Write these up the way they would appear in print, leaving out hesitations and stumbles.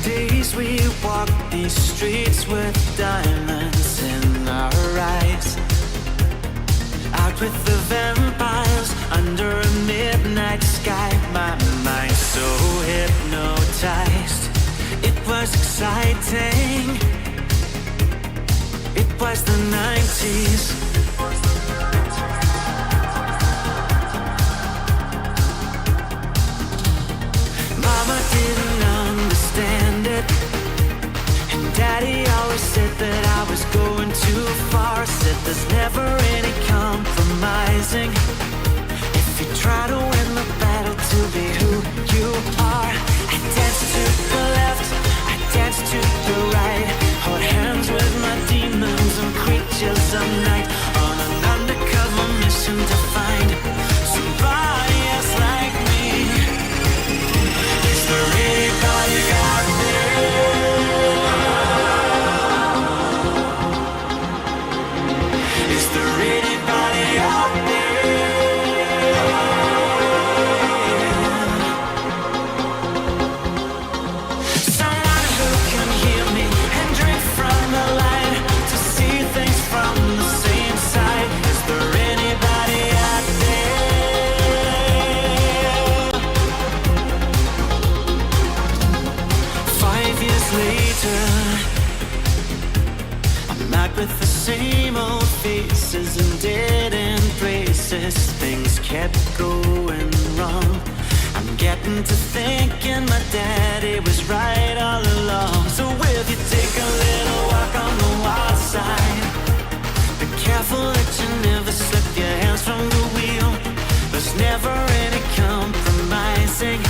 days we walk these streets with diamonds in our eyes. Out with the vampires under a midnight sky. My mind so hypnotized. It was exciting. It was the 90s. Mama didn't understand it, and Daddy always said that I was going too far. Said there's never any compromising if you try to win the battle to be who you are. I danced to the left, I danced to the right, hold hands with my demons and creatures of night, on an undercover mission to find somebody else like me. Is there anybody out there? Is there anybody out there? Someone who can hear me and drink from the light, to see things from the same side. Is there anybody out there? 5 years later, I'm out with the same old faces and dead end places. Things kept going wrong. I'm getting to thinking my daddy was right all along. So if you take a little walk on the wild side, be careful that you never slip your hands from the wheel. There's never any compromising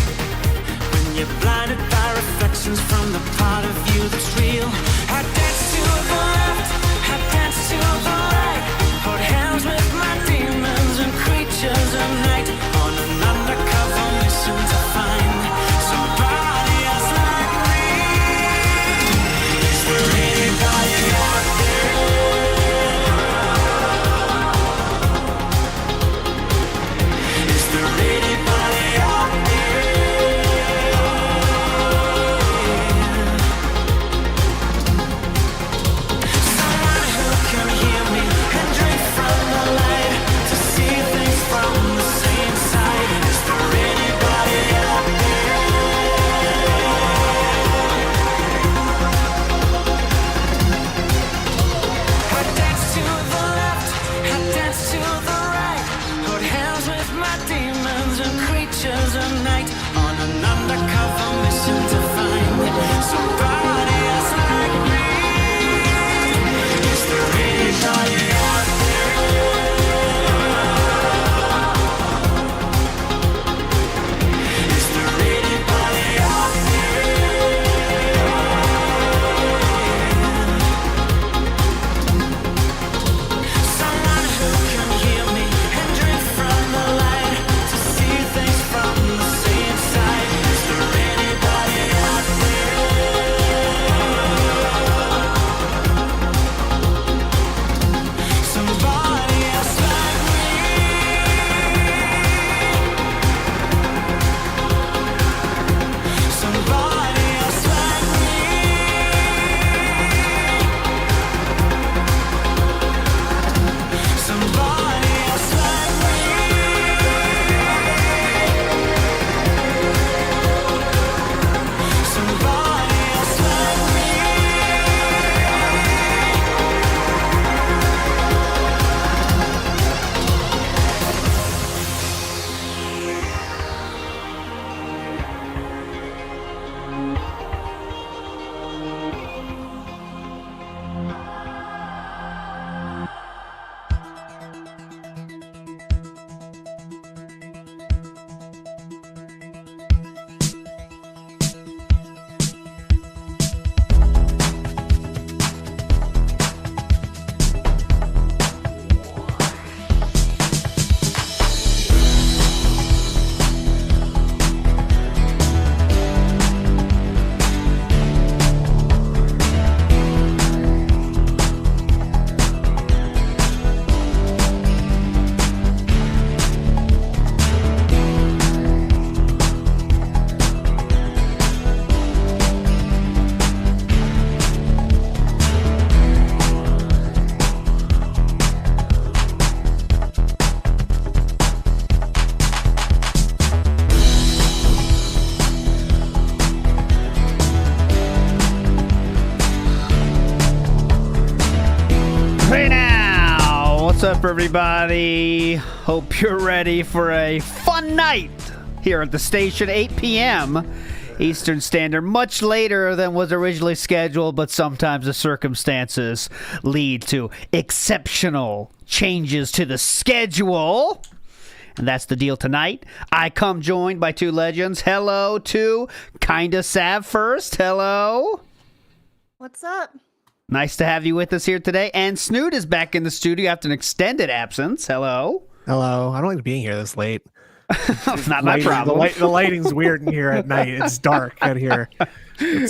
when you're blinded by reflections from the part of you that's real. I dance to the left, I dance to the right, hold hands with my demons and creatures of night, on an undercover mission to find somebody else like me. Is there anybody out there? Is there anybody out there? What's up, everybody? Hope you're ready for a fun night here at the station, 8 p.m. Eastern Standard, much later than was originally scheduled, but sometimes the circumstances lead to exceptional changes to the schedule. And that's the deal tonight. I come joined by two legends. Hello to Kinda Sav first. Hello. What's up? Nice to have you with us here today. And Snoot is back in the studio after an extended absence. Hello. Hello. I don't like being here this late. Not my problem. The lighting's weird in here at night. It's dark out here.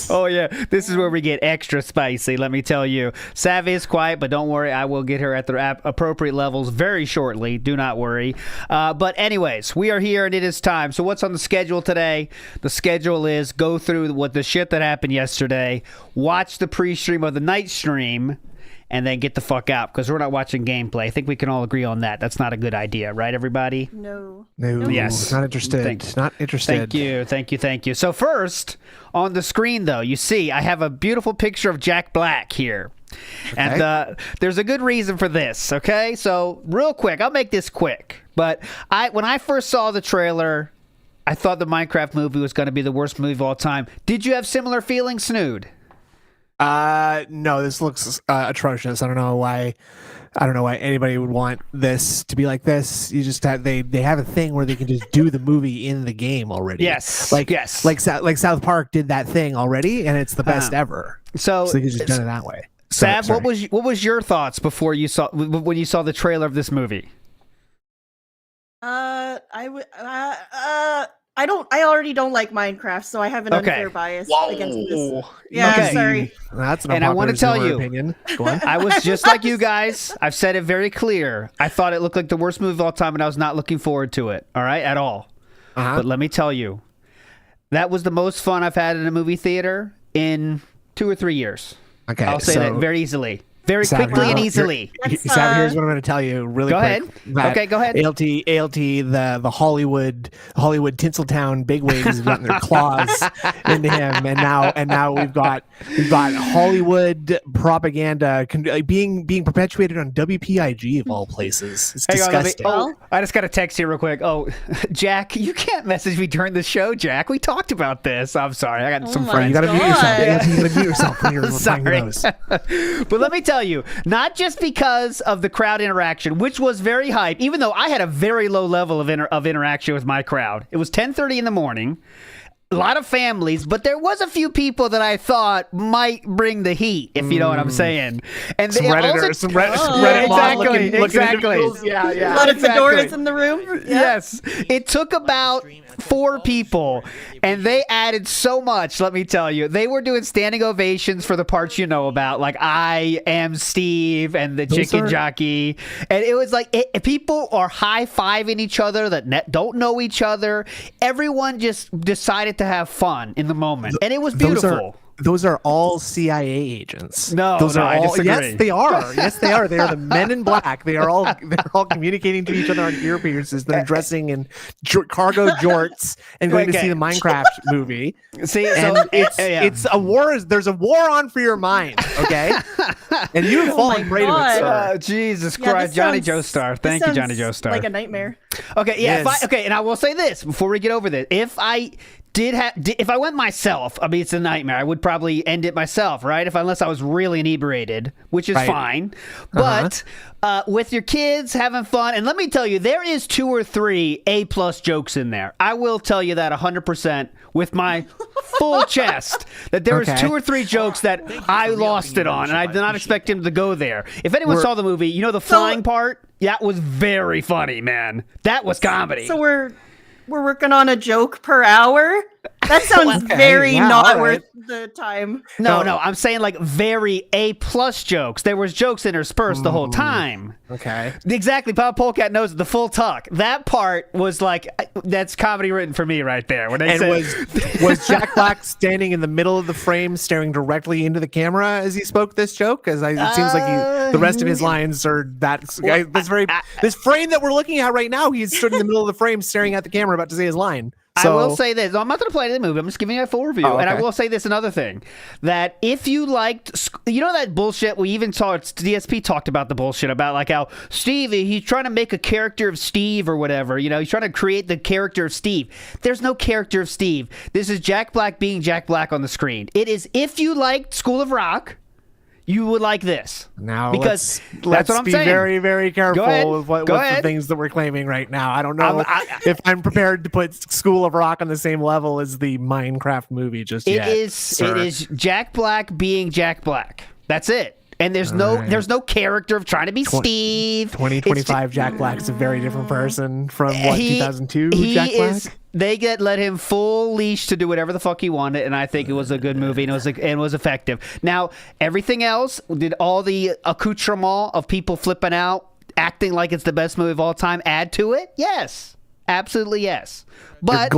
Oh, yeah. This is where we get extra spicy, let me tell you. Sav is quiet, but don't worry. I will get her at the appropriate levels very shortly. Do not worry. But anyways, we are here and it is time. So what's on the schedule today? The schedule is go through what the shit that happened yesterday, watch the pre-stream of the night stream, and then get the fuck out because we're not watching gameplay. I think we can all agree on that. That's not a good idea, right, everybody? No. Yes. Not interested. Not interested. Thank you. So first, on the screen, though, you see I have a beautiful picture of Jack Black here. Okay. And there's a good reason for this, okay? So real quick, I'll make this quick. But when I first saw the trailer, I thought the Minecraft movie was going to be the worst movie of all time. Did you have similar feelings, Snood? No, this looks atrocious. I don't know why anybody would want this to be like this. You just have they have a thing where they can just do the movie in the game already. Yes. Like South Park did that thing already, and it's the best ever. So they could just done it that way. Sav, what was your thoughts before when you saw the trailer of this movie? I already don't like Minecraft, so I have an unfair bias against this. Yeah, okay. Sorry. That's an and I want to tell you, opinion. Go on. I was just like you guys. I've said it very clear. I thought it looked like the worst movie of all time, and I was not looking forward to it. All right, at all. But let me tell you, that was the most fun I've had in a movie theater in 2 or 3 years. Okay, I'll say that very easily. Very quickly and easily. Sam, here's what I'm going to tell you really quick. Go ahead. Go ahead. ALT, the Hollywood Tinseltown bigwigs have gotten their claws into him, and now we've got Hollywood propaganda being perpetuated on WPIG of all places. It's disgusting. I just got a text here real quick. Oh, Jack, you can't message me during the show, Jack. We talked about this. I'm sorry. I got some friends. You got to mute yourself. You got to mute yourself when you're sorry. But let me tell you, not just because of the crowd interaction, which was very hype, even though I had a very low level of interaction with my crowd. It was 10:30 in the morning, a lot of families, but there was a few people that I thought might bring the heat, if you know what I'm saying. And some Redditors, some Reddit exactly. Yeah. A lot of fedoras in the room. Yeah. Yes. It took about 4 people, and they added so much, let me tell you. They were doing standing ovations for the parts you know about, like I Am Steve and the Chicken Jockey. And it was like people are high-fiving each other that don't know each other. Everyone just decided to have fun in the moment, and it was beautiful. Those are all CIA agents. I disagree. Yes, they are. Yes, they are. They are the men in black. They're all communicating to each other on earpieces. They're dressing in cargo jorts and going to see the Minecraft movie. See, and so it's a war. There's a war on for your mind. Okay, and you have fallen prey to it, sir. Jesus Christ, Johnny Joestar. Thank you, Johnny Joestar. Like a nightmare. Okay, yeah. And I will say this before we get over this: if I went myself, I mean, it's a nightmare. I would probably end it myself, right? Unless I was really inebriated, which is fine. But with your kids having fun, and let me tell you, there is 2 or 3 A+ jokes in there. I will tell you that 100% with my full chest that there was 2 or 3 jokes that I lost it on, and I did not expect him to go there. If anyone saw the movie, you know the flying part? That was very funny, man. That was comedy. So we're working on a joke per hour? That sounds not worth the time. No, I'm saying like very A+ jokes. There was jokes interspersed the whole time. Okay. Exactly. Papa Polecat knows it, the full tuck. That part was like, that's comedy written for me right there. When they was Jack Black standing in the middle of the frame staring directly into the camera as he spoke this joke? Because it seems like the rest of his lines are this frame that we're looking at right now, he stood in the middle of the frame staring at the camera about to say his line. I will say this. I'm not going to play the movie. I'm just giving you a full review. Oh, okay. And I will say this another thing. That if you liked... You know that bullshit? We even saw... DSP talked about the bullshit about like how Steve, he's trying to make a character of Steve or whatever. You know, he's trying to create the character of Steve. There's no character of Steve. This is Jack Black being Jack Black on the screen. It is if you liked School of Rock... You would like this now because let's that's what I'm be saying. very, very careful with what the things that we're claiming right now. I don't know if I'm prepared to put School of Rock on the same level as the Minecraft movie just yet. It is Jack Black being Jack Black. That's it. And there's no character of trying to be Steve. 2025 Jack Black is a very different person from 2002 Jack Black. They let him full leash to do whatever the fuck he wanted, and I think it was a good movie and it was effective. Now, everything else, did all the accoutrement of people flipping out, acting like it's the best movie of all time add to it? Yes. Absolutely yes. But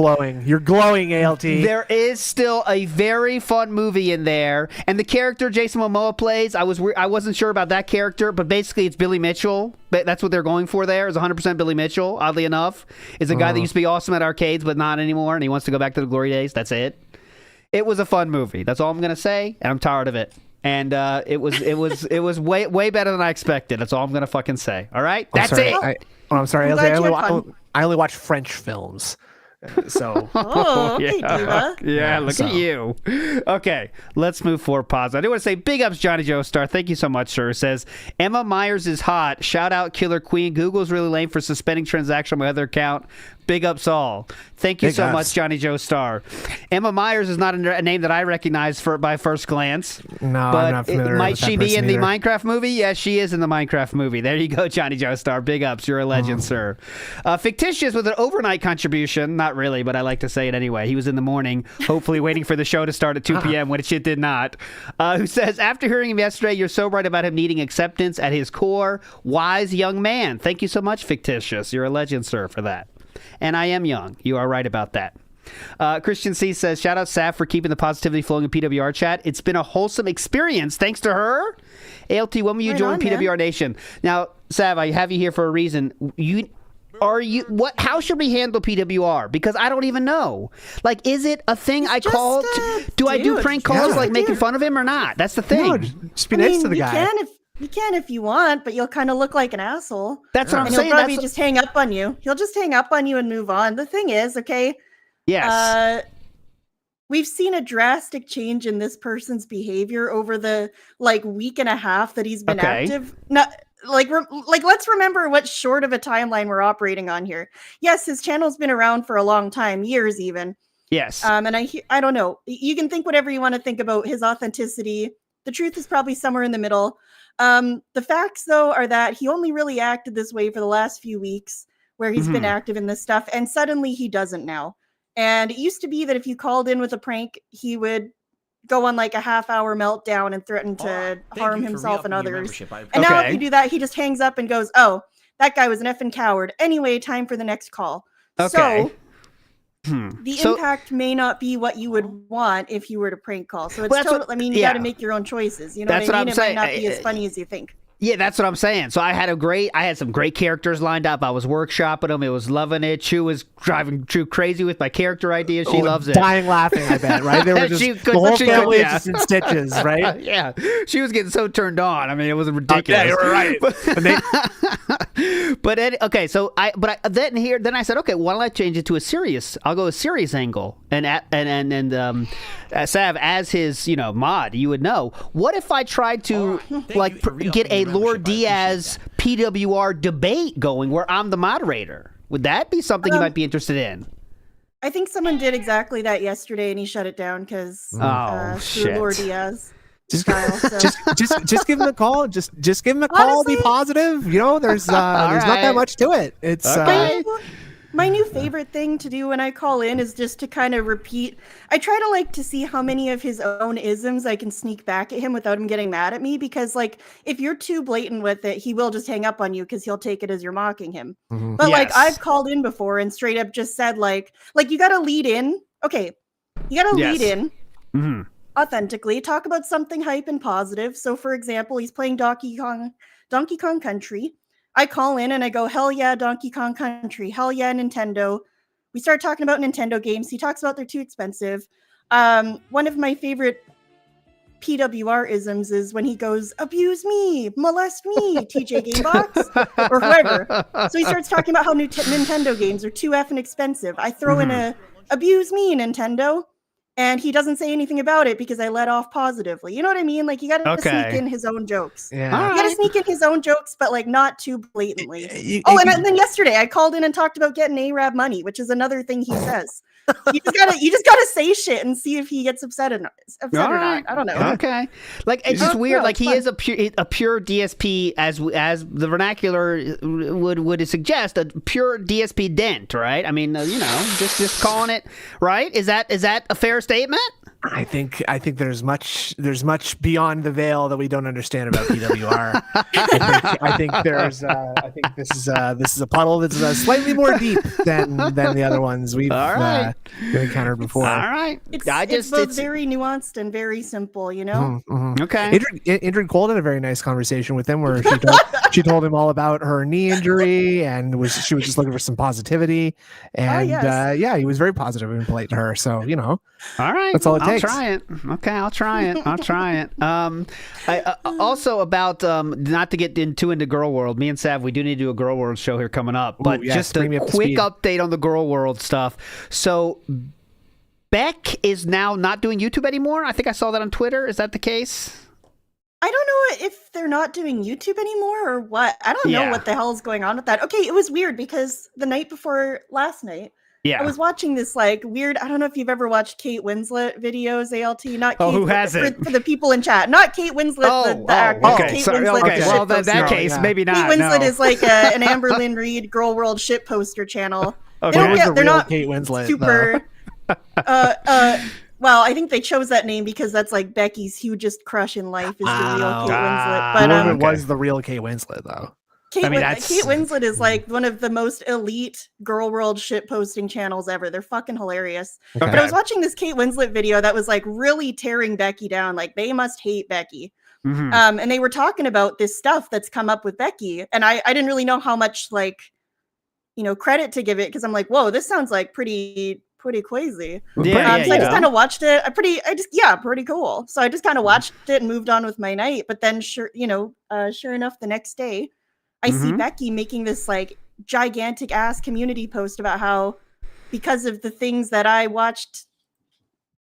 you're glowing, ALT. There is still a very fun movie in there, and the character Jason Momoa plays, I wasn't sure about that character, but basically it's Billy Mitchell. But that's what they're going for there, is 100% Billy Mitchell, oddly enough. Is a guy that used to be awesome at arcades, but not anymore, and he wants to go back to the glory days. That's it. It was a fun movie. That's all I'm going to say, and I'm tired of it. And it was way better than I expected. That's all I'm going to fucking say. All right? That's it. I'm sorry, ALT. I only watch French films. So okay, Diva. Yeah, look at you. Okay, let's move forward. Pause. I do want to say big ups, Johnny Joe Star. Thank you so much, sir. Says Emma Myers is hot. Shout out Killer Queen. Google's really lame for suspending transaction on my other account. Big ups all. Thank you so much, Johnny Joe Star. Emma Myers is not a name that I recognize by first glance. No, but I'm not familiar might with that she be in the either. Minecraft movie? Yes, she is in the Minecraft movie. There you go, Johnny Joe Star. Big ups. You're a legend, sir. Fictitious with an overnight contribution. Not really, but I like to say it anyway. He was in the morning, hopefully waiting for the show to start at 2 p.m. when it shit did not. Who says, after hearing him yesterday, you're so right about him needing acceptance at his core. Wise young man. Thank you so much, Fictitious. You're a legend, sir, for that. And I am young. You are right about that. Christian C says, shout out Sav for keeping the positivity flowing in PWR chat. It's been a wholesome experience thanks to her. ALT, when will you join PWR Nation? Now, Sav, I have you here for a reason. How should we handle PWR? Because I don't even know. Like, is it a thing I call? Do I do prank calls like making fun of him or not? That's the thing. No, just be nice to the guy. You can if you want, but you'll kind of look like an asshole. That's what I'm saying. He'll probably just hang up on you. He'll just hang up on you and move on. The thing is, okay. Yes. We've seen a drastic change in this person's behavior over the week and a half that he's been active. Not let's remember what short of a timeline we're operating on here. Yes, his channel's been around for a long time, years even. Yes. And I don't know. You can think whatever you want to think about his authenticity. The truth is probably somewhere in the middle. The facts, though, are that he only really acted this way for the last few weeks where he's been active in this stuff, and suddenly he doesn't now. And it used to be that if you called in with a prank, he would go on like a half-hour meltdown and threaten to harm himself and others. And now if you do that, he just hangs up and goes, oh, that guy was an effing coward. Anyway, time for the next call. Okay. So the impact may not be what you would want if you were to prank call. So it's you got to make your own choices. You know what I mean? It might not be as funny as you think. Yeah, that's what I'm saying. So I had some great characters lined up. I was workshopping them. It was loving it. Chu was driving Chu crazy with my character ideas. She loves it. Dying laughing, I bet, right? They were just the whole family just in stitches, right? Yeah. She was getting so turned on. I mean, it was ridiculous. Yeah, you were right. Then I said, okay, why don't I change it to a serious? I'll go a serious angle. And Sav, as his mod, you would know. What if I tried to get a Lord Diaz PWR debate going where I'm the moderator? Would that be something you might be interested in? I think someone did exactly that yesterday, and he shut it down because shit. Lord Diaz. Just give him a call. Just give him a call. Honestly, be positive. There's not that much to it. It's my new favorite thing to do when I call in is just to kind of repeat. I try to see how many of his own isms I can sneak back at him without him getting mad at me, because if you're too blatant with it, he will just hang up on you because he'll take it as you're mocking him. Mm-hmm. But I've called in before and straight up just said you got to lead in. Okay, you got to lead in. Mm-hmm. Authentically, talk about something hype and positive. So, for example, he's playing Donkey Kong Country. I call in and I go, hell yeah, Donkey Kong Country. Hell yeah, Nintendo. We started talking about Nintendo games. He talks about they're too expensive. One of my favorite PWR isms is when he goes, abuse me, molest me, TJ Gamebox, or whoever. So he starts talking about how Nintendo games are too effing expensive. I throw in a abuse me, Nintendo, and he doesn't say anything about it because I let off positively. You know what I mean? Like, you gotta sneak in his own jokes. Yeah. You gotta sneak in his own jokes, but like not too blatantly. And then yesterday I called in and talked about getting Arab money, which is another thing he says. You just gotta say shit and see if he gets upset or not. I don't know. Okay, like it's just weird. No, like he fun. is a pure DSP, as the vernacular would suggest, a pure DSP dent, right? I mean, just calling it right. Is that a fair statement? I think there's much beyond the veil that we don't understand about PWR. I think this is a puddle that's slightly more deep than the other ones we've encountered before. All right, it's both very nuanced and very simple, you know. Okay. Indrid Cole had a very nice conversation with him where she told him all about her knee injury and she was just looking for some positivity. And he was very positive and polite to her. So all right, that's all it takes. I'll try it. Okay, I'll try it. Also about not to get too into Girl World. Me and Sav, we do need to do a Girl World show here coming up. But just a quick update on the Girl World stuff. So Beck is now not doing YouTube anymore. I think I saw that on Twitter. Is that the case? I don't know if they're not doing YouTube anymore or what. I don't know what the hell is going on with that. Okay, it was weird because the night before last night, I was watching this like weird. I don't know if you've ever watched Kate Winslet videos, ALT. Not Kate. Who hasn't? For the people in chat, not Kate Winslet. The actress. Okay, Kate sorry. Winslet, Okay, well, in that case, maybe not. Kate Winslet is like an Amber Lynn Reed Girl World shit poster channel. Okay. They're not Kate Winslet, super. Well, I think they chose that name because that's like Becky's hugest crush in life is the real Kate Winslet. But it was the real Kate Winslet though. Kate Winslet is like one of the most elite Girl World shit posting channels ever. They're fucking hilarious. Okay. But I was watching this Kate Winslet video that was like really tearing Becky down. Like they must hate Becky. And they were talking about this stuff that's come up with Becky. And I didn't really know how much credit to give it because I'm like, whoa, this sounds like pretty crazy. So I just kind of watched it. Pretty cool. So I just kind of watched it and moved on with my night. But then sure enough, the next day I see Becky making this like gigantic ass community post about how because of the things that I watched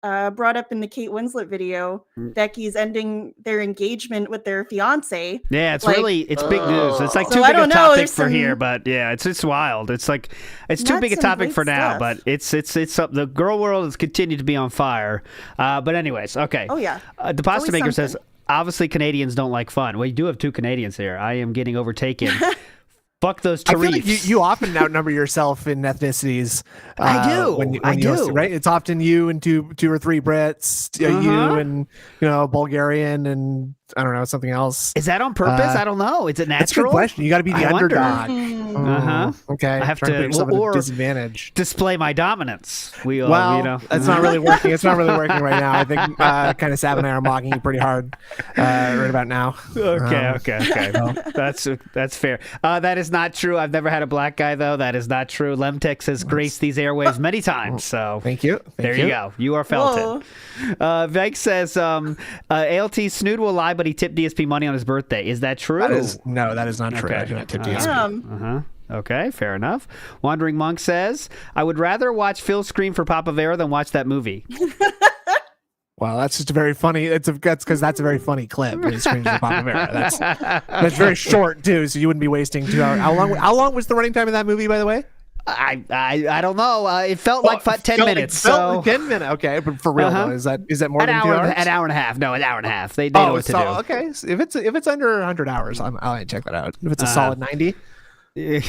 brought up in the Kate Winslet video, Becky's ending their engagement with their fiance. Yeah, it's big news. It's like too big a topic for here, but yeah, it's wild. It's like it's too big a topic for now, but it's the Girl World has continued to be on fire. But anyways, okay. Oh yeah. The pasta maker says obviously Canadians don't like fun. Well, you do have two Canadians here. I am getting overtaken. Fuck those Tarifs. I feel like you often outnumber yourself in ethnicities. I do. When you host, right? It's often you and two or three Brits, you and Bulgarian and I don't know, something else. Is that on purpose? I don't know. Is it natural? That's a good question. You got to be the underdog. Okay. I have to to or disadvantage. Display my dominance. That's not really working. It's not really working right now. I think kind of Sav and I are mocking you pretty hard right about now. Okay. Well, that's fair. That is not true. I've never had a black guy though. That is not true. Lemtex has graced these airwaves many times. So thank you. There you go. You are Felton. Vike says ALT Snood will lie, but he tipped DSP money on his birthday. Is that true? That is not true. I do not tip DSP. Okay, fair enough. Wandering Monk says, I would rather watch Phil scream for Papa Vera than watch that movie. Wow, that's just very funny. That's because that's a very funny clip. When he screams for Papa Vera. That's very short too, so you wouldn't be wasting 2 hours. How long was the running time of that movie, by the way? I don't know. It felt like 10 minutes. Like 10 minutes. Okay, but for real though, is that more than 2 hours? An hour and a half. No, an hour and a half. They know what to do. Okay, so if it's under 100 hours, I'll check that out. If it's a solid 90. Okay.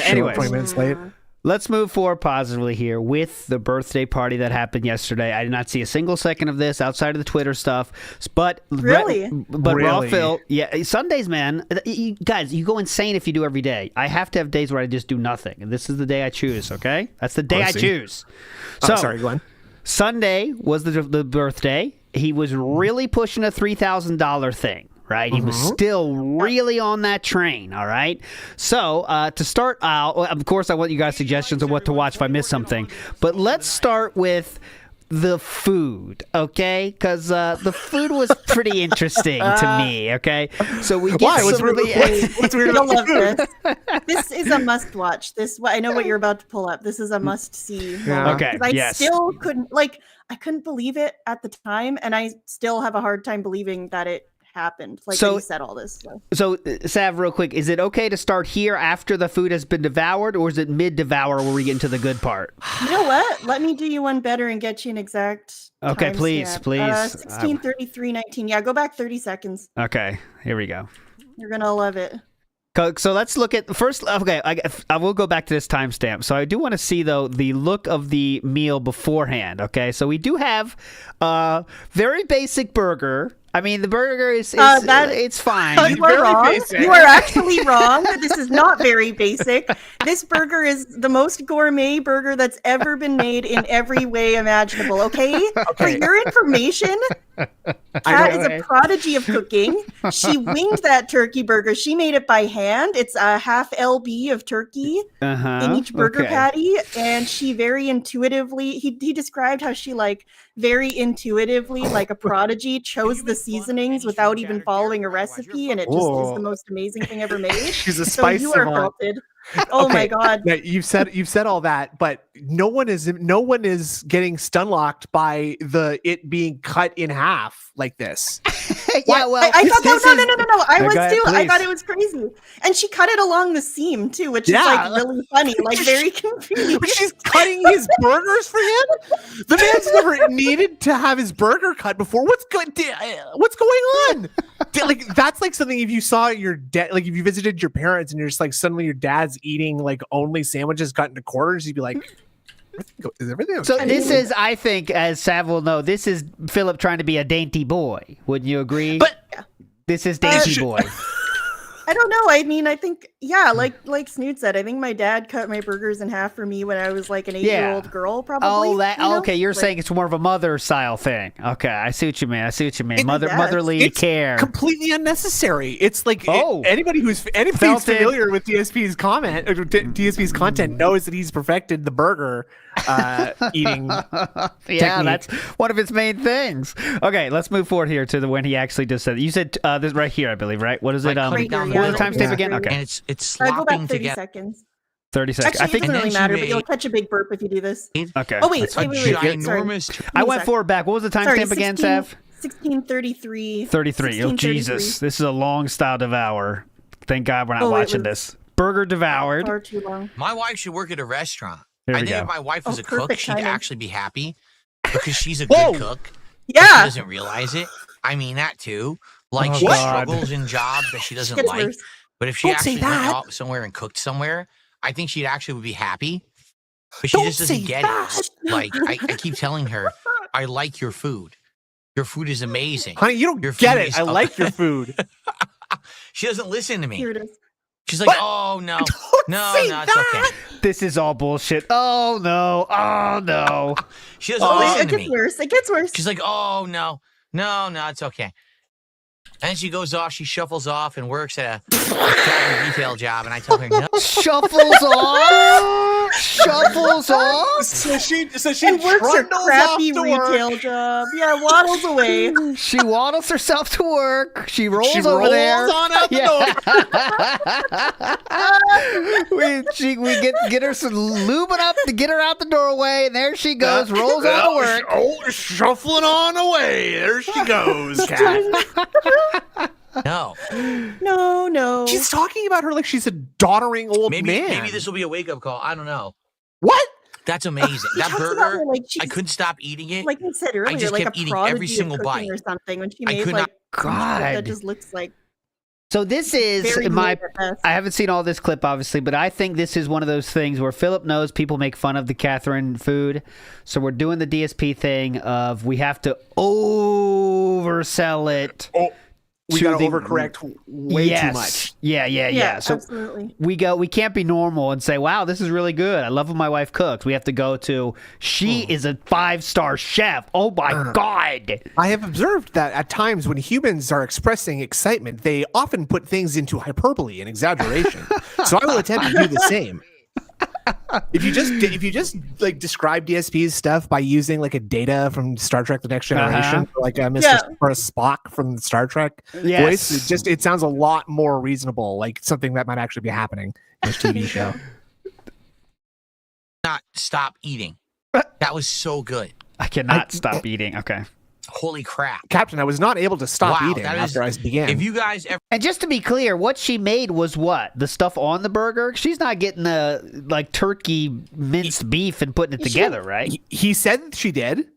Anyways, 20 minutes late. Let's move forward positively here with the birthday party that happened yesterday. I did not see a single second of this outside of the Twitter stuff, but really, Raw Phil, Sundays, man, you guys, you go insane if you do every day. I have to have days where I just do nothing, and this is the day I choose. Okay, that's the day I choose. So, sorry, go on. Sunday was the birthday. He was really pushing a $3,000 thing. right? He was still really on that train, all right? So, to start out, of course, I want you guys suggestions on what to watch if I miss something. But let's start with the food, okay? Because the food was pretty interesting to me, okay? So we get What's weird You'll about love this. This is a must watch. I know what you're about to pull up. This is a must see. Yeah. Okay, I still couldn't I couldn't believe it at the time, and I still have a hard time believing that it happened. Like, So- when you said all this. So, Sav, real quick, is it okay to start here after the food has been devoured, or is it mid-devour where we get into the good part? You know what? Let me do you one better and get you an exact. Okay, please, timestamp. please. 16:33:19. Yeah, go back 30 seconds. Okay, here we go. You're gonna love it. So let's look at first. Okay, I will go back to this timestamp. So I do want to see though the look of the meal beforehand. Okay, so we do have a very basic burger. I mean, the burger is it's fine. You are wrong. You are actually wrong. This is not very basic. This burger is the most gourmet burger that's ever been made in every way imaginable. Okay? For your information, Kat is a prodigy of cooking. She winged that turkey burger. She made it by hand. It's a half lb of turkey in each burger patty, and she very intuitively. He described how she very intuitively, like a prodigy, chose the seasonings without even following a recipe, and it just is the most amazing thing ever made. She's a So spice you are savant. faulted. Oh my god. Now, you've said all that, but no one is getting stun locked by it being cut in half like this. Yeah, well, I thought no. I was ahead, too. I please. thought it was crazy, and she cut it along the seam too, which is really funny, very confusing. She's cutting his burgers for him. The man's never needed to have his burger cut before. What's going on? That's like something if you saw your dad, if you visited your parents and you're just suddenly your dad's eating only sandwiches cut into quarters, you'd be like, is everything okay? So this is, I think, as Sav will know, this is Philip trying to be a dainty boy. Wouldn't you agree? But this is dainty boy. I don't know. I mean, I think, like Snoot said, I think my dad cut my burgers in half for me when I was an 8-year-old girl, probably. Okay. You're saying it's more of a mother style thing. Okay, I see what you mean. Motherly it's care. Completely unnecessary. It's anybody who's Felt familiar with DSP's comment or DSP's content knows that he's perfected the burger eating. Yeah, technique. that's one of its main things. Okay, let's move forward here to when he actually just said. You said this right here, I believe, right? What is it? Cut it down the What was the middle. timestamp again? Okay, And it's Go back slopping 30 together. seconds. 30 seconds. Actually, I think. it doesn't really And then matter, she but you'll made- catch a big burp if you do this. Okay. Oh, wait. A Sorry. ginormous. I went forward back. What was the Sorry, timestamp again, Sav? 16:33. 33. Oh, Jesus. This is a long style devour. Thank God we're not watching this. Burger devoured. Far too long. My wife should work at a restaurant. There I we think go. if my wife was a cook, perfect she'd timing. actually be happy because she's a Whoa. good cook. She Yeah. doesn't realize it. I mean that too. Oh, She God. struggles in jobs that she doesn't Gets like. worse. But if she Don't say actually went that. out somewhere and cooked somewhere, I think she'd actually would be happy. But she Don't just doesn't say get that. it. I keep telling her, I like your food. Your food is amazing. Honey, you don't Your get food it. is I like your food. She doesn't listen to me. Here it is. She's like, What? oh no, no, say it's that. okay. This is all bullshit. Oh no. Oh no. She doesn't Oh, listen it to gets me. worse. It gets worse. She's like, oh no, it's okay. And she goes off, she shuffles off and works at a factory retail job. And I tell her, no. Shuffles off. Shuffles off. So she And works her trundles crappy off to work. retail job. Yeah, waddles away. She waddles herself to work. She rolls She over rolls there. on out the door. we get her some lubing up to get her out the doorway, and there she goes, rolls on to work. Oh, shuffling on away. There she goes, Kat. No. No. She's talking about her like she's a doddering old man. Maybe this will be a wake up call. I don't know. What? That's amazing. He That talks about burger, her like I she's, couldn't stop eating it. like you said earlier, just like kept a eating prodigy every single of cooking bite. or something. When she I made could like not- God. that just looks like So this is very my. made at best. I haven't seen all this clip, obviously, but I think this is one of those things where Philip knows people make fun of the Catherine food, so we're doing the DSP thing of we have to oversell it. we got to overcorrect way too much. Yeah. So absolutely. we can't be normal and say, wow, this is really good. I love when my wife cooks. We have to go to, she is a 5-star chef. Oh my God. I have observed that at times when humans are expressing excitement, they often put things into hyperbole and exaggeration. So I will attempt to do the same. If you just like describe DSP's stuff by using like a Data from Star Trek: The Next Generation, or like a Mr. or a Spock from the Star Trek voice, it sounds a lot more reasonable, like something that might actually be happening in this TV show. Not stop eating. That was so good. I cannot stop eating. Okay. Holy crap. Captain, I was not able to stop Wow, eating that after I began. If you guys ever And just to be clear, what she made was what? The stuff on the burger? She's not getting the like turkey minced beef and putting it together, right? He said she did.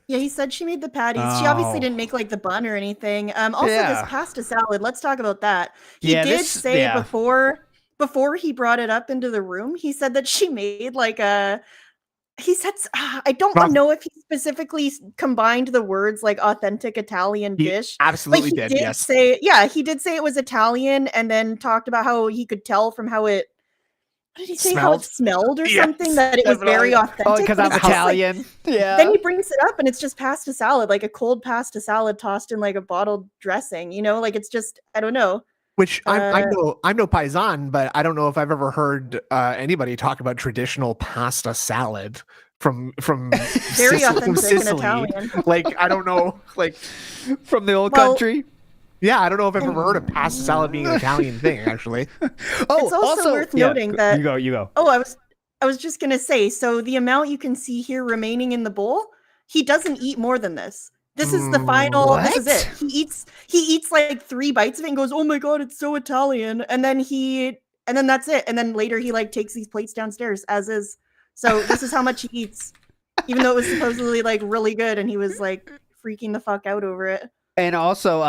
Yeah, he said she made the patties. She obviously didn't make like the bun or anything. Also, this pasta salad. Let's talk about that. He did say before he brought it up into the room, he said that she made like a. He said, I don't know if he specifically combined the words like authentic Italian dish. Absolutely did. Yes. He did say it was Italian, and then talked about how he could tell from how it. What did he say? How it smelled or something, that it was very authentic. Oh, because I'm Italian. Then he brings it up, and it's just pasta salad, like a cold pasta salad tossed in like a bottled dressing. You know, like it's just, I don't know. Which I'm no paisan, but I don't know if I've ever heard anybody talk about traditional pasta salad from very authentic and Italian. Like I don't know, like from the old country. Yeah, I don't know if I've ever heard of pasta salad being an Italian thing. Actually, it's also worth noting that you go. Oh, I was just gonna say. So the amount you can see here remaining in the bowl, he doesn't eat more than this. This is the final. What? This is it. He eats like 3 bites of it and goes, "Oh my God, it's so Italian." And then that's it. And then later he like takes these plates downstairs as is. So this is how much he eats, even though it was supposedly like really good, and he was like freaking the fuck out over it. And also,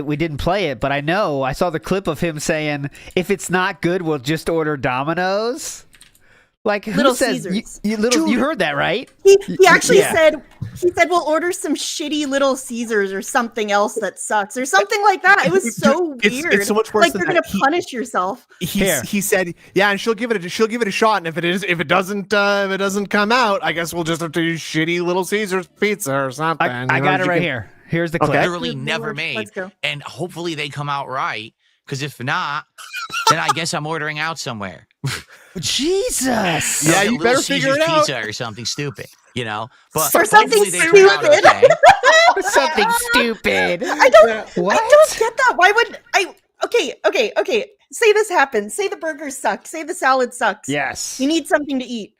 we didn't play it, but I saw the clip of him saying, "If it's not good, we'll just order Domino's." Like who Little says Caesars. you heard that, right? He actually said we'll order some shitty Little Caesars or something else that sucks or something like that. It was so weird. It's so much worse. Like you're gonna punish yourself. He said, yeah, and she'll give it a shot, and if it doesn't come out, I guess we'll just have to use shitty Little Caesars pizza or something. I got it right here. Here's the clip. literally never made, Let's go. and hopefully they come out right. Because if not, then I guess I'm ordering out somewhere. Jesus. Yeah, you Little better Caesars figure it out. Pizza or something stupid, you know. But Or something hopefully they turn out stupid. okay. Something stupid. I don't What? get that. Why would I? Okay. Say this happens. Say the burgers suck. Say the salad sucks. Yes. You need something to eat.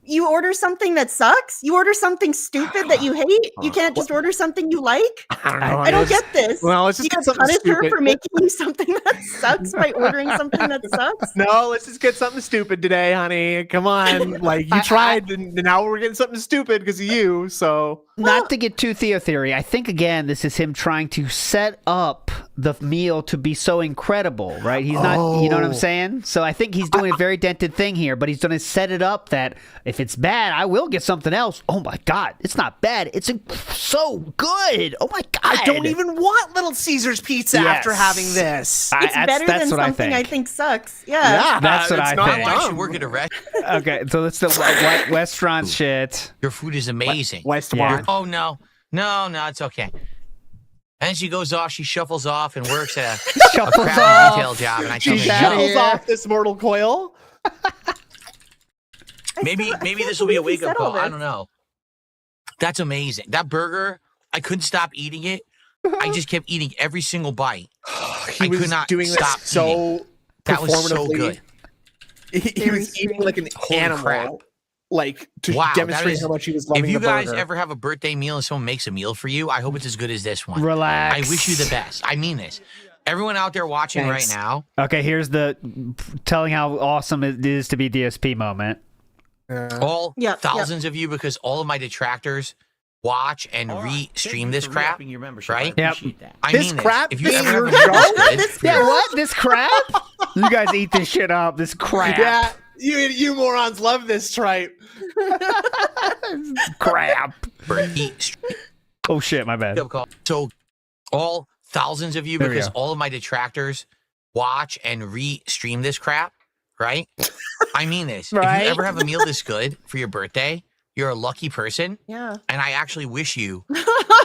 You order something that sucks? You order something stupid that you hate? You can't just order something you like? I don't know. I don't get this. Well, let's just you get gonna something punish her stupid. for making you something that sucks by ordering something that sucks? No, let's just get something stupid today, honey. Come on. Like you tried, and now we're getting something stupid because of you. So Not to get too Theo theory, I think again this is him trying to set up the meal to be so incredible, right? He's not, you know what I'm saying? So I think he's doing a very dented thing here, but he's going to set it up that if it's bad, I will get something else. Oh my God, it's not bad. It's so good. Oh my God. I don't even want Little Caesars pizza after having this. It's better than something I think sucks. Yeah. That's what it's I not think. Why should work at a restaurant? Okay, so that's the restaurant shit. Your food is amazing. Westmont. Oh no, it's okay. And then she goes off. She shuffles off and works at a Shuffles crappy off. retail job. And I She tell you, shuffles no. off this mortal coil. Maybe this will be a wake up call. I don't know. That's amazing. That burger, I couldn't stop eating it. I just kept eating every single bite. He I was could not doing stop this so eating. That was so performatively. good. He was eating like an Holy animal, crap. like to Wow, that demonstrate is- how much he was loving If you the guys burger. ever have a birthday meal and someone makes a meal for you, I hope it's as good as this one. Relax. I wish you the best. I mean this. Everyone out there watching Thanks. right now, Okay, here's the telling how awesome it is to be DSP moment. all Yep, thousands of you, because all of my detractors watch and re-stream this crap, right? Yep. I This mean crap If you being ever your have a meal show? this good, Yeah, what? This crap? You guys eat this shit up. This crap. Yeah, you morons love this tripe. Crap. re-stream Oh shit, my bad. up call. So all thousands of you There we because go. all of my detractors watch and re-stream this crap, right? I mean this. If Right? you ever have a meal this good for your birthday, you're a lucky person. Yeah. And I actually wish you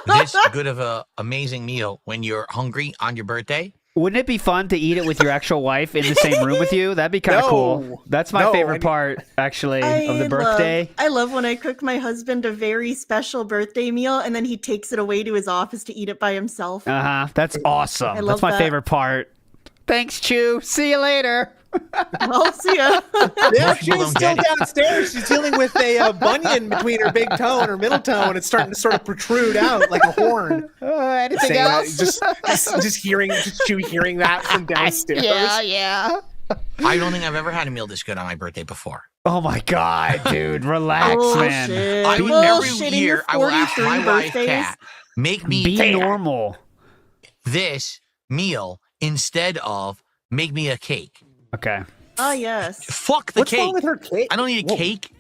this good of a amazing meal when you're hungry on your birthday. Wouldn't it be fun to eat it with your actual wife in the same room with you? That'd be kind of cool. That's my favorite part, actually, of the birthday. I love when I cook my husband a very special birthday meal, and then he takes it away to his office to eat it by himself. That's awesome. I love That's my that. favorite part. Thanks, Chew. See you later. I'll see ya. Yeah, Most people she's don't still get it. downstairs. She's dealing with a bunion between her big toe and her middle toe, and it's starting to sort of protrude out like a horn. Anything Saying that, else? just hearing that from downstairs. Yeah. I don't think I've ever had a meal this good on my birthday before. Oh my God, dude. Relax, man. Bullshit. I would Bullshit. every In your year I will ask 43 my wife, birthdays? Kat, make me Be normal. this meal instead of make me a cake. Okay. Oh, yes. Fuck the What's cake. wrong with her cake? I don't need a cake.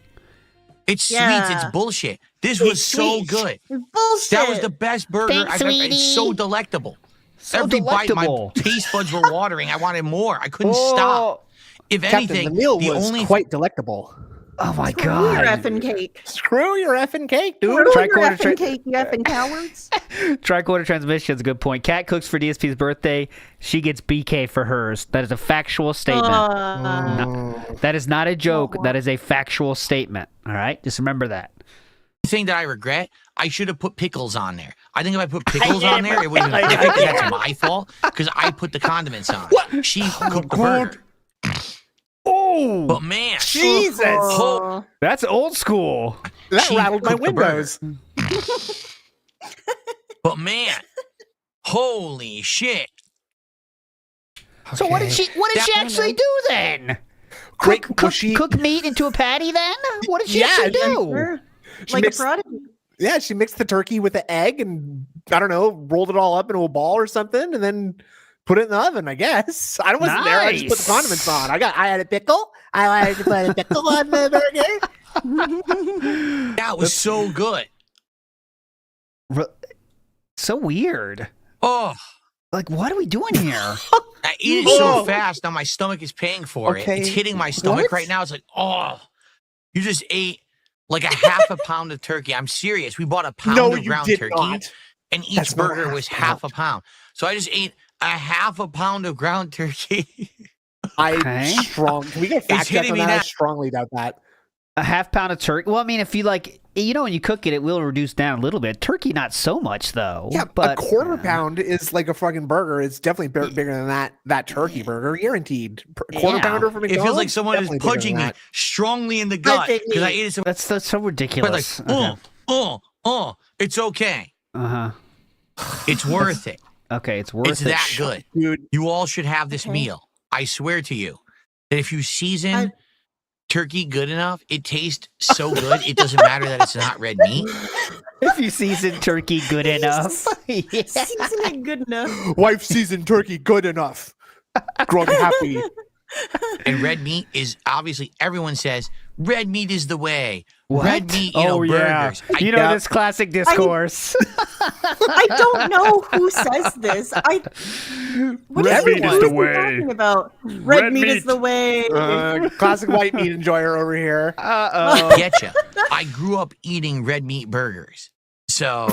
It's Yeah. sweets. It's bullshit. This was so sweet. good. It's bullshit. That was the best burger Thanks, I've ever. It's so sweetie. delectable. So Every delectable. bite, my taste buds were watering. I wanted more. I couldn't Oh. stop. If Captain, anything, the meal the was only quite delectable. Oh my Screw your God. effing cake. Screw your effing cake, dude. Screw your Tricorder effing cake, you effing cowards. Tricorder transmission's a good point. Kat cooks for DSP's birthday. She gets BK for hers. That is a factual statement. That is not a joke. That is a factual statement. All right? Just remember that. thing that I regret, I should have put pickles on there. I think if I put pickles on there, it would have been perfect. That's my fault because I put the condiments on. She cooked the burger. Oh, But man, Jesus. Oh, that's old school. That she rattled my cooked the burger. windows. but man, holy shit. So what did she That- actually do then? Great. Cook meat into a patty then? What did she actually do? Sure. She Like mixed- a prodigy. Yeah, she mixed the turkey with the egg and I don't know, rolled it all up into a ball or something, and then put it in the oven. I guess I wasn't there. I just put the condiments on. I had a pickle. I wanted to put a pickle on the burger. That was so good. So weird. Oh, Like, what are we doing here? I eat it so fast now my stomach is paying for it. Okay. It's hitting my stomach What? right now. It's like, oh, you just ate like a half a pound of turkey. I'm serious. We bought a pound No, of you ground did turkey not. and each That's not burger half was a half a pound. pound. So I just ate a half a pound of ground turkey. Okay. Can we get fact check hitting on me that? I now. strongly doubt that. A half pound of turkey. Well, I mean, if you like, when you cook it, it will reduce down a little bit. Turkey, not so much though. Yeah, but a quarter pound is like a fucking burger. It's definitely bigger than that turkey burger, guaranteed. Quarter Yeah. pounder from It McDonald's. feels like someone is definitely bigger punching than me that. strongly in the gut think because I me. ate it so That's so but like, ridiculous. it's okay. Uh-huh. It's worth it. Okay, it's worth It's it. that good. Dude, You all should have this Okay. meal. I swear to you that if you season turkey good enough, it tastes so good. It doesn't matter that it's not red meat. If you season turkey good enough. Yeah. Season it good enough. wife seasoned turkey good enough. Grog happy. And red meat is obviously everyone says red meat is the way. What? Red meat, burgers. You know this classic discourse. I don't know who says this. What Red is meat is who the he way. talking about? Red meat is the way. Classic white meat enjoyer over here. Uh-oh. Getcha. I grew up eating red meat burgers. So,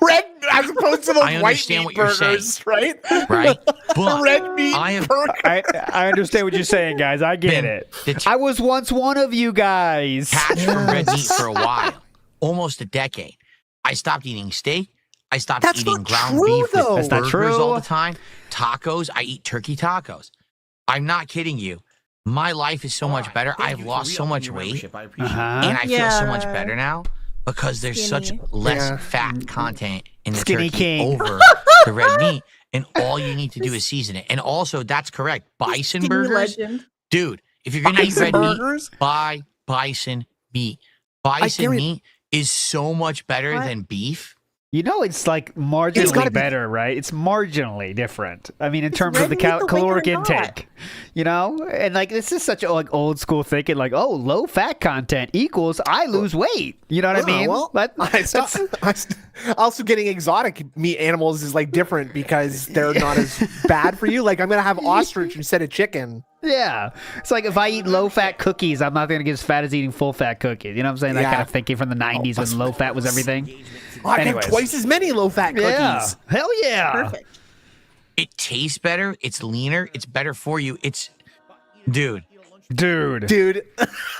Red, as opposed to those I white understand meat what you're burgers, right? right? But Red meat I am burger. I understand what you're saying, guys. I get been it. detached I was once one of you guys. from red meat for a while, almost a decade. I stopped eating steak. I stopped That's eating not ground true, beef with though. That's not burgers true. all the time. Tacos. I eat turkey tacos. I'm not kidding you. My life is so much better. I've lost so much weight, and Uh-huh. I feel so much Yeah. better now because there's such Skinny. less Yeah. fat content in the Skinny turkey king. over the red meat, and all you need to do is season it. And also, that's correct. Bison Skinny burgers, legend. dude. If you're gonna eat Bison red burgers? meat, buy bison meat. Bison guarantee- meat is so much better What? than beef. It's like It's marginally gotta be- better, right? It's marginally different. I mean, in terms red of the meat the way or caloric not? intake. You know, and like this is such a like old school thinking. Like, oh, low fat content equals I lose weight. You know what I mean? Well, also getting exotic meat animals is like different because they're not as bad for you. Like I'm gonna have ostrich instead of chicken. Yeah, it's like if I eat low fat cookies, I'm not gonna get as fat as eating full fat cookies. You know what I'm saying? That Yeah. kind of thinking from the '90s when low fat was everything. I have Anyways. twice as many low fat cookies. Yeah, hell yeah. Perfect. It tastes better. It's leaner. It's better for you. It's, dude, Dude.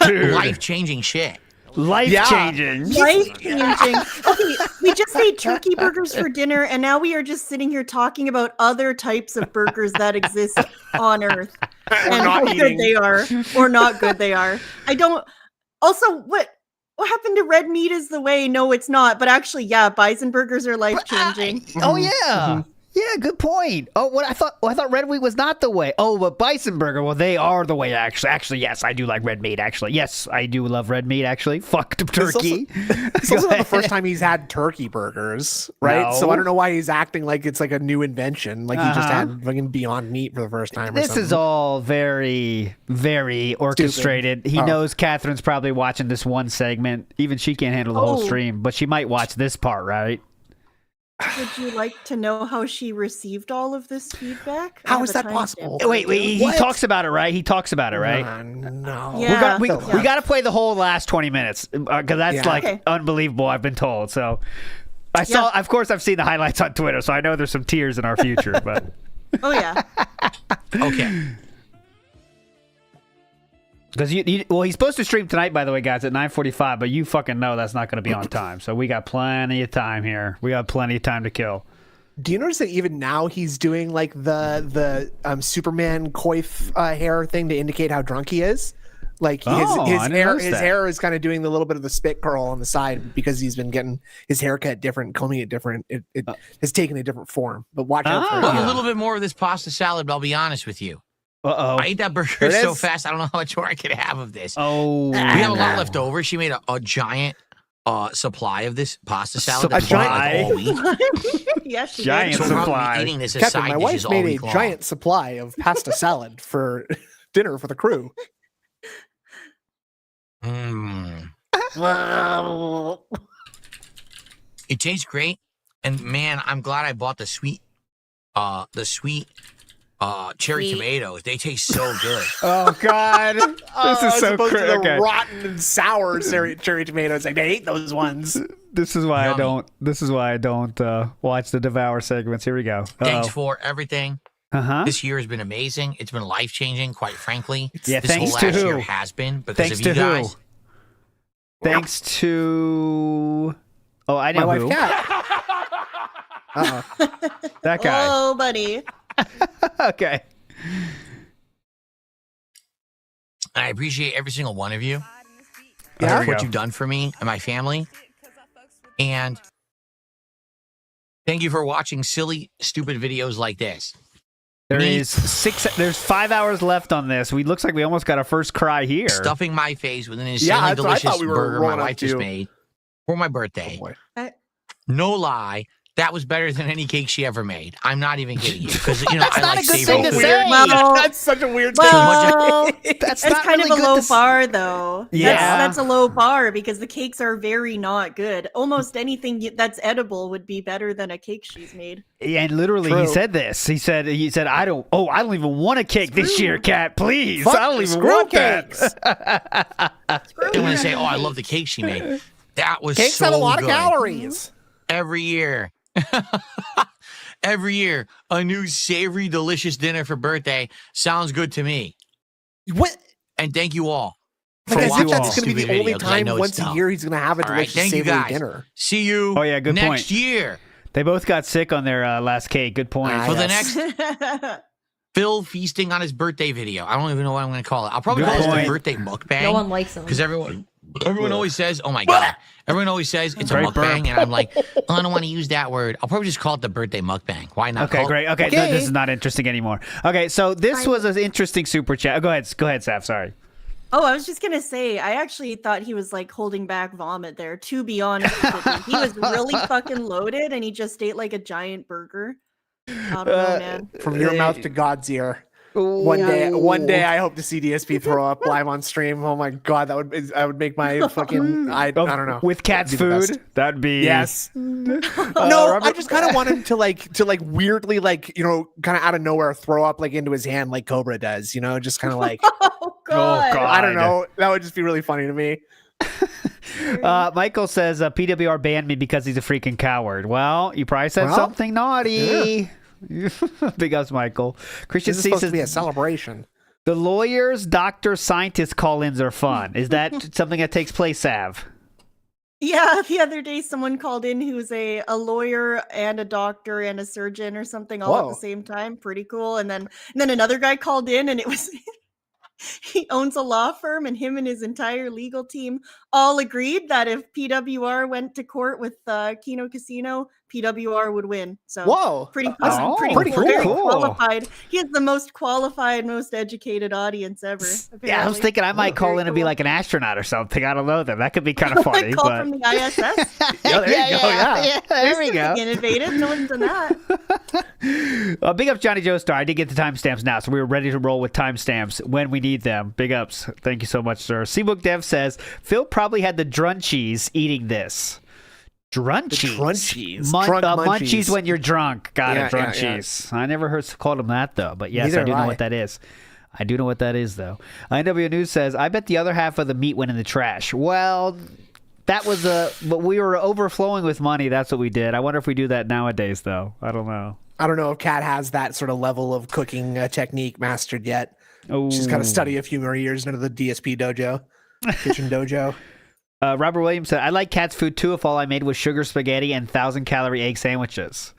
life-changing shit. Life changing. Life changing. Okay, we just ate turkey burgers for dinner, and now we are just sitting here talking about other types of burgers that exist on Earth and not how eating. good they are or not good they are. I don't. Also, what happened to red meat is the way? No, it's not. But actually, yeah, bison burgers are life changing. Oh yeah. Yeah, good point. Oh, what I thought red meat was not the way. Oh, but bison burger, well, they are the way. Actually, yes, I do like red meat. Actually, yes, I do love red meat. Actually, fuck turkey. It's also not the first time he's had turkey burgers, right? No. So I don't know why he's acting like it's like a new invention, like he just had fucking Beyond Meat for the first time. This is all very, very orchestrated. He knows Catherine's probably watching this one segment. Even she can't handle the whole stream, but she might watch this part, right? Would you like to know how she received all of this feedback? I How have is a that timestamp possible? for Wait, you. he talks about it, right? He talks about it, right? No. Yeah. We got to play the whole last 20 minutes because that's Yeah. like Okay. unbelievable. I've been told. So I saw, of course, I've seen the highlights on Twitter, so I know there's some tears in our future. But Oh yeah. Okay. because he's supposed to stream tonight, by the way, guys, at 9:45. But you fucking know that's not going to be on time. So we got plenty of time here. We got plenty of time to kill. Do you notice that even now he's doing like the Superman coif hair thing to indicate how drunk he is? Like I didn't notice his that. hair is kind of doing the little bit of the spit curl on the side because he's been getting his haircut different, combing it different. It has taken a different form. But watch out for it. Well, a little bit more of this pasta salad, but I'll be honest with you. Uh-oh. I ate that burger There it so is. fast, I don't know how much more I could have of this. Oh. We have a lot left over. She made a giant supply of this pasta salad. A that's been giant- like all week. Yes, she Giant did. So we're supply. probably eating this as Captain, side my dishes wife all made a week long. giant supply of pasta salad for dinner for the crew. Mm. It tastes great, and man, I'm glad I bought the sweet cherry Sweet. tomatoes. They taste so good. Oh God. This is so opposed to the okay. rotten and sour cherry tomatoes. Like, I hate those ones. This is why I Yummy. don't. This is why I don't watch the Devour segments. Here we go. Thanks for everything. Uh-huh. This year has been amazing. It's been life changing, quite frankly. Yeah, this thanks whole to last who? year has been because Thanks of you to who? guys. Thanks to. Oh, I My know wife, who. Kat. That guy. Oh, buddy. Okay. And I appreciate every single one of you. There we What go. you've done for me and my family. And thank you for watching silly, stupid videos like this. There's 5 hours left on this. Looks like we almost got our first cry here. Stuffing my face with an Yeah, insanely that's what I thought delicious we were burger my rolling up wife just to. made for my birthday. boy. No lie, that was better than any cake she ever made. I'm not even kidding you because I not like a good savory thing to food. say. Well, That's such a weird well, thing. That's it's not kind really of a good low to s- bar, though. Yeah. That's a low bar because the cakes are very not good. Almost anything that's edible would be better than a cake she's made. Yeah, and literally he True. said this. He said I don't even want a cake this year, Kat. Please. Fuck I don't even screw want cakes. that. I'm gonna say, oh, I love the cake she made. That was Cakes so have a lot good. of calories. Every year. Every year, a new savory, delicious dinner for birthday sounds good to me. What? And thank you all for Like, as watching if that's this going to be stupid the only video, 'cause I time know once it's a dumb. year he's going to have a All right, delicious thank you savory guys. dinner. See you Oh, yeah, good next point. year They both got sick on their last cake. Good point. Ah, for the yes. next Phil feasting on his birthday video. I don't even know what I'm going to call it. I'll probably Good call it point. the birthday mukbang. No one likes them. Because everyone always says, oh my God. Everyone always says it's a Great mukbang. burp. And I'm like, oh, I don't want to use that word. I'll probably just call it the birthday mukbang. Why not? Okay, call great. It? Okay, Okay. this is not interesting anymore. Okay, so this was an interesting super chat. Go ahead, Saf. Sorry. Oh, I was just gonna say, I actually thought he was like holding back vomit there. To be honest with you, he was really fucking loaded, and he just ate like a giant burger. I don't know, man. From your mouth to God's ear. One day, I hope to see DSP throw up live on stream. Oh my god, that would make my fucking. I don't know. With cat's food, that'd be yes. No, I just kind of want him to like weirdly kind of out of nowhere throw up like into his hand like Cobra does. Just kind of like. Oh god. I don't know. That would just be really funny to me. Michael says PWR banned me because he's a freaking coward. Well, you probably said something naughty. Yeah. Big ups, Michael. Christian This is C supposed says to be a celebration. the lawyers, doctors, scientists call-ins are fun. Is that something that takes place, Sav? Yeah, the other day someone called in who's a lawyer and a doctor and a surgeon or something all at the same time. Pretty cool. And then another guy called in and it was he owns a law firm, and him and his entire legal team all agreed that if PWR went to court with Kino Casino, PWR would win. So pretty cool. Very qualified. He has the most qualified, most educated audience ever. Apparently. Yeah, I was thinking I might call in and be like an astronaut or something. I don't know them. That could be kind of funny. Call from the ISS. There you go. Yeah, there we go. Innovative. No one's done that. Big ups, Johnny Joestar. I did get the timestamps now, so we were ready to roll with timestamps when we need them. Big ups. Thank you so much, sir. Seabook Dev says Phil probably had the drunchies eating this. Drunchies. Munchies when you're drunk. Got it. Drunchies. I never called them that though, but yes, I do know what that is. I do know what that is though. IW News says, I bet the other half of the meat went in the trash. Well, that was but we were overflowing with money. That's what we did. I wonder if we do that nowadays though. I don't know. I don't know if Kat has that sort of level of cooking technique mastered yet. She's got to study a few more years into the DSP dojo, kitchen dojo. Robert Williams said, I like Kat's food too if all I made was sugar spaghetti and 1,000-calorie egg sandwiches.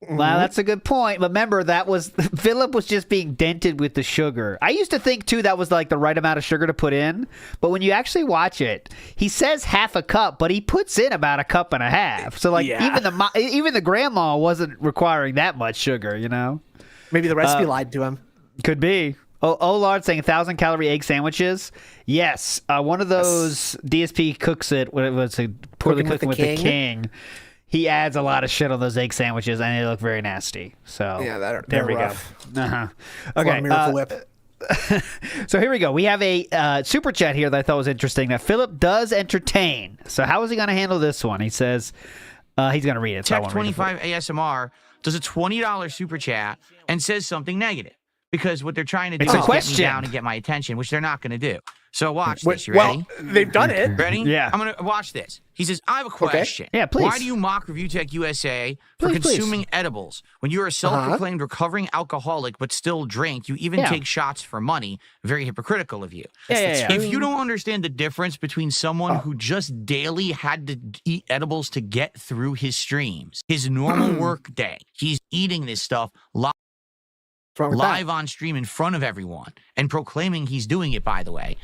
Mm-hmm. Well, that's a good point. But remember, Philip was just being dented with the sugar. I used to think too that was like the right amount of sugar to put in. But when you actually watch it, he says half a cup, but he puts in about a cup and a half. So even the grandma wasn't requiring that much sugar, Maybe the recipe lied to him. Could be. Lard saying 1,000-calorie egg sandwiches. Yes, one of those DSP cooks it when it was poorly cooking with the king. He adds a lot of shit on those egg sandwiches, and they look very nasty. So there we rough. go. Okay. Miracle Whip. So here we go. We have a super chat here that I thought was interesting. That Philip does entertain. So how is he going to handle this one? He says he's going to read it. Tech 25 ASMR does a $20 super chat and says something negative. Because what they're trying to do is get me down and get my attention, which they're not going to do. So watch this. You ready? They've done it. Ready? Yeah. I'm going to watch this. He says, I have a question. Okay. Yeah, please. Why do you mock Review Tech USA for consuming edibles when you're a self-proclaimed recovering alcoholic but still drink? You even take shots for money. Very hypocritical of you. If you don't understand the difference between someone who just daily had to eat edibles to get through his streams, his normal work day, he's eating this stuff live on stream in front of everyone and proclaiming he's doing it, by the way,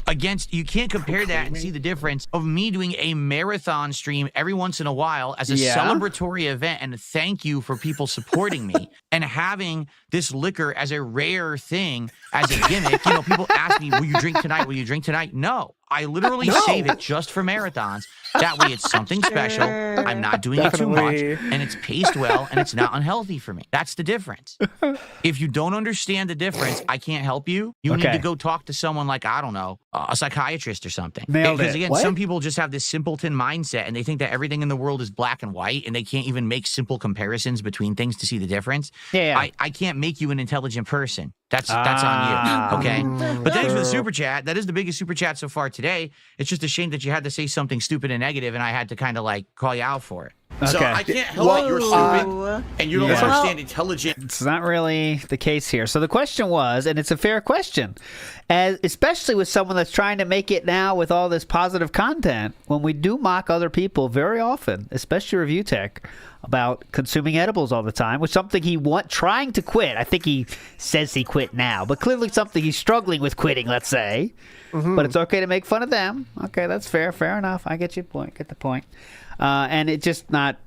you can't compare that and see the difference of me doing a marathon stream every once in a while as a celebratory event and a thank you for people supporting me and having this liquor as a rare thing, as a gimmick. People ask me, will you drink tonight? Will you drink tonight? No. I literally save it just for marathons. That way it's something special. I'm not doing it too much, and it's paced well, and it's not unhealthy for me. That's the difference. If you don't understand the difference, I can't help you. You need to go talk to someone like, I don't know, a psychiatrist or something. Because again, some people just have this simpleton mindset, and they think that everything in the world is black and white, and they can't even make simple comparisons between things to see the difference. I can't make you an intelligent person. That's on you, okay? But thanks for the super chat. That is the biggest super chat so far today. It's just a shame that you had to say something stupid and negative, and I had to kind of call you out for it. So I can't help that you're stupid and you don't understand intelligent. It's not really the case here. So the question was, and it's a fair question, especially with someone that's trying to make it now with all this positive content, when we do mock other people very often, especially Review Tech, about consuming edibles all the time, which is something trying to quit. I think he says he quit now, but clearly something he's struggling with quitting, let's say. But it's okay to make fun of them. Okay, that's fair. Fair enough. I get your point. Get the point. And it's just not.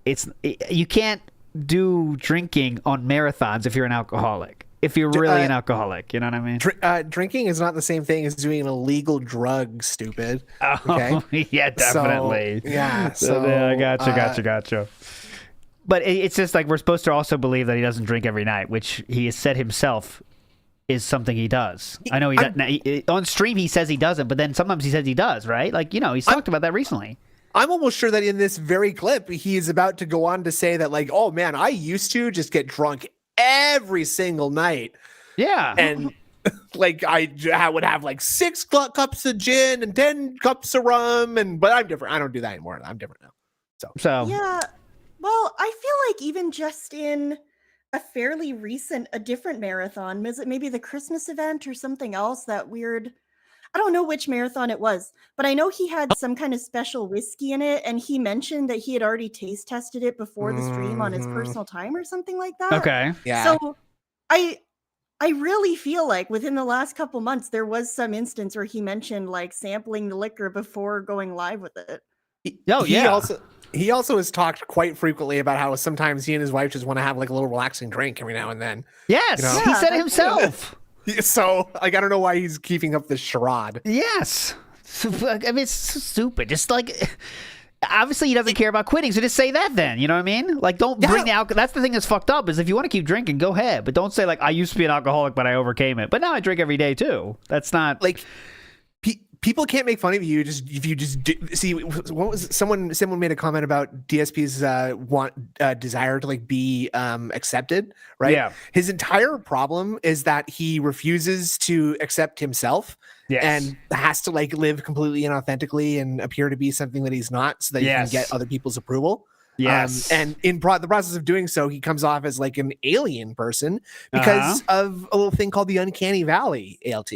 You can't do drinking on marathons if you're an alcoholic. If you're really an alcoholic, you know what I mean? Drinking is not the same thing as doing an illegal drug, stupid. Okay? Yeah, definitely. So I gotcha. But it's just like we're supposed to also believe that he doesn't drink every night, which he has said himself is something he does. I know on stream he says he doesn't, but then sometimes he says he does, right? Like, he's talked about that recently. I'm almost sure that in this very clip, he is about to go on to say that, like, oh man, I used to just get drunk every single night. Yeah. And like I would have like 6 cups of gin and 10 cups of rum, but I'm different. I don't do that anymore. I'm different now. So yeah. Well, I feel like even just in a fairly recent, a different marathon, was it maybe the Christmas event or something else, that weird, I don't know which marathon it was, but I know he had some kind of special whiskey in it, and he mentioned that he had already taste tested it before the stream on his personal time or something like that. Okay. Yeah. So I really feel like within the last couple months, there was some instance where he mentioned like sampling the liquor before going live with it. He also has talked quite frequently about how sometimes he and his wife just want to have like a little relaxing drink every now and then. Yes, he said it himself. So, like, I don't know why he's keeping up this charade. Yes. I mean, it's so stupid. Just like, obviously he doesn't care about quitting, so just say that then. You know what I mean? Like, don't bring the alcohol. That's the thing that's fucked up, is if you want to keep drinking, go ahead. But don't say, like, I used to be an alcoholic, but I overcame it. But now I drink every day, too. That's not... Like, people can't make fun of you if you just see. What was someone made a comment about DSP's desire to like be accepted, right? Yeah. His entire problem is that he refuses to accept himself. Yes. And has to like live completely inauthentically and appear to be something that he's not, so that he can get other people's approval. Yes. And in the process of doing so, he comes off as like an alien person because of a little thing called the uncanny valley, ALT.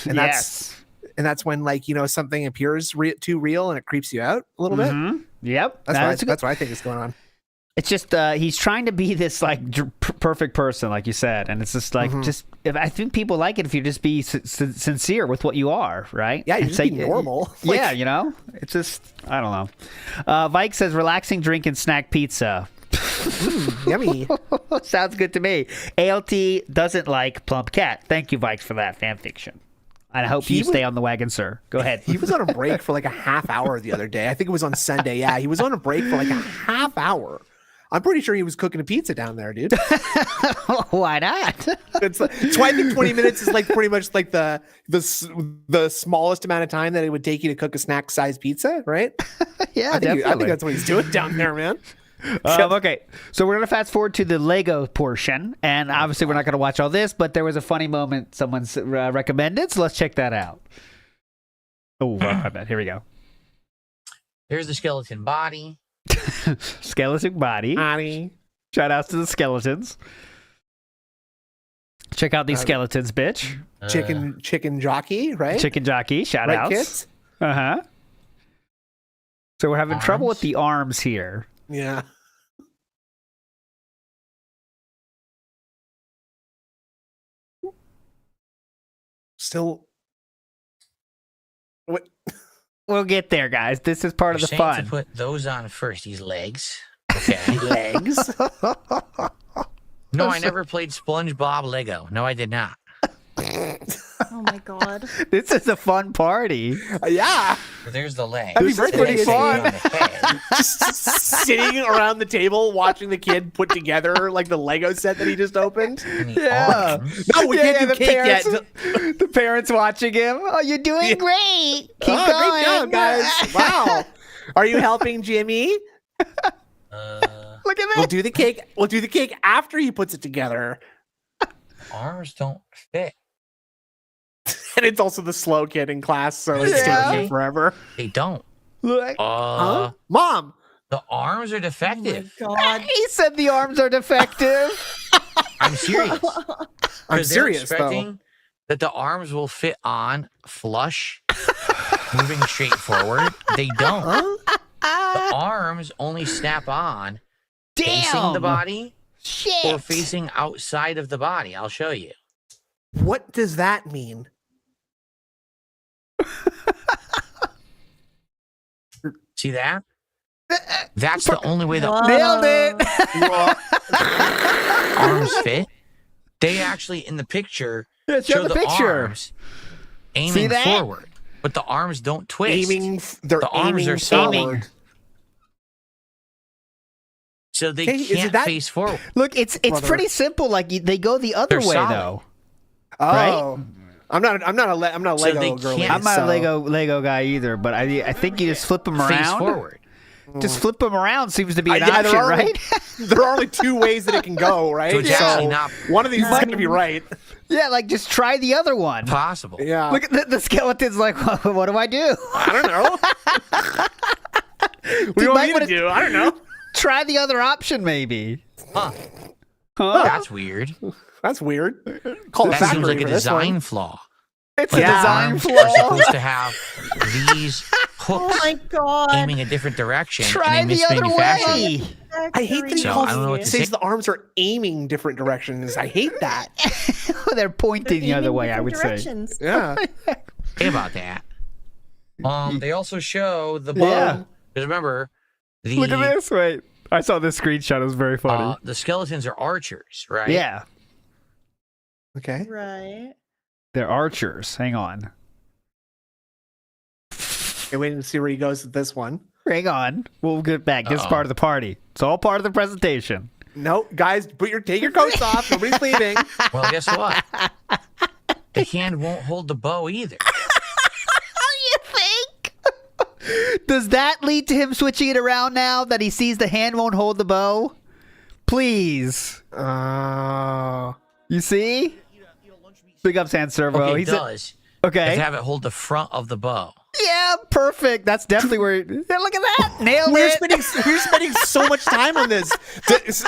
And that's when, like, something appears too real and it creeps you out a little bit. Yep. That's what I think is going on. It's just he's trying to be this like perfect person, like you said, and it's just like I think people like it if you just be sincere with what you are, right? Yeah, you and just be normal. Yeah, it's just I don't know. Vike says relaxing drink and snack pizza. Yummy. Sounds good to me. ALT doesn't like plump cat. Thank you, Vikes, for that fan fiction. And I hope you stay on the wagon, sir. Go ahead. He was on a break for like a half hour the other day. I think it was on Sunday. Yeah, he was on a break for like a half hour. I'm pretty sure he was cooking a pizza down there, dude. Why not? It's why I think 20 minutes is like pretty much like the smallest amount of time that it would take you to cook a snack-sized pizza, right? Yeah, I think that's what he's doing down there, man. Okay, so we're going to fast forward to the Lego portion, and obviously we're not going to watch all this, but there was a funny moment someone recommended, so let's check that out. Oh, I bet. Here we go. There's the skeleton body. Skeleton body. Shout outs to the skeletons. Check out these skeletons, bitch. Chicken jockey, right? Chicken jockey, shout outs. Kids? Uh-huh. So we're having trouble with the arms here. Yeah. Still. What? We'll get there, guys. This is part of the fun. To put those on first. These legs. Okay. Legs. No, I never played SpongeBob Lego. No, I did not. Oh my god. This is a fun party. Yeah. So there's the legs. That'd be pretty fun. Just sitting around the table watching the kid put together like the Lego set that he just opened. Yeah. No, we can't do cake yet. The parents watching him. Oh, you're doing great. Keep going. Great job, guys. Wow. Are you helping Jimmy? Look at that. We'll do the cake after he puts it together. Arms don't fit. And it's also the slow kid in class, so it's taking forever. They don't. Look. Mom. The arms are defective. Oh my god. He said the arms are defective. I'm serious. I'm serious, though. That the arms will fit on flush, moving straight forward. They don't. The arms only snap on facing the body or facing outside of the body. I'll show you. What does that mean? See that? That's the only way the Nailed it. arms fit. They actually, in the picture, show the arms aiming forward, but the arms don't twist. The arms are solid. So they can't face forward. Look, it's pretty simple. Like they go the other way though. Oh, I'm not a Lego girly. I'm not a Lego guy either, but I think you just flip them around. Face forward. Just flip them around seems to be an Yeah, option, right? There are only two ways that it can go, right? So it's actually not one of these is going to be right. Yeah, like just try the other one. possible. Yeah. Look at the skeleton's like, what do I do? I don't know. What do you want me to do? I don't know. Try the other option, maybe. Huh. Huh? That's weird. That's weird. Call That the seems factory like a for this one. design flaw. It's Like a the design arms flaw. are supposed to have these Oh hooks my god. aiming a different direction, Try and they the other mismanufactured it. way. I hate that he So, calls I don't know what it to says say. the arms are aiming different directions. I hate that. They're pointing the other way, I would say. Yeah. Say about that. They also show the bow. Yeah. Because remember, the Look at this. Wait. I saw this screenshot. It was very funny. the skeletons are archers, right? Yeah. Okay. Right. They're archers. Hang on. Okay, wait and see where he goes with this one. Hang on. We'll get back. This is part of the party. It's all part of the presentation. No, guys, take your coats off. Nobody's leaving. Well, guess what? The hand won't hold the bow either. You think? Does that lead to him switching it around now that he sees the hand won't hold the bow? Please. You see? Big up San Servo. Okay, it does. Okay. To have it hold the front of the bow. Yeah, perfect. That's definitely where. Yeah, look at that. Nailed We're it. spending so much time on this.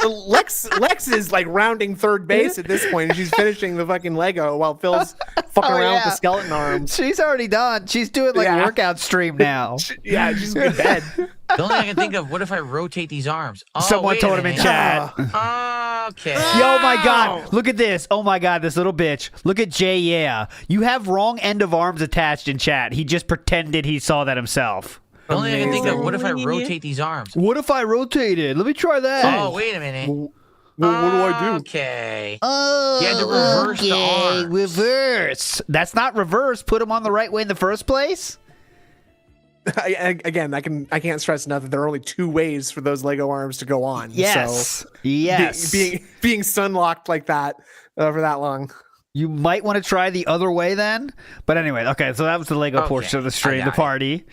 Lex is like rounding third base at this point, and she's finishing the fucking Lego while Phil's fucking around with the skeleton arms. She's already done. She's doing like a workout stream now. Yeah, she's in bed. The only thing I can think of, what if I rotate these arms? Oh, Someone wait a told him in minute. chat. Okay. Yo, my God. Look at this. Oh, my God. This little bitch. Look at Jay. Yeah. You have wrong end of arms attached in chat. He just pretended he saw that himself. The only thing I can think of, what if I rotate these arms? What if I rotated? Let me try that. Oh, wait a minute. Well, what do I do? Okay. Oh, You had to reverse the arms. reverse. That's not reverse. Put them on the right way in the first place. Again, I can't stress enough that there are only two ways for those Lego arms to go on. Yes. So Yes. being sunlocked like that for that long. You might want to try the other way then. But anyway, okay, so that was the Lego portion of the stream, the party.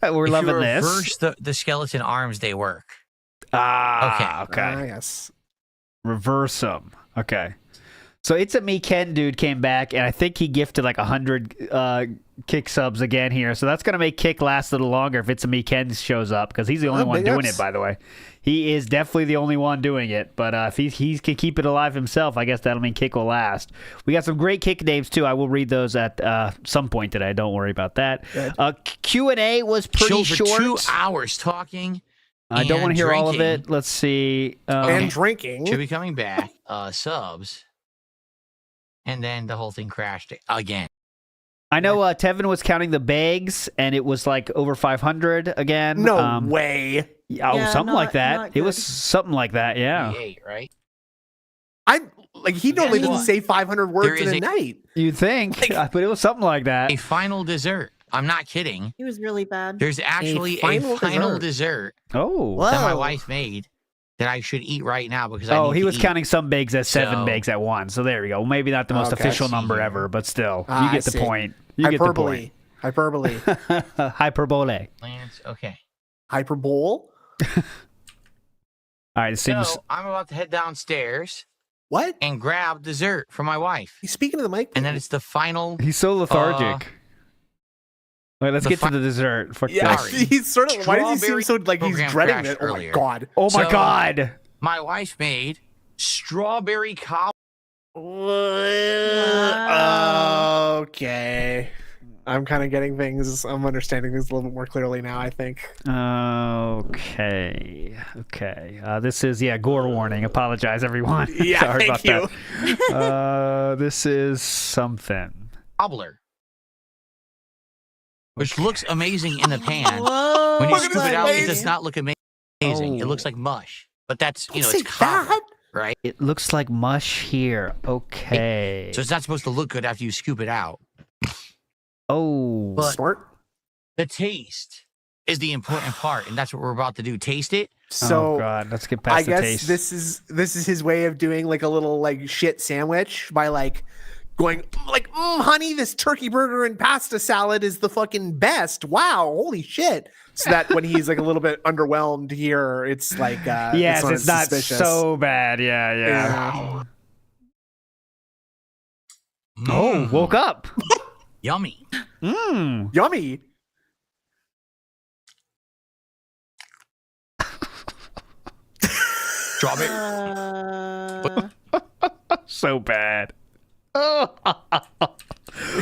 We're If loving you this. reverse the skeleton arms, they work. Okay. Yes. Reverse them. Okay. So It's a Me Ken dude came back, and I think he gifted like 100 Kick subs again here. So that's going to make Kick last a little longer if It's a Me Ken shows up, because he's the only one doing it, by the way. He is definitely the only one doing it. But if he can keep it alive himself, I guess that'll mean Kick will last. We got some great Kick names, too. I will read those at some point today. Don't worry about that. Q&A was pretty short. For 2 hours talking. I don't want to hear all of drinking. it. Let's see. And drinking. Should be coming back. Subs. And then the whole thing crashed again. I know Tevin was counting the bags, and it was like over 500 again. No way. Yeah, something like that. It was something like that, yeah. 38, right? He normally doesn't say 500 words There in is a night. You'd think, but it was something like that. A final dessert. I'm not kidding. He was really bad. There's actually a final dessert Oh. that my wife made that I should eat right now because I need he to was eat. counting some bags as 7 So- bags at once. So there we go. Maybe not the most official number ever, but still, you I get the see. point. You get the point. Hyperbole. Hyperbole. Lance, okay. Hyperbole? All right, it seems. So I'm about to head downstairs What? and grab dessert for my wife. He's speaking to the mic. And then it's the final. He's so lethargic. Wait, let's get to the dessert. Fuck Yeah, this. he's sort of. Why does he seem so like he's program dreading crashed it? Oh my earlier. god. Oh my So- God. My wife made strawberry cobbler. Okay. I'm kind of getting things. I'm understanding things a little bit more clearly now, I think. Okay. This is gore warning. Apologize, everyone. Yeah, Sorry thank about that. This is something. Cobbler. Which looks amazing in the pan. Whoa. When you Look at scoop his it out, it face. does not look amazing. It looks like mush. But that's, Don't it's say cobbler, that. right? It looks like mush here. Okay. So it's not supposed to look good after you scoop it out. Oh. But Smart. the taste is the important part, and that's what we're about to do. Taste it. So oh God, let's get past I the guess taste. this is his way of doing like a little like shit sandwich by like going like, honey, this turkey burger and pasta salad is the fucking best. Wow, holy shit. So that when he's like a little bit underwhelmed here, it's like yes, it's not suspicious. so bad. Yeah. Oh, woke up. Yummy. Yummy. Strawberry. So bad.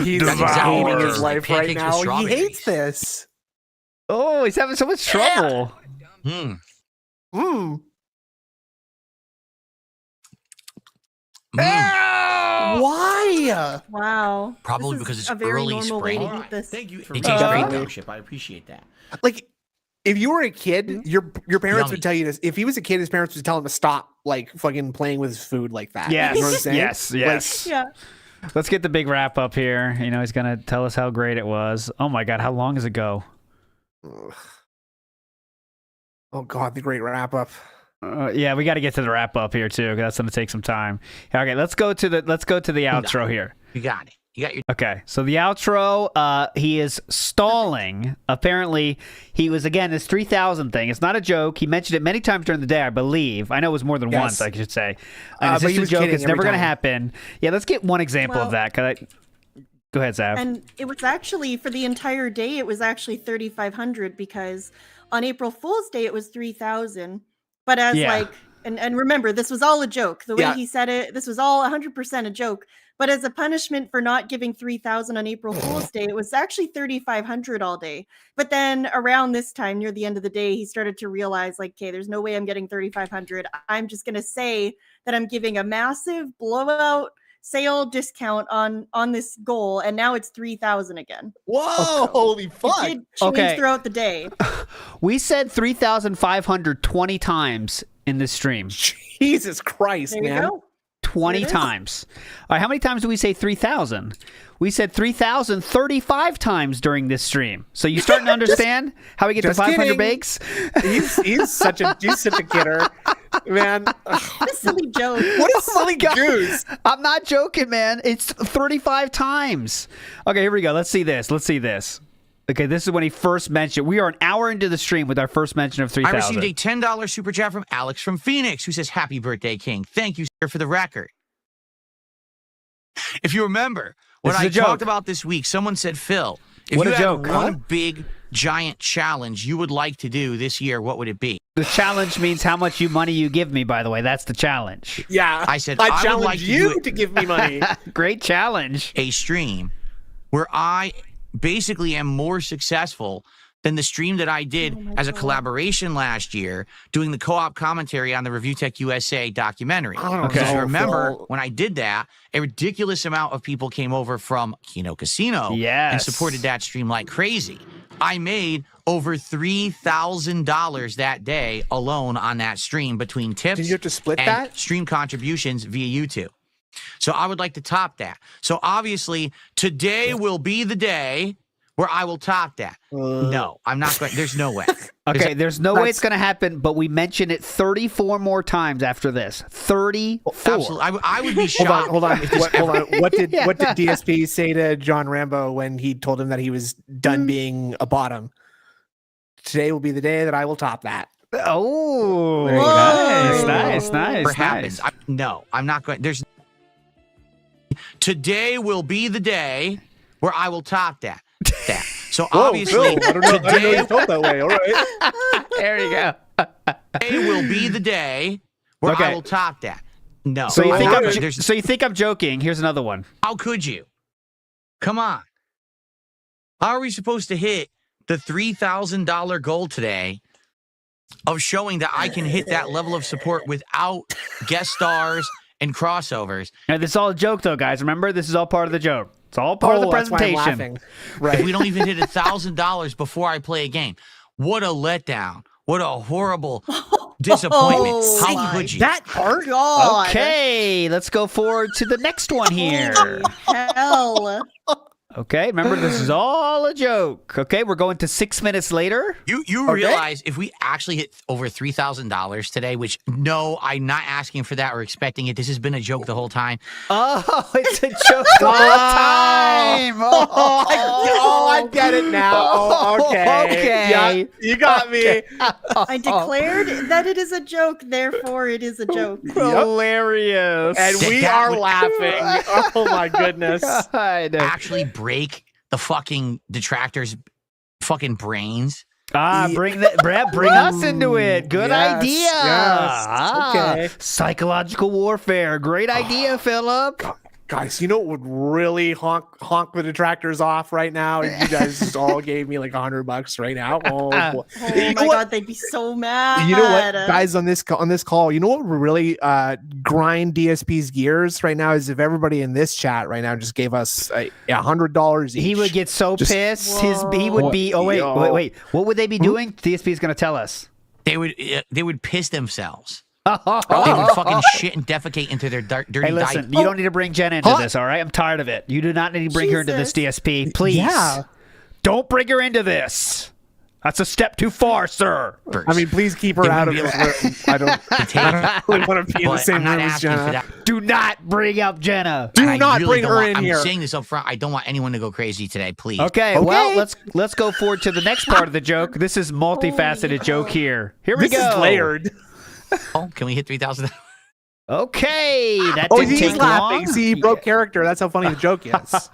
He's Devour. hating his life right Pancakes with now. He strawberries. hates this. Oh, he's having so much trouble. Why? Wow. Probably This is because it's a very early normal spring. way to eat this. Thank you for It being tastes great, a though. leadership. I appreciate that. Like, if you were a kid, your parents Yummy. would tell you this. If he was a kid, his parents would tell him to stop, like, fucking playing with his food like that. Yes, You know what I'm saying? yes. Yeah. Let's get the big wrap up here. He's going to tell us how great it was. Oh my God, how long does it go? Oh God, the great wrap up. Yeah, we got to get to the wrap up here too, 'cause that's going to take some time. Okay, let's go to the outro here. You got it. You got your. Okay, so the outro, he is stalling. Apparently, he was, again, this 3,000 thing. It's not a joke. He mentioned it many times during the day, I believe. I know it was more than Yes. once, I should say. And it's but just he a was joke. kidding It's never every going to time. happen. Yeah, let's get one example of Well- that. Go ahead, Zav. And it was actually for the entire day, it was actually 3,500 because on April Fool's Day it was 3,000. But as Yeah. and remember, this was all a joke. The way Yeah. he said it, this was all 100% a joke. But as a punishment for not giving 3,000 on April Fool's Day, it was actually 3,500 all day. But then around this time, near the end of the day, he started to realize, like, okay, there's no way I'm getting 3,500. I'm just gonna say that I'm giving a massive blowout sale discount on this goal, and now it's 3,000 again. Whoa, holy It fuck. did change Okay. throughout the day. We said 3,500 20 times in this stream. Jesus Christ, There you man. go. 20 It is. times. All right, how many times do we say 3,000? We said 3,000 35 times during this stream. So you starting to understand how we get to just 500 kidding. bakes? He's such a kidder, man. What a silly joke. What a silly God. goose. I'm not joking, man. It's 35 times. Okay, here we go. Let's see this. Okay, this is when he first mentioned. We are an hour into the stream with our first mention of I 3,000. received a $10 super chat from Alex from Phoenix, who says, "Happy birthday, King. Thank you, sir, for the record." If you remember, when This is I a joke. talked about this week, someone said, "Phil, if What you a had joke, one huh? big, giant challenge you would like to do this year, what would it be?" The challenge means how much money you give me, by the way. That's the challenge. Yeah. I said, I I would challenge like to do you it. to give me money. Great challenge. A stream where I basically am more successful than the stream that I did as a collaboration last year, doing the co-op commentary on the Review Tech USA documentary. don't Because know, remember, Phil. when I did that, a ridiculous amount of people came over from Kino Casino and Yes. supported that stream like crazy. I made over $3,000 that day alone on that stream between tips Did you have to split and that? stream contributions via YouTube. So I would like to top that. So obviously, today will be the day where I will top that. No, I'm not going. There's no way. Okay, there's no way that's- it's going to happen, but we mention it 34 more times after this. 34. Absolutely, I would be shocked. Hold on. Hold on. What did Yeah. DSP say to John Rambo when he told him that he was done being a bottom? Today will be the day that I will top that. Oh, There you go. nice. Never happens. No, I'm not going. There's. Today will be the day where I will top that. So obviously, I don't know today, you felt that way. All right. There you go. today will be the day where Okay. I will top that. No, So you I'm think not I'm gonna- there's- so you think I'm joking? Here's another one. How could you? Come on. How are we supposed to hit the $3,000 goal today of showing that I can hit that level of support without guest stars and crossovers? Now, this is all a joke, though, guys. Remember, this is all part of the joke. It's all part of the That's why I'm presentation. laughing. Right. If we don't even hit $1,000 before I play a game. What a letdown. What a horrible disappointment. Oh, How my could you? That part. God. Okay, let's go forward to the next one here. Holy hell. Okay, remember this is all a joke. Okay, we're going to 6 minutes later. You realize if we actually hit over $3,000 today, which no, I'm not asking for that or expecting it. This has been a joke the whole time. Oh, it's a joke the whole time. I get it now. Oh, okay. Okay. Yeah, you got me. I declared that it is a joke, therefore it is a joke. Hilarious. And we are laughing. Oh my goodness. God. Actually break the fucking detractors' fucking brains. Bring us into it. Good idea. Yes. Okay. Psychological warfare. Great idea, Philip. Guys, you know what would really honk the detractors off right now? If you guys just all gave me like $100 right now. Oh, boy. Oh my god, they'd be so mad. You know what, guys, on this call, you know what would really grind DSP's gears right now is if everybody in this chat right now just gave us $100 each. He would get so pissed. He would be. Oh wait. What would they be doing? DSP is going to tell us. They would piss themselves. They would fucking shit and defecate into their dirty Hey, listen, you don't need to bring Jenna into this, all right? I'm tired of it. You do not need to bring her into this, DSP. Please. Yeah. Don't bring her into this. That's a step too far, sir. I mean, please keep her out of this room. I don't really want to be in the same room as Jenna. Do not bring up Jenna. Do not bring her in here. I'm saying this up front. I don't want anyone to go crazy today, please. Okay, well, let's go forward to the next part of the joke. This is multifaceted joke here. Here we go. This is layered. Oh, can we hit 3,000? Okay, that didn't take laughing. long. See, he broke character. That's how funny the joke is.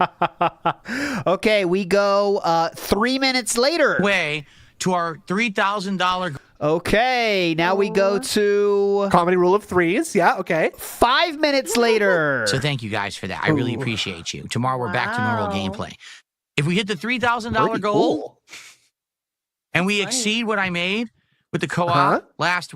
Okay, we go 3 minutes later. Way to our $3,000. Okay, now we go to Comedy rule of threes. Yeah, okay. 5 minutes later. So thank you guys for that. I really appreciate you. Tomorrow we're back to normal gameplay. If we hit the $3,000 goal and we exceed what I made with the co-op last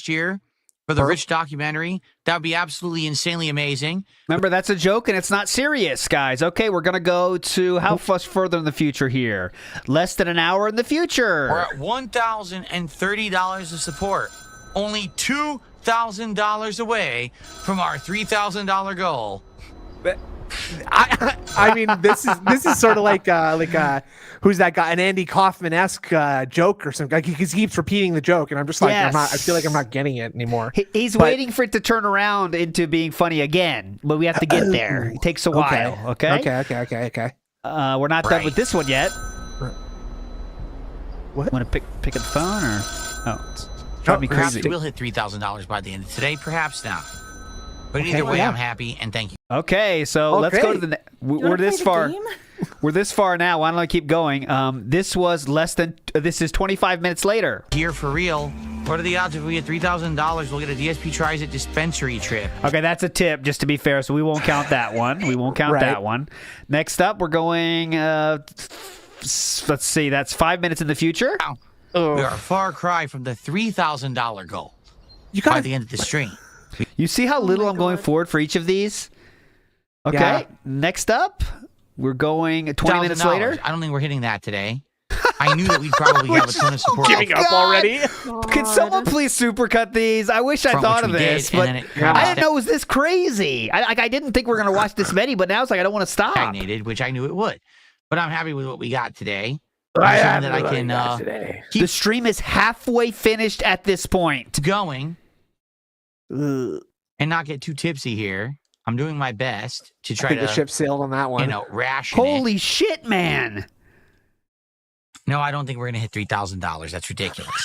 year for the Rich documentary, that would be absolutely insanely amazing. Remember, that's a joke and it's not serious, guys. Okay, we're going to go to how much further in the future here? Less than an hour in the future. We're at $1,030 of support. Only $2,000 away from our $3,000 goal. I mean, this is sort of like who's that guy? An Andy Kaufman-esque joke or something. Like he keeps repeating the joke, and I'm just like, I feel like I'm not getting it anymore. He's waiting for it to turn around into being funny again, but we have to get there. It takes a while. Okay. We're not done with this one yet. What? Want to pick up the phone or? Oh, it's driving me crazy. We'll hit $3,000 by the end of today, perhaps not. But either way, I'm happy and thank you. Okay, so let's go to the. We're this far. We're this far now. Why don't I keep going? This is 25 minutes later. Here for real. What are the odds if we get $3,000? We'll get a DSP Tries It dispensary trip. Okay, that's a tip, just to be fair. So we won't count that one. We won't count that one. Next up, we're going. Let's see. That's 5 minutes in the future. Wow. We are a far cry from the $3,000 goal. By the end of the stream. You see how little I'm going forward for each of these? Okay. Yeah. Next up, we're going 20 minutes later. I don't think we're hitting that today. I knew that we'd probably have a ton of support. Giving up already? Can someone please supercut these? I wish I thought of this, but I didn't know it was this crazy. I didn't think we were going to watch this many, but now it's like I don't want to stop. Stagnated, which I knew it would. But I'm happy with what we got today. The stream is halfway finished at this point. Going. And not get too tipsy here. I'm doing my best to try to. The ship sailed on that one. Ration. Holy shit, man! No, I don't think we're gonna hit $3,000. That's ridiculous.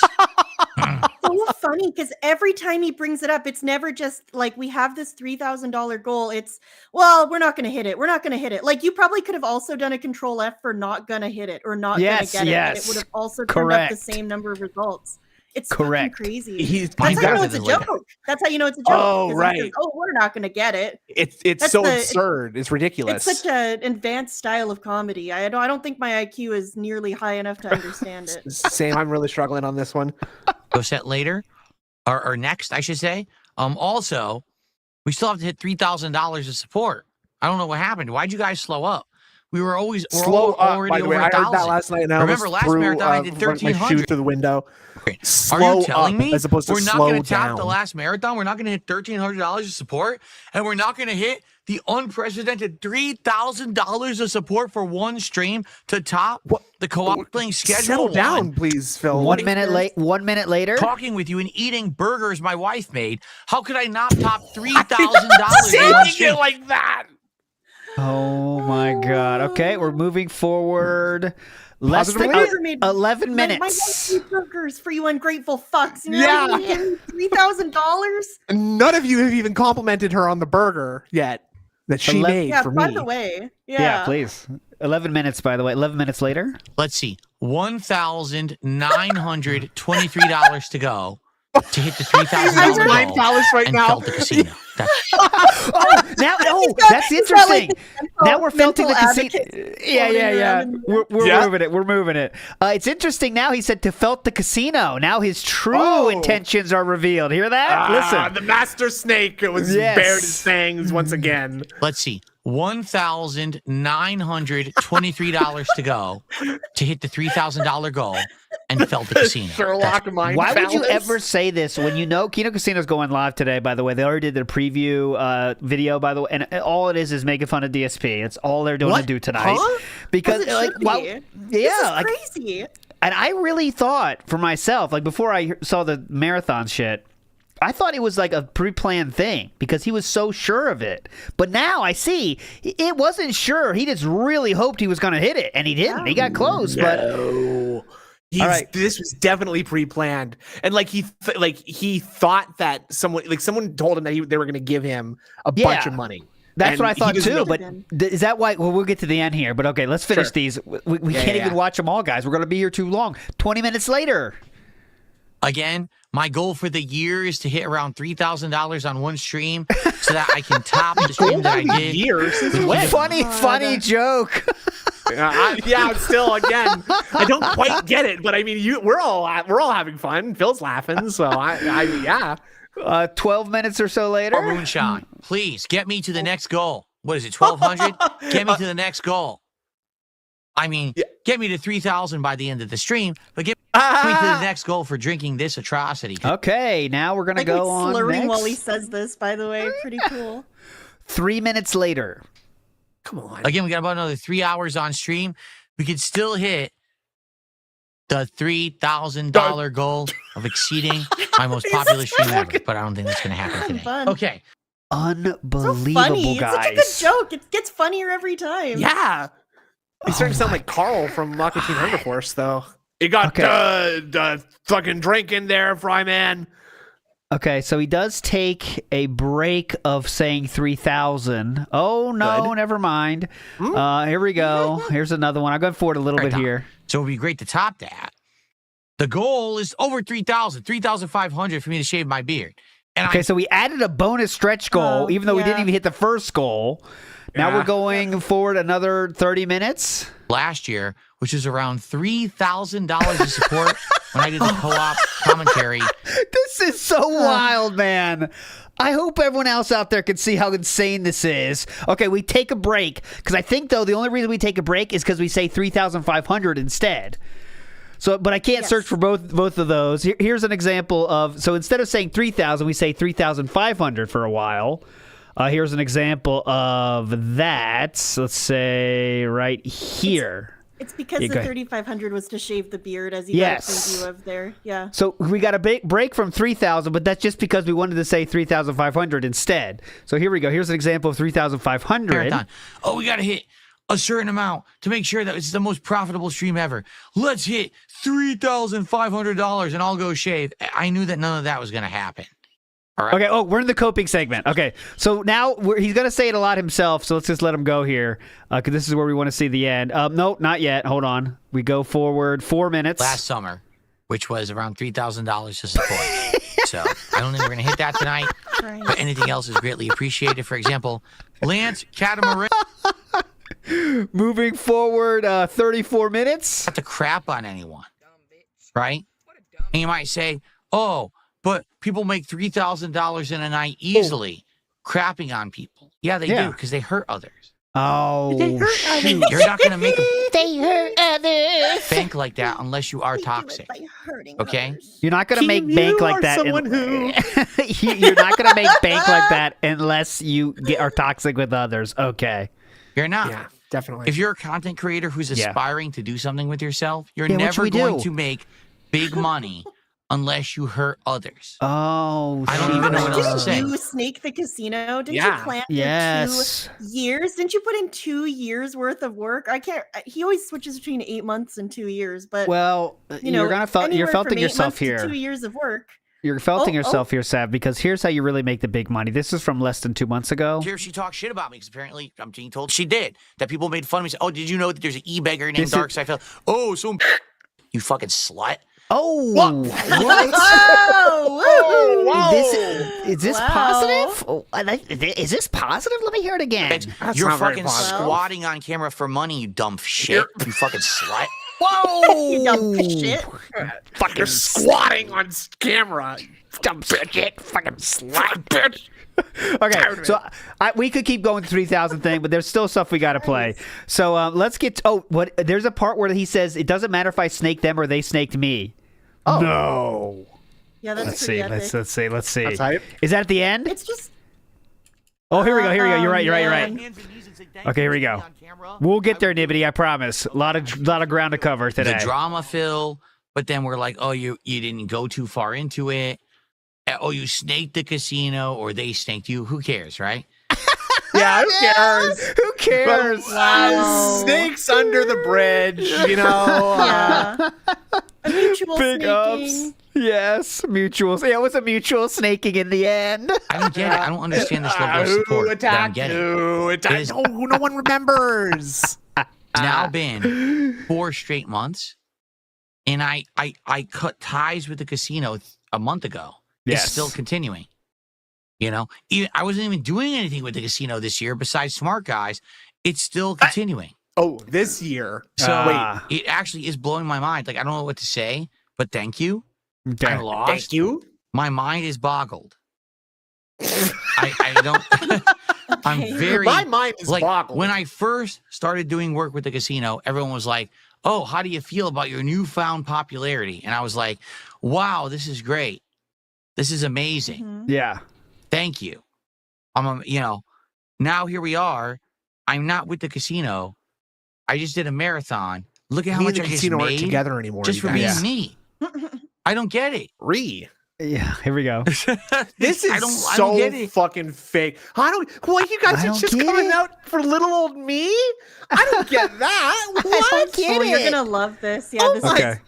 So funny because every time he brings it up, it's never just like we have this $3,000 goal. It's we're not gonna hit it. We're not gonna hit it. Like you probably could have also done a Control F for not gonna hit it or not gonna get it, and it would have also turned up the same number of results. It's fucking crazy. That's how you know it's a joke. That's how you know it's a joke. Oh, right. Says, we're not going to get it. It's so absurd. It's ridiculous. It's such an advanced style of comedy. I don't think my IQ is nearly high enough to understand it. Same. I'm really struggling on this one. Go set later, or next, I should say. Also, we still have to hit $3,000 of support. I don't know what happened. Why'd you guys slow up? we're already By the way, over I heard that 1,000. last night. And I Remember almost last threw, marathon I did my shoe 1,300. through the window. Are you telling up me as opposed to we're not slow going to tap down. the last marathon? We're not going to hit $1,300 of support, and we're not going to hit the unprecedented $3,000 of support for one stream to top the co-op playing schedule. Settle down, please, Phil. 1 minute late. 1 minute later. Talking with you and eating burgers my wife made. How could I not top $3,000? Saying it like that. Oh my God. Okay, we're moving forward. Less than Whatever made 11 My minutes. wife made burgers for you ungrateful fucks. And Yeah. you're getting $3,000? None of you have even complimented her on the burger yet that she made Yeah, for by me. the way. Yeah, please. 11 minutes, by the way. 11 minutes later. Let's see. $1,923 to go to hit the $3,000 goal. $9 right and now. felt the casino. That's That's he's got, like, interesting. the Now we're felting the mental casino. advocate Yeah. floating around. We're Yeah. moving it. We're moving it. It's interesting now. He said to felt the casino. Now his true Oh. intentions are revealed. Hear that? Listen. The master snake was Yes. bared his fangs once again. Let's see. $1,923 to go to hit the $3,000 goal and felt the casino. Sherlock mind Why would you palace. ever say this when you know Kino Casino's going live today, by the way? They already did their preview video, by the way, and all it is making fun of DSP. It's all they're doing to do tonight. Huh? Because, As it like, should be. well, This is yeah, like, crazy. and I really thought for myself, like before I saw the marathon shit, I thought it was like a pre-planned thing because he was so sure of it. But now I see it wasn't sure. He just really hoped he was going to hit it, and he didn't. He got close, but All right. This was definitely pre-planned, and like he thought that someone told him that they were going to give him a bunch of money. that's And what I he thought doesn't too. know. But is that why? Well, we'll get to the end here. But okay, let's finish Sure. these. We can't even watch them all, guys. We're going to be here too long. 20 minutes later. Again, my goal for the year is to hit around $3,000 on one stream so that I can top the stream that I did. Years. Funny joke. Still, again, I don't quite get it, but I mean, we're all having fun. Phil's laughing, so yeah. 12 minutes or so later. Moonshine, please get me to the next goal. What is it, 1,200? Get me to the next goal. I mean, get me to 3,000 by the end of the stream, but get me to the next goal for drinking this atrocity. Okay, now we're going to go on slurring next. while he says this, by the way. Pretty cool. 3 minutes later. Come on. Again, we got about another 3 hours on stream. We could still hit the $3,000 goal of exceeding my most popular stream ever, but I don't think that's going to happen today. Fun. Okay. Unbelievable, Funny. guys. It's such a good joke. It gets funnier every time. Yeah. He's starting to sound like Carl from Aqua Teen Hunger Force, though. You got the fucking drink in there, Fryman. Okay, so he does take a break of saying 3,000. Oh, no, Good. never mind. Here we go. Here's another one. I'll go forward a little bit here. So it would be great to top that. The goal is over 3,000, 3,500 for me to shave my beard. And Okay, so we added a bonus stretch goal, even though we didn't yeah. even hit the first goal. Now we're going forward another 30 minutes. last year, which is around $3,000 of support when I did the co-op commentary. This is so wild, man. I hope everyone else out there can see how insane this is. Okay, we take a break because I think though the only reason we take a break is because we say 3,500 instead. So, but I can't search for both of those. Here's an example of, so instead of saying 3,000, we say 3,500 for a while. Here's an example of that. Let's say right here. It's because the 3,500 was to shave the beard, as you got a preview of there. Yeah. So we got a big break from 3,000, but that's just because we wanted to say 3,500 instead. So here we go. Here's an example of 3,500. Oh, we got to hit a certain amount to make sure that it's the most profitable stream ever. Let's hit $3,500 and I'll go shave. I knew that none of that was going to happen. All right. Okay. Oh, we're in the coping segment. Okay. So now he's going to say it a lot himself. So let's just let him go here. Because this is where we want to see the end. No, not yet. Hold on. We go forward 4 minutes. Last summer, which was around $3,000 to support. So I don't think we're going to hit that tonight. Right. But anything else is greatly appreciated. For example, Lance Catamaran. Moving forward 34 minutes. Not to crap on anyone. Right? And you might say, oh, but people make $3,000 in a night easily, crapping on people. Yeah, they do, because they hurt others. Oh, shoot. You're not gonna make a They hurt others. bank like that unless you are They do it toxic. by hurting Okay? others. You're not gonna make Team, bank you like are that. someone who- You're not gonna make bank like that unless you are toxic with others. Okay. You're not. Yeah, definitely. If you're a content creator who's Yeah. aspiring to do something with yourself, you're Yeah, what never should we going do? to make big money unless you hurt others. Oh, I don't even know what else to Didn't say. you snake the casino? Didn't Yeah. you plan Yes. for 2 years? Didn't you put in 2 years worth of work? I can't. He always switches between 8 months and 2 years, but Well, you know, you're felting anywhere from yourself 8 months to here. 2 years of work. You're felting Oh, yourself here, Sav, because here's how you really make the big money. This is from less than 2 months ago. Here she talks shit about me because apparently I'm being told she did. That people made fun of me. Say, oh, did you know that there's an e-beggar named This is- Darkside? Oh, so you fucking slut. Oh, Oh, is this Wow. positive? Oh, is this positive? Let me hear it again. Bitch, That's you're not very fucking positive. squatting on camera for money, you dumb shit. You fucking slut. Whoa! you dumb shit. You're squatting on camera. Dumb shit, fucking slut, bitch. Okay, so we could keep going to 3,000 thing, but there's still stuff we got to play. So let's get. There's a part where he says it doesn't matter if I snake them or they snaked me. Oh no! Yeah, that's Let's pretty see. epic. Let's see. That's hype. Is that at the end? It's just Oh, here we go. You're right. man. Okay, here we go. We'll get there, Nibbity. I promise. A lot of ground to cover today. The drama fill, but then we're like, oh, you didn't go too far into it. Oh, you snaked the casino or they snaked you. Who cares, right? Yeah, who cares? Who cares? Wow. Snakes under the bridge, you know. Yeah. A mutual Big ups. snaking. Yes, mutuals. Yeah, it was a mutual snaking in the end. I don't get it. I don't understand this level of Who support. That I'm attacked getting. you? Is- No one remembers. It's now been 4 straight months, and I cut ties with the casino a month ago. Yes. It's still continuing. You know, I wasn't even doing anything with the casino this year besides Smart Guys. It's still continuing. Oh, this year. So it actually is blowing my mind. Like, I don't know what to say, but thank you. Okay. I'm lost. Thank you. My mind is boggled. I don't. I'm Okay. very. My mind is like boggled. when I first started doing work with the casino, everyone was like, "Oh, how do you feel about your newfound popularity?" And I was like, "Wow, this is great. This is amazing. Mhm. Yeah. Thank you." Now here we are. I'm not with the casino. I just did a marathon. Look at how Me much and I the just casino aren't made together anymore. just you for guys. being me. I don't get it. Yeah. Here we go. This I is don't so get it. fucking fake. What you guys I are don't just get coming it. out for little old me? I don't get that. What? get Oh, you're it. gonna love this. Yeah, Oh this my is Okay.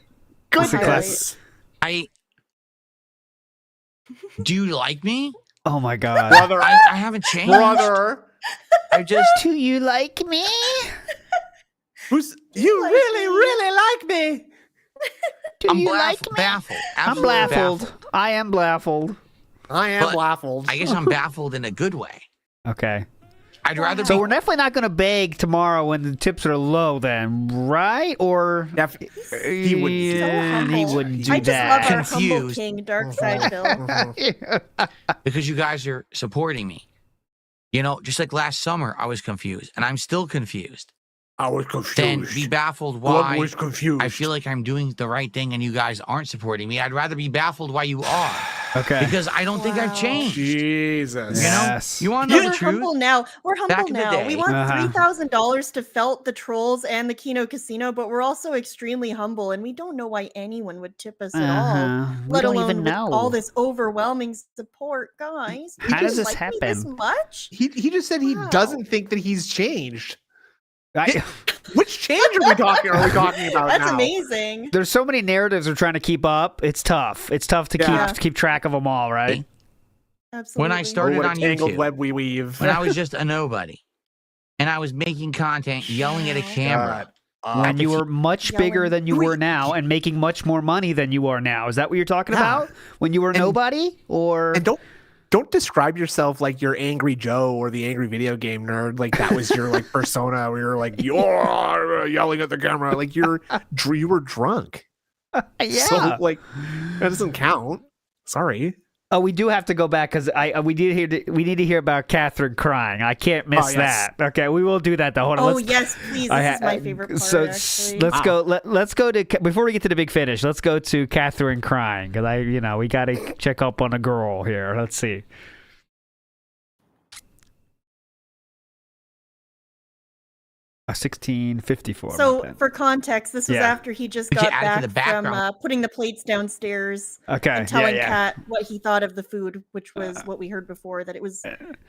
Goodness. Do you like me? Oh my God. Brother, I haven't changed. brother. I just Do you like me? You like really, me? really like me. Do I'm you like me? baffled. I'm Absolutely baffled. I am baffled. I am But baffled. I guess I'm baffled in a good way. Okay. I'd rather So be we're definitely not going to beg tomorrow when the tips are low, then, right? Or He wouldn't do Yeah, that. he wouldn't do I just that. love our humble Confused. king, Darkside Bill. because you guys are supporting me. You know, just like last summer, I was confused, and I'm still confused. I was confused. Then be baffled God why was confused. I feel like I'm doing the right thing and you guys aren't supporting me. I'd rather be baffled why you are Okay. because I don't think I've Wow. changed. Jesus. You know, Yes. you want to know We're the truth? humble now. We're humble Back in the now. day. We want Uh-huh. $3,000 to felt the trolls and the Kino Casino, but we're also extremely humble, and we don't know why anyone would tip us at all. Uh-huh. We Let don't alone even with know. all this overwhelming support, guys. How You does this like me this happen? much? He just said he Wow. doesn't think that he's changed. I- Which change are we talking about That's now? amazing. there's so many narratives we're trying to keep up. It's tough. It's tough to Yeah. keep track of them all, right? Absolutely. When I started what a on tangled YouTube, web we weave. when I was just a nobody, and I was making content, yelling at a camera. When you were much Yelling. bigger than you were now and making much more money than you are now. Is that what you're talking Yeah. about? When you were And- nobody? Or And don't describe yourself like you're Angry Joe or the angry video game nerd. Like that was your like persona where you're like you're yelling at the camera. Like you were drunk. yeah. So like that doesn't count. Sorry. Oh, we do have to go back because we need to hear about Catherine crying. I can't miss that. Okay, we will do that though. Hold on. Yes, please. This is my favorite part. So actually. let's go. Let's go to before we get to the big finish. Let's go to Catherine crying because we got to check up on a girl here. Let's see. 1654. So for context, this was after he just got back from putting the plates downstairs and telling Kat what he thought of the food, which was what we heard before, that it was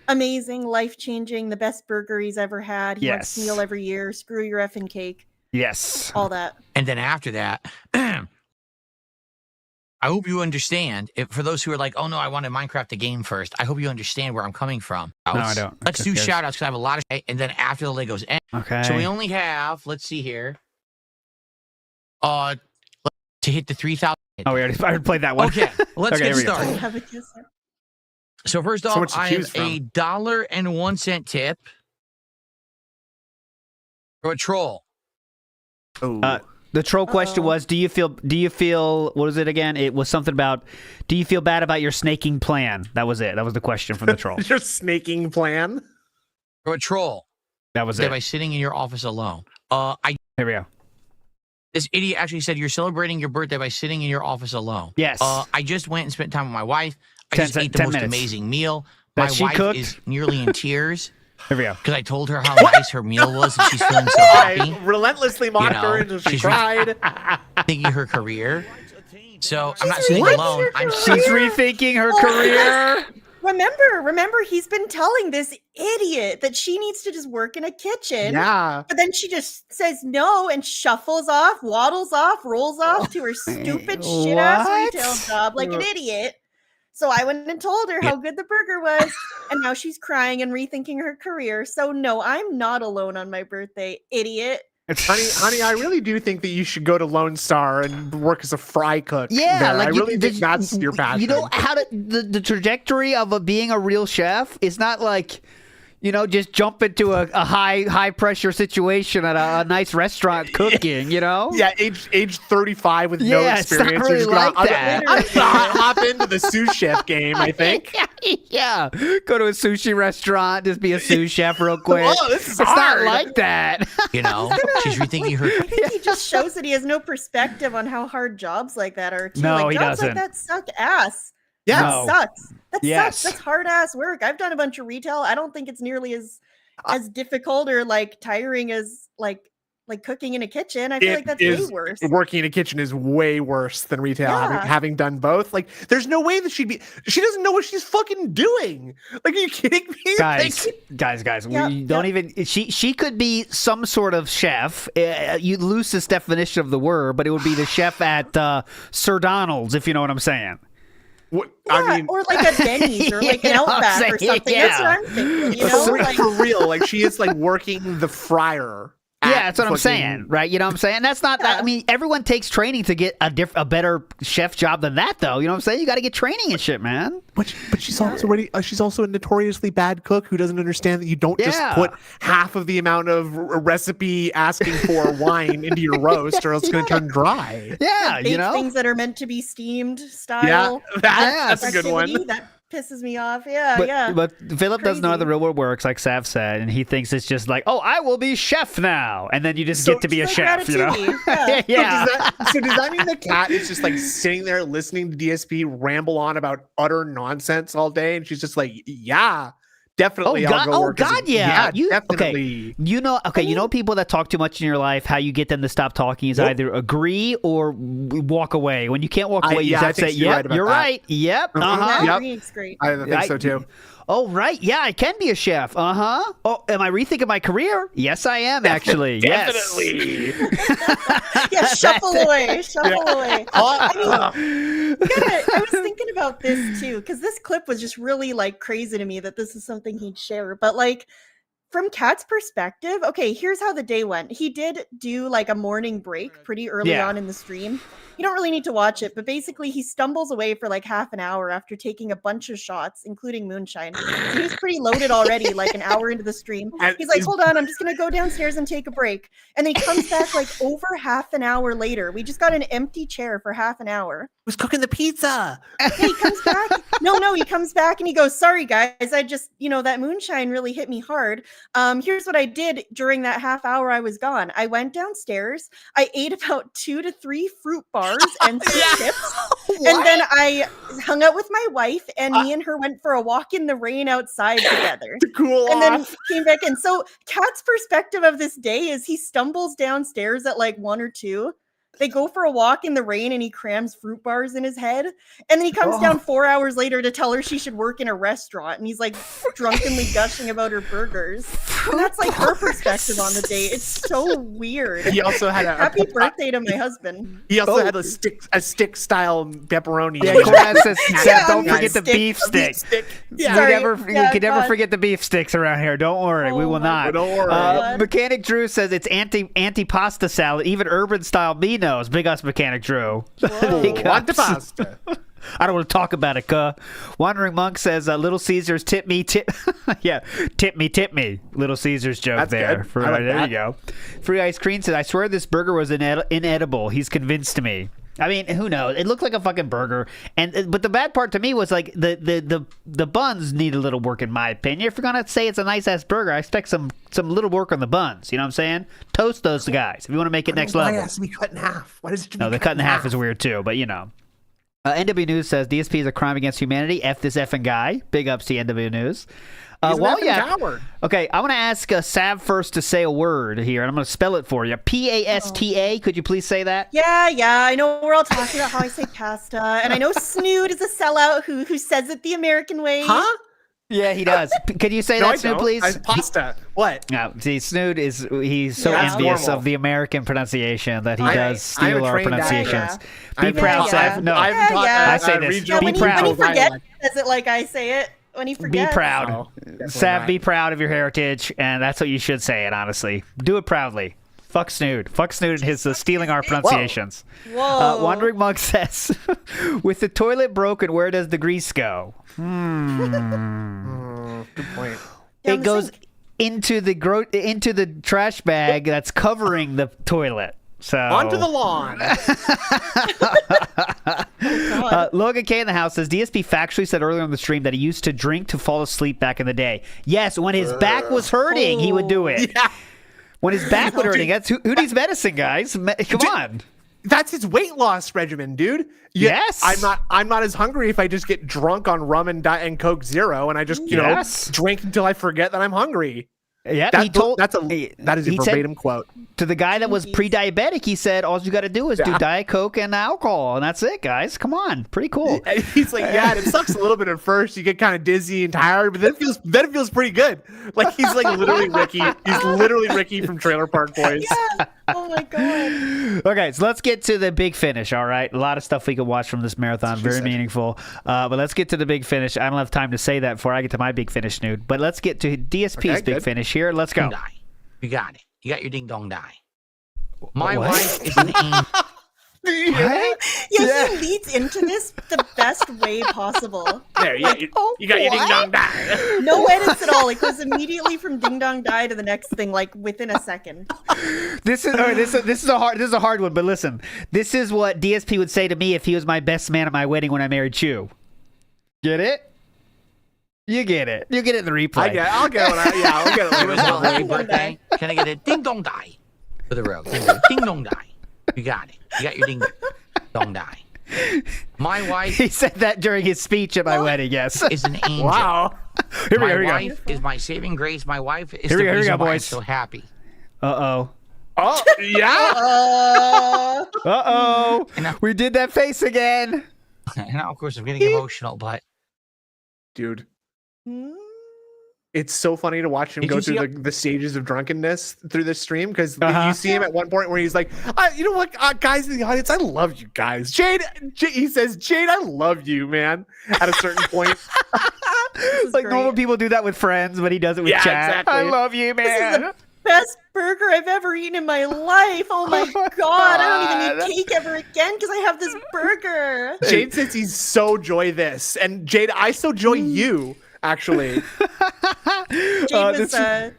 amazing, life-changing, the best burger he's ever had. He wants meal every year. Screw your effing cake. Yes. All that. And then after that, I hope you understand, for those who are like, oh no, I wanted Minecraft the game first, I hope you understand where I'm coming from. No, I don't. Let's do shout outs because I have a lot of, and then after the Legos end. Okay. So we only have, let's see here, to hit the 3,000. Oh, we already played that one. Okay, let's get started. Have a kiss. So first off, I have $1.01 tip for a troll. Oh. The troll question was, do you feel, what was it again? It was something about, do you feel bad about your snaking plan? That was it. That was the question from the troll. Your snaking plan? For a troll. That was it. By sitting in your office alone. Here we go. This idiot actually said, you're celebrating your birthday by sitting in your office alone. Yes. I just went and spent time with my wife. I just ate the most amazing meal. My wife is nearly in tears. Here we go. Because I told her how nice her meal was and she's feeling so happy. I relentlessly mocked her until she cried. Rethinking her career. So I'm not sitting alone. She's rethinking her career. Remember, he's been telling this idiot that she needs to just work in a kitchen. Yeah. But then she just says no and shuffles off, waddles off, rolls off to her stupid shit-ass retail job like an idiot. So I went and told her how good the burger was, and now she's crying and rethinking her career. So no, I'm not alone on my birthday, idiot. Honey, I really do think that you should go to Lone Star and work as a fry cook. Yeah, like I really think that's your passion. You know how the trajectory of being a real chef is not like, just jump into a high pressure situation at a nice restaurant cooking, Yeah, age 35 with no experience. It's not really like that. I'm gonna hop into the sous chef game, I think. Yeah. Go to a sushi restaurant, just be a sous chef real quick. Whoa, this is it's hard. not like that. She's rethinking her. I think he just shows that he has no perspective on how hard jobs like that are. Too. No, he jobs doesn't. Like that suck ass. Yeah, that sucks. That sucks. That's hard ass work. I've done a bunch of retail. I don't think it's nearly as difficult or like tiring as like cooking in a kitchen. I feel like that's way worse. Working in a kitchen is way worse than retail. Having done both, like, there's no way that she doesn't know what she's fucking doing. Like, are you kidding me? Guys, we don't even. She could be some sort of chef. You lose this definition of the word, but it would be the chef at Sir Donald's, if you know what I'm saying. I mean, or like a Denny's or like an Outback or something. Yeah. That's what I'm thinking. For real, like she is like working the fryer. Yeah, that's what I'm saying, right? You know what I'm saying? That's not that. I mean, everyone takes training to get a better chef job than that, though. You know what I'm saying? You got to get training and shit, man. But she's also a notoriously bad cook who doesn't understand that you don't just put half of the amount of recipe asking for wine into your roast, or else it's going to turn dry. Yeah, things that are meant to be steamed style. Yeah, that's a good one. That pisses me off. Yeah, But Philip doesn't know how the real world works, like Sav said, and he thinks it's just like, oh, I will be chef now, and then you just get to be a chef, Yeah. So does that mean the cat is just like sitting there listening to DSP ramble on about utter nonsense all day, and she's just like, yeah, definitely. Yeah, definitely. You know people that talk too much in your life, how you get them to stop talking is either agree or walk away. When you can't walk away, you just have to say, yep, you're right. Yep. Agree's great. I think so too. Oh, right. Yeah, I can be a chef. Oh, am I rethinking my career? Yes, I am, actually. Definitely. Yes. Shuffle away. I was thinking about this, too, because this clip was just really, like, crazy to me that this is something he'd share. But, like, from Kat's perspective, okay, here's how the day went. He did do like a morning break pretty early on in the stream. You don't really need to watch it, but basically he stumbles away for like half an hour after taking a bunch of shots, including moonshine. So he's pretty loaded already, like an hour into the stream. He's like, hold on, I'm just going to go downstairs and take a break. And then he comes back like over half an hour later. We just got an empty chair for half an hour. Was cooking the pizza. Yeah, he comes back. No, he comes back and he goes, sorry, guys. I just, that moonshine really hit me hard. Here's what I did during that half hour I was gone. I went downstairs. I ate about 2 to 3 fruit bars and some chips. And then I hung out with my wife and me and her went for a walk in the rain outside together. To cool and off. then came back in. So Kat's perspective of this day is he stumbles downstairs at like 1 or 2. They go for a walk in the rain and he crams fruit bars in his head. And then he comes down 4 hours later to tell her she should work in a restaurant. And he's like drunkenly gushing about her burgers. And that's like her perspective on the day. It's so weird. He also had happy birthday to my husband. He also had a stick style pepperoni. Yeah, Coraz says, don't forget the beef stick. Yeah. You can never forget the beef sticks around here. Don't worry, we will not. Don't worry. Mechanic Drew says it's anti pasta salad, even urban style me knows. Big us, Mechanic Drew. Pasta. I don't want to talk about it, Wandering Monk says, Little Caesars tip me. Yeah, tip me. Little Caesars joke. That's there. Good. There you go. Free Ice Cream says, I swear this burger was inedible. He's convinced me. I mean, who knows? It looked like a fucking burger, but the bad part to me was like the buns need a little work in my opinion. If you're gonna say it's a nice ass burger, I expect some little work on the buns. You know what I'm saying? Toast those guys if you want to make it next level. Why it has to be cut in half? Why does it? No, the cut in half is weird too. But NW News says DSP is a crime against humanity. F this effing guy. Big ups to NW News. Coward. Okay, I want to ask Sav first to say a word here, and I'm going to spell it for you. Pasta. Could you please say that? Yeah. I know we're all talking about how I say pasta, and I know Snood is a sellout who says it the American way. Huh? Yeah, he does. Can you say that, Snood, please? Pasta. What? No, see, Snood he's so envious of the American pronunciation that he does steal our pronunciations. Be proud, Sav. No, I say this. Be proud. When he forgets, says it like I say it. When he forgets. Be proud. Sav, be proud of your heritage, and that's what you should say it, honestly. Do it proudly. Fuck Snood. Fuck Snood and his stealing our pronunciations. Whoa. Wandering Monk says, with the toilet broken, where does the grease go? Good point. It goes into the trash bag that's covering the toilet. So onto the lawn. Logan K in the house says DSP factually said earlier on the stream that he used to drink to fall asleep back in the day. Yes, when his back was hurting, he would do it. Yeah. When his back was hurting, that's who needs medicine, guys? Come on. That's his weight loss regimen, dude. Yes. I'm not as hungry if I just get drunk on rum and Coke Zero and I just drink until I forget that I'm hungry. Yeah, that is a verbatim quote. To the guy that was pre-diabetic, he said, all you got to do is do Diet Coke and alcohol, and that's it, guys. Come on. Pretty cool. And he's like, yeah, it sucks a little bit at first. You get kind of dizzy and tired, but then it feels pretty good. Like, he's like literally Ricky. He's literally Ricky from Trailer Park Boys. Yeah. Oh, my God. Okay, so let's get to the big finish, all right? A lot of stuff we could watch from this marathon. Very meaningful. But let's get to the big finish. I don't have time to say that before I get to my big finish, Snood. But let's get to DSP's big finish here. Let's go. You got it. You got your ding dong die. My wife is an angel. Yeah, he leads into this the best way possible. There, you got your ding dong die. No edits at all. It goes immediately from ding dong die to the next thing, like within a second. This is a hard one, but listen, this is what DSP would say to me if he was my best man at my wedding when I married Chew. Get it? You get it. You get it in the replay. I'll get it. I'll get it. It was my happy birthday. Can I get a ding dong die for the road? Ding dong die. You got it. You got your ding dong die. My wife. He said that during his speech at my wedding. Yes. Is an angel. Wow. Here we my go. wife is my saving grace. My wife is here the reason why I'm boys. so happy. Uh-oh. Oh, yeah. Uh-oh. We did that face again. And now, of course, I'm getting emotional, but. Dude. It's so funny to watch him go through the stages of drunkenness through this stream because you see him at one point where he's like, you know what, guys in the audience, I love you guys. Jade, he says, Jade, I love you, man, at a certain point. Like normal people do that with friends, but he does it with chat. Exactly. I love you, man. This is the best burger I've ever eaten in my life. Oh my god, I don't even need cake ever again because I have this burger. Jade says he's so joy this, and Jade, I so joy you. Actually, Jade was. ahead.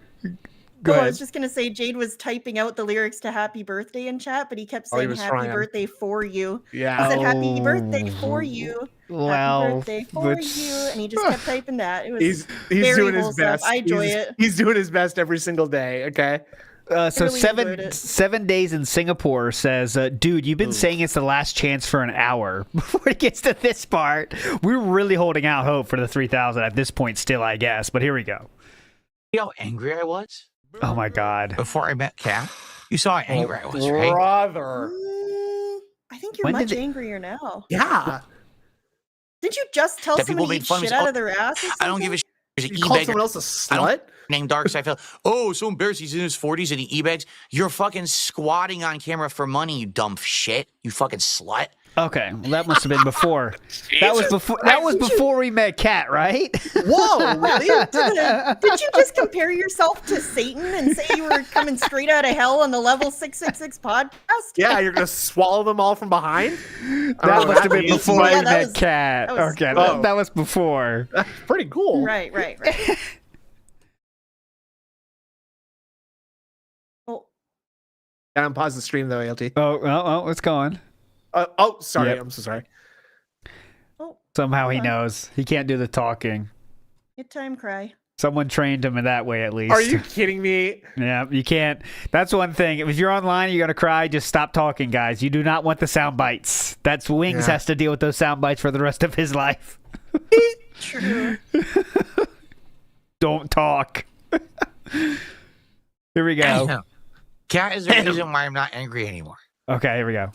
I was just gonna say Jade was typing out the lyrics to "Happy Birthday" in chat, but he kept he saying was "Happy trying. Birthday for you." Yeah. He said "Happy Birthday for you." Well, Happy birthday for you, and he just kept typing that. It was He's very doing his wholesome. best. I enjoy it. He's doing his best every single day. Okay. So really enjoyed it. 7 days in Singapore says, dude, you've been saying it's the last chance for an hour. Before it gets to this part, we're really holding out hope for the 3,000 at this point still, I guess. But here we go. You know how angry I was Oh, my God. before I met Kat? You saw how angry I was, right? Brother. I think you're When much did it- angrier now. Yeah. Didn't you just tell That people somebody to made eat fun of me. shit out of their ass? Or I don't give a something? shit. There's an You called e-bagger someone else a I don't- slut? named Dark Side Fell. Oh, so embarrassed. He's in his 40s and he e-bags. You're fucking squatting on camera for money, you dumb shit. You fucking slut. Okay, well, that must have been before. That was before. That was before we met Kat, right? Whoa, really? Did you just compare yourself to Satan and say you were coming straight out of hell on the Level 666 podcast? Yeah, you're gonna swallow them all from behind? That must have been before we Yeah, that met was- Kat. that was- Okay, Oh. that was before. Pretty cool. Right. Oh, Gotta pause the stream though, ALT. Oh, it's going. Sorry. Yep. I'm so sorry. oh, Somehow he Hold on. knows. He can't do the talking. good time cry. Someone trained him in that way, at least. Are you kidding me? Yeah, you can't. That's one thing. If you're online, you're gonna cry. Just stop talking, guys. You do not want the sound bites. That's Wings Yeah. has to deal with those sound bites for the rest of his life. True. Don't talk. Here we go. Kat is the reason why I'm not angry anymore. Okay, here we go.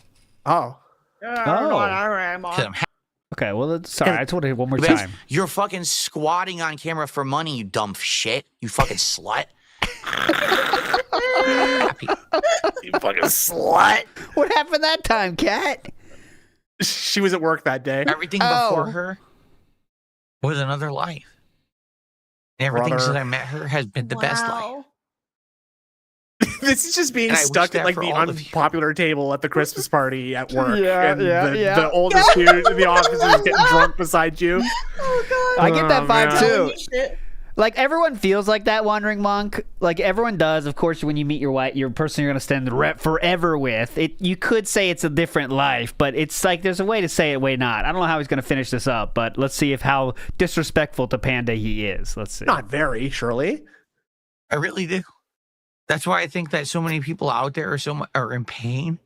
Oh. Because I'm happy. Okay, well, sorry. I told you one more Because time. You're fucking squatting on camera for money, you dumb shit. You fucking slut. You fucking slut. What happened that time, Kat? She was at work that day. Everything Oh. before her was another life. And everything Brother. since I met her has been the best life. This is just being And I wish stuck at that like for the all of you. unpopular table at the Christmas party at work. Yeah, and yeah. the oldest dude in the office is getting drunk beside you. Oh I get that Oh, vibe man. too. Telling you shit. Like everyone feels like that, Wandering Monk. Like everyone does, of course. When you meet your person you're gonna spend forever with, you could say it's a different life, but it's like there's a way to say it, way not. I don't know how he's gonna finish this up, but let's see how disrespectful to Panda he is. Let's see. Not very, surely. I really do. That's why I think that so many people out there are in pain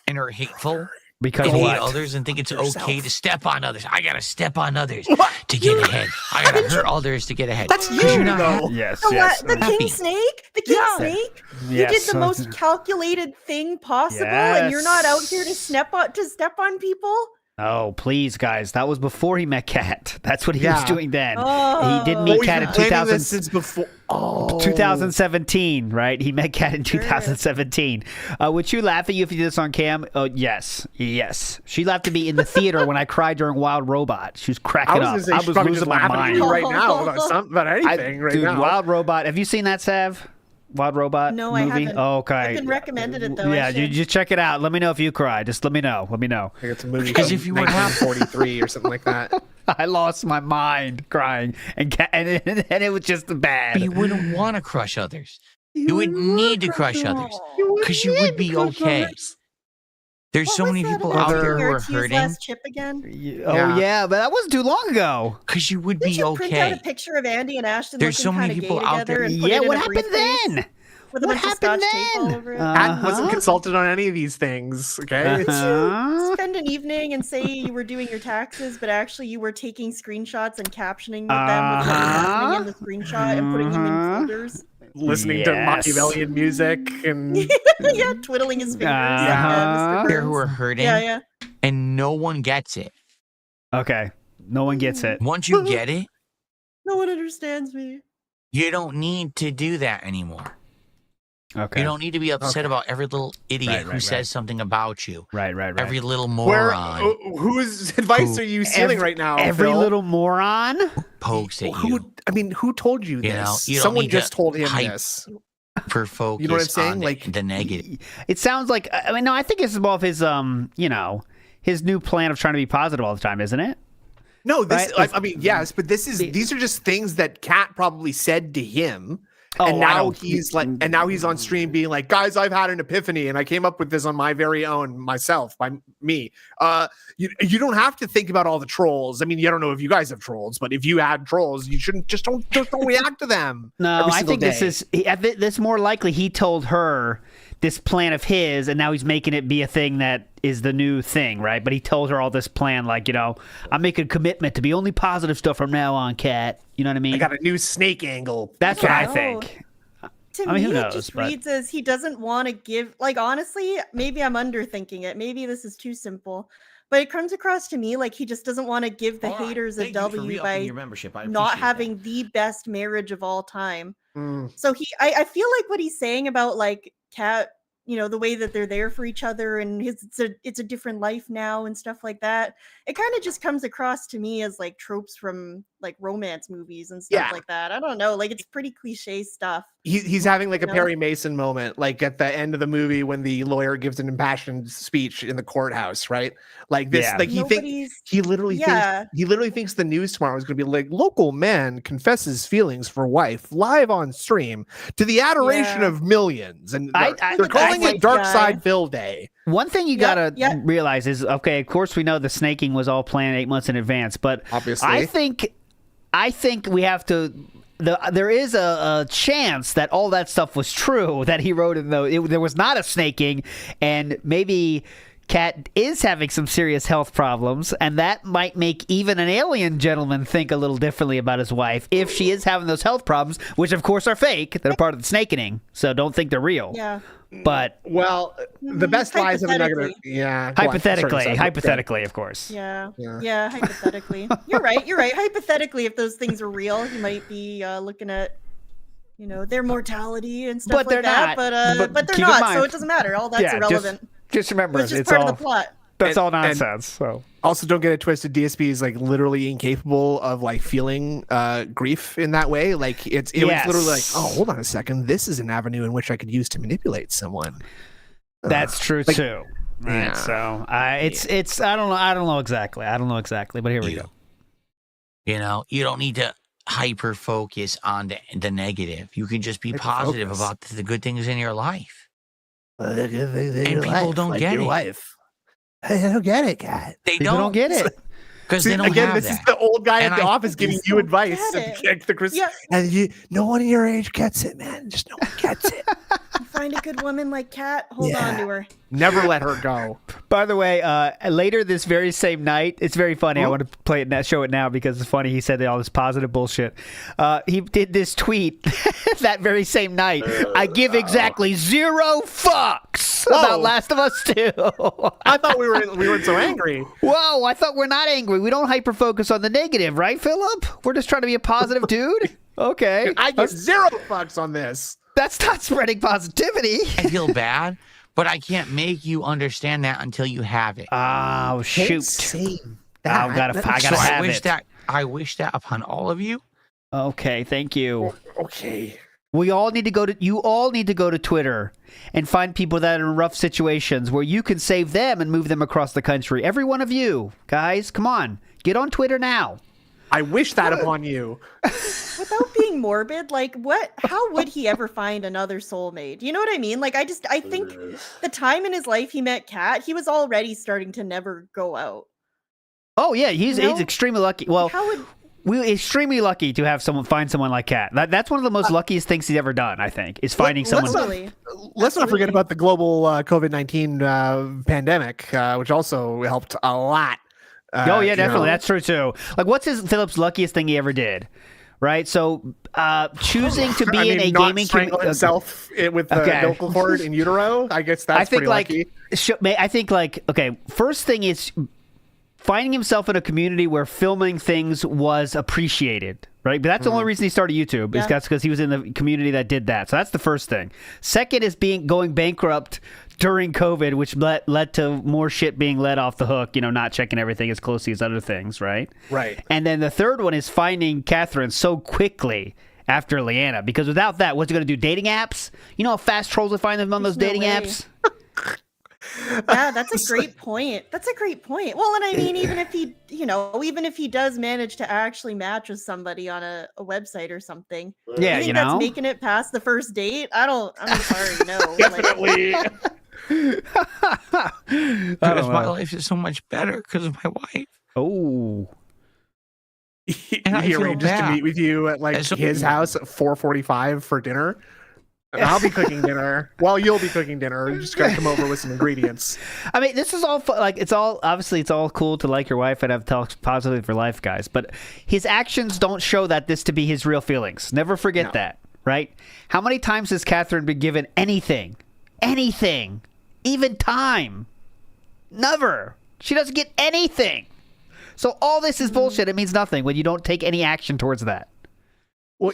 and are hateful Because and hate what? others and think it's okay to step on others. I gotta step on others What? to get ahead. I gotta hurt others to get ahead. That's 'Cause you, you're not though. Yes, The, yes. what? The Happy. King Snake? The King Yeah. Snake? You Yes. did the most calculated thing possible, and you're not out here to step on people? Oh, please, guys. That was before he met Kat. That's what he Yeah. was doing then. Oh. He did Well, meet we've Kat been in planning 2000. this since before. Oh. 2017, right? He met Kat in Sure. 2017. Would she laugh at you if you did this on cam? Oh, yes. Yes. She laughed at me in the theater when I cried during Wild Robot. She was I cracking was up. gonna say I she's was probably losing just my laughing at mind. you right now about anything right Dude, now. Wild Robot. Have you seen that, Sav? Wild Robot No, I movie? haven't. Oh, okay. I've been recommended it, though. I Yeah, you should. just check it out. Let me know if you cry. Just let me know. Let me know. I think it's a movie Because from if you were 1943 or something like that. I lost my mind crying, and it was just bad. But you wouldn't want to crush others. You would need to crush others because you would be okay. There's What so was many that people about out there taking who our are T's hurting last chip again? Oh Yeah. yeah, but that wasn't too long ago. because you would Did be you print out okay. a picture of Andy and Ashton There's so looking many kinda people gay out there- together and put Yeah, it in what a happened briefcase then? with a What bunch of happened scotch tape all then? over it? Pat wasn't Uh-huh. consulted on any of these things. Okay. Uh-huh. Spend an evening and say you were doing your taxes, but actually you were taking screenshots and captioning with them with what was happening in the screenshot and putting them in Uh-huh. folders. Listening to Yes. Machiavellian music and Yeah, twiddling his fingers. Uh-huh. Mr. There who are Burns. hurting, Yeah, yeah. and no one gets it. Okay, no one gets it. Once you get it, No one understands me. you don't need to do that anymore. Okay. You don't need to be upset about every little idiot who says something about you. Right. Every little moron. Whose advice are you stealing right now? Every Phil? little moron Pokes at you. Who told you this? know, you don't Someone need to just told him hype this. For focus You know what I'm saying? on Like the negative. It sounds like no, I think it's more of his his new plan of trying to be positive all the time, isn't it? No, this. Right? I mean, yes, but these are just things that Kat probably said to him, Oh, and now he's on stream being like, guys, I've had an epiphany, and I came up with this on my very own myself by me. You don't have to think about all the trolls. I mean, you don't know if you guys have trolls, but if you had trolls, you shouldn't don't react to them. No, I think this more likely he told her this plan of his, and now he's making it be a thing that is the new thing, right? But he told her all this plan, like, I'm making a commitment to be only positive stuff from now on, Kat. You know what I mean? I got a new snake angle. That's what I think. To me, it just reads as he doesn't want to give. Like, honestly, maybe I'm underthinking it. Maybe this is too simple. But it comes across to me like he just doesn't want to give the haters a W by not having the best marriage of all time. So I feel like what he's saying about like Kat, the way that they're there for each other and it's a different life now and stuff like that. It kind of just comes across to me as like tropes from like romance movies and stuff like that. I don't know. Like it's pretty cliche stuff. He's having like a Perry Mason moment, like at the end of the movie when the lawyer gives an impassioned speech in the courthouse, right? Like this, like he literally thinks the news tomorrow is going to be like local man confesses feelings for wife live on stream to the adoration of millions, and they're calling it Dark Side Phil Day. One thing you gotta realize is, okay, of course we know the snaking was all planned 8 months in advance, but obviously, I think we have to. There is a chance that all that stuff was true that he wrote in there was not a snaking, and maybe Kat is having some serious health problems, and that might make even an alien gentleman think a little differently about his wife if she is having those health problems, which of course are fake. They're part of the snaking, so don't think they're real. Yeah. But the best lies of a negative. Yeah. Hypothetically, of course. Yeah. Hypothetically, you're right. Hypothetically, if those things are real, you might be looking at, their mortality and stuff like that. But they're not, so it doesn't matter. All that's irrelevant. Just remember, it's just part of the plot. That's all nonsense. So also, don't get it twisted. DSP is like literally incapable of like feeling grief in that way. Like it was literally like, oh, hold on a second, this is an avenue in which I could use to manipulate someone. That's true too. Right. Yeah. So it's I don't know exactly, but here we go. You don't need to hyper focus on the negative. You can just be positive about the good things in your life. And people don't get it. Wife. I don't get it, Kat. People don't get it. Because they don't have this is the old guy at the office giving you advice. And no one your age gets it, man. Just no one gets it. You find a good woman like Kat, hold on to her. Never let her go. By the way, later this very same night, it's very funny. I want to play it now, show it now because it's funny. He said all this positive bullshit. He did this tweet that very same night. I give exactly 0 fucks about Last of Us 2. I thought we weren't so angry. Whoa, I thought we're not angry. We don't hyper focus on the negative, right, Philip? We're just trying to be a positive dude. Okay, I get 0 fucks on this. That's not spreading positivity. I feel bad, but I can't make you understand that until you have it. Oh, shoot. I gotta have it. I wish that upon all of you. Okay, thank you. Okay. You all need to go to Twitter and find people that are in rough situations where you can save them and move them across the country. Every one of you, guys, come on. Get on Twitter now. I wish that upon you. Without being morbid, like how would he ever find another soulmate? You know what I mean? Like I think the time in his life he met Kat, he was already starting to never go out. Oh yeah, he's extremely lucky. Well, we're extremely lucky to have find someone like Kat. That's one of the most luckiest things he's ever done, I think, is finding someone. Let's not forget about the global COVID-19 pandemic, which also helped a lot. Definitely. That's true too. Like, what's Philip's luckiest thing he ever did? Right. So, choosing to be in a gaming community himself with the umbilical cord in utero. I guess that's pretty lucky. I think first thing is finding himself in a community where filming things was appreciated. right? But that's the only reason he started YouTube. Is that's because he was in the community that did that. So that's the first thing. Second is going bankrupt during COVID, which led to more shit being let off the hook, not checking everything as closely as other things, right? Right. And then the third one is finding Catherine so quickly after Leanna, because without that, what's he going to do? Dating apps? You know how fast trolls would find them on those dating apps? Yeah, that's a great point. That's a great point. Well, and I mean, even if he does manage to actually match with somebody on a website or something, yeah, you think that's making it past the first date? I'm sorry, no. Definitely. Because my life is so much better because of my wife. Oh. He arranges to meet with you at his house at 4:45 for dinner. And I'll be cooking dinner. Well, you'll be cooking dinner. You just gotta come over with some ingredients. I mean, this is all it's all cool to like your wife and have talks positively for life, guys. But his actions don't show that this to be his real feelings. Never forget that, right? How many times has Catherine been given anything, even time? Never. She doesn't get anything. So all this is bullshit. It means nothing when you don't take any action towards that. Well,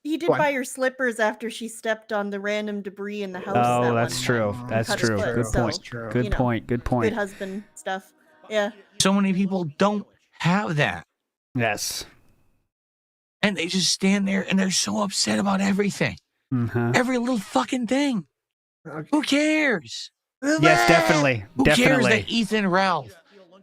He did buy her slippers after she stepped on the random debris in the house. Oh, that's true. That's true. Good point. Good point. Good point. Good husband stuff. Yeah. So many people don't have that. Yes. And they just stand there and they're so upset about everything. Mm-hmm. Every little fucking thing. Who cares? Yes, definitely. Who cares that Ethan Ralph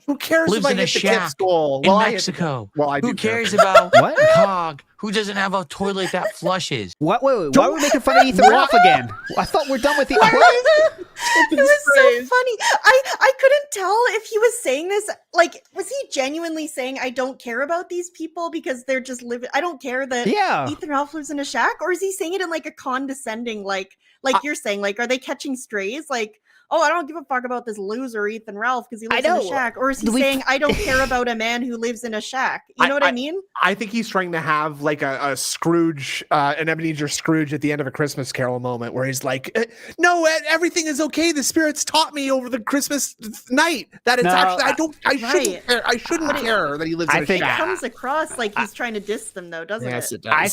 who cares lives if I in a hit the kid's shack goal? in Mexico? Who cares about what? Cog, who doesn't have a toilet that flushes? What? Wait. Why are we making fun of Ethan Ralph again? I thought we're done with the. It was so funny. I couldn't tell if he was saying this. Like, was he genuinely saying, I don't care about these people because they're just living? I don't care that Ethan Ralph lives in a shack? Or is he saying it in like a condescending, like you're saying, like, are they catching strays? Like, oh, I don't give a fuck about this loser Ethan Ralph because he lives in a shack. Or is he saying, I don't care about a man who lives in a shack? You know what I mean? I think he's trying to have like a Scrooge, an Ebenezer Scrooge at the end of A Christmas Carol moment where he's like, no, everything is okay. The spirits taught me over the Christmas night that it's I shouldn't care that he lives in a shack. It comes across like he's trying to diss them though, doesn't it? It does. I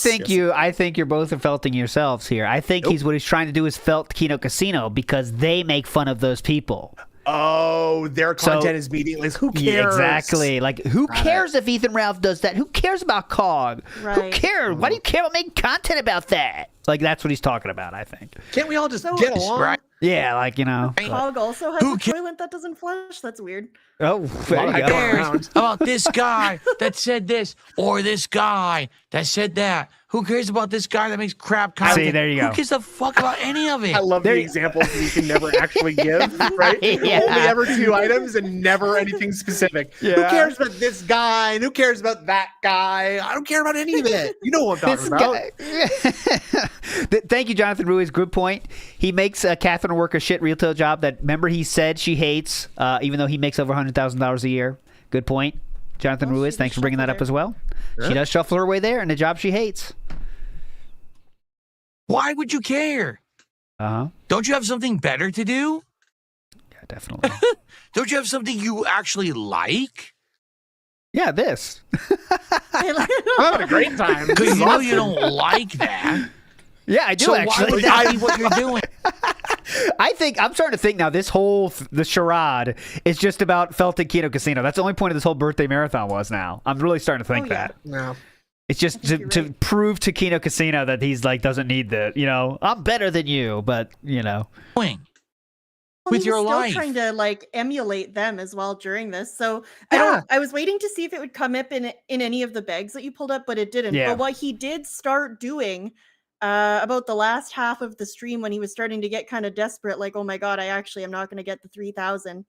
think you're both felting yourselves here. I think what he's trying to do is felt Kino Casino because they make fun of those people. Oh, their content is meaningless. Who cares? Yeah, exactly. Like, who cares if Ethan Ralph does that? Who cares about Cog? Right. Who cares? Why do you care about making content about that? Like, that's what he's talking about, I think. Can't we all just get along? Right. Yeah, like, Cog also has a toilet that doesn't flush. That's weird. Oh, there you go. About this guy that said this or this guy that said that. Who cares about this guy that makes crap content? See, there you go. Who gives a fuck about any of it? I love the examples that you can never actually give, right? Yeah. Only ever 2 items and never anything specific. Yeah. Who cares about this guy? And who cares about that guy? I don't care about any of it. You know what I'm talking about. Thank you, Jonathan Ruiz. Good point. He makes Catherine work a shit retail job that, remember, he said she hates, even though he makes over $100,000 a year. Good point. Jonathan Ruiz, thanks for bringing that up as well. Sure. She does shuffle her way there in a job she hates. Why would you care? Don't you have something better to do? Yeah, definitely. Don't you have something you actually like? Yeah, this. I'm having a great time. Because you know you don't like that. Yeah, I do so actually. Why would that be what you're doing? I'm starting to think now this whole the charade is just about Felton Kino Casino. That's the only point of this whole birthday marathon was now. I'm really starting to think that. No. It's just to prove to Kino Casino that he's like doesn't need the, I'm better than you, but with your life. Still trying to like emulate them as well during this. So I was waiting to see if it would come up in any of the bags that you pulled up, but it didn't. Yeah. But what he did start doing about the last half of the stream when he was starting to get kind of desperate, like, oh my God, I actually am not going to get the 3,000,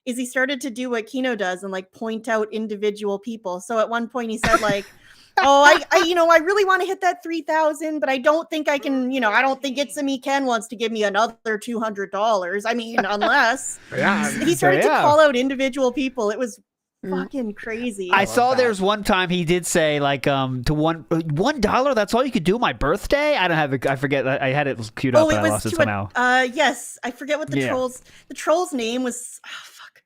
is he started to do what Kino does and like point out individual people. So at one point he said like, oh, I really want to hit that 3,000, but I don't think I can, I don't think It's a Me Ken wants to give me another $200. I mean, unless he started to call out individual people. It was fucking crazy. I saw there's one time he did say like to $1, that's all you could do my birthday. I don't have it. I forget. I had it queued up. It and was I lost it somehow. Yes, I forget what the troll's name was. Oh, fuck,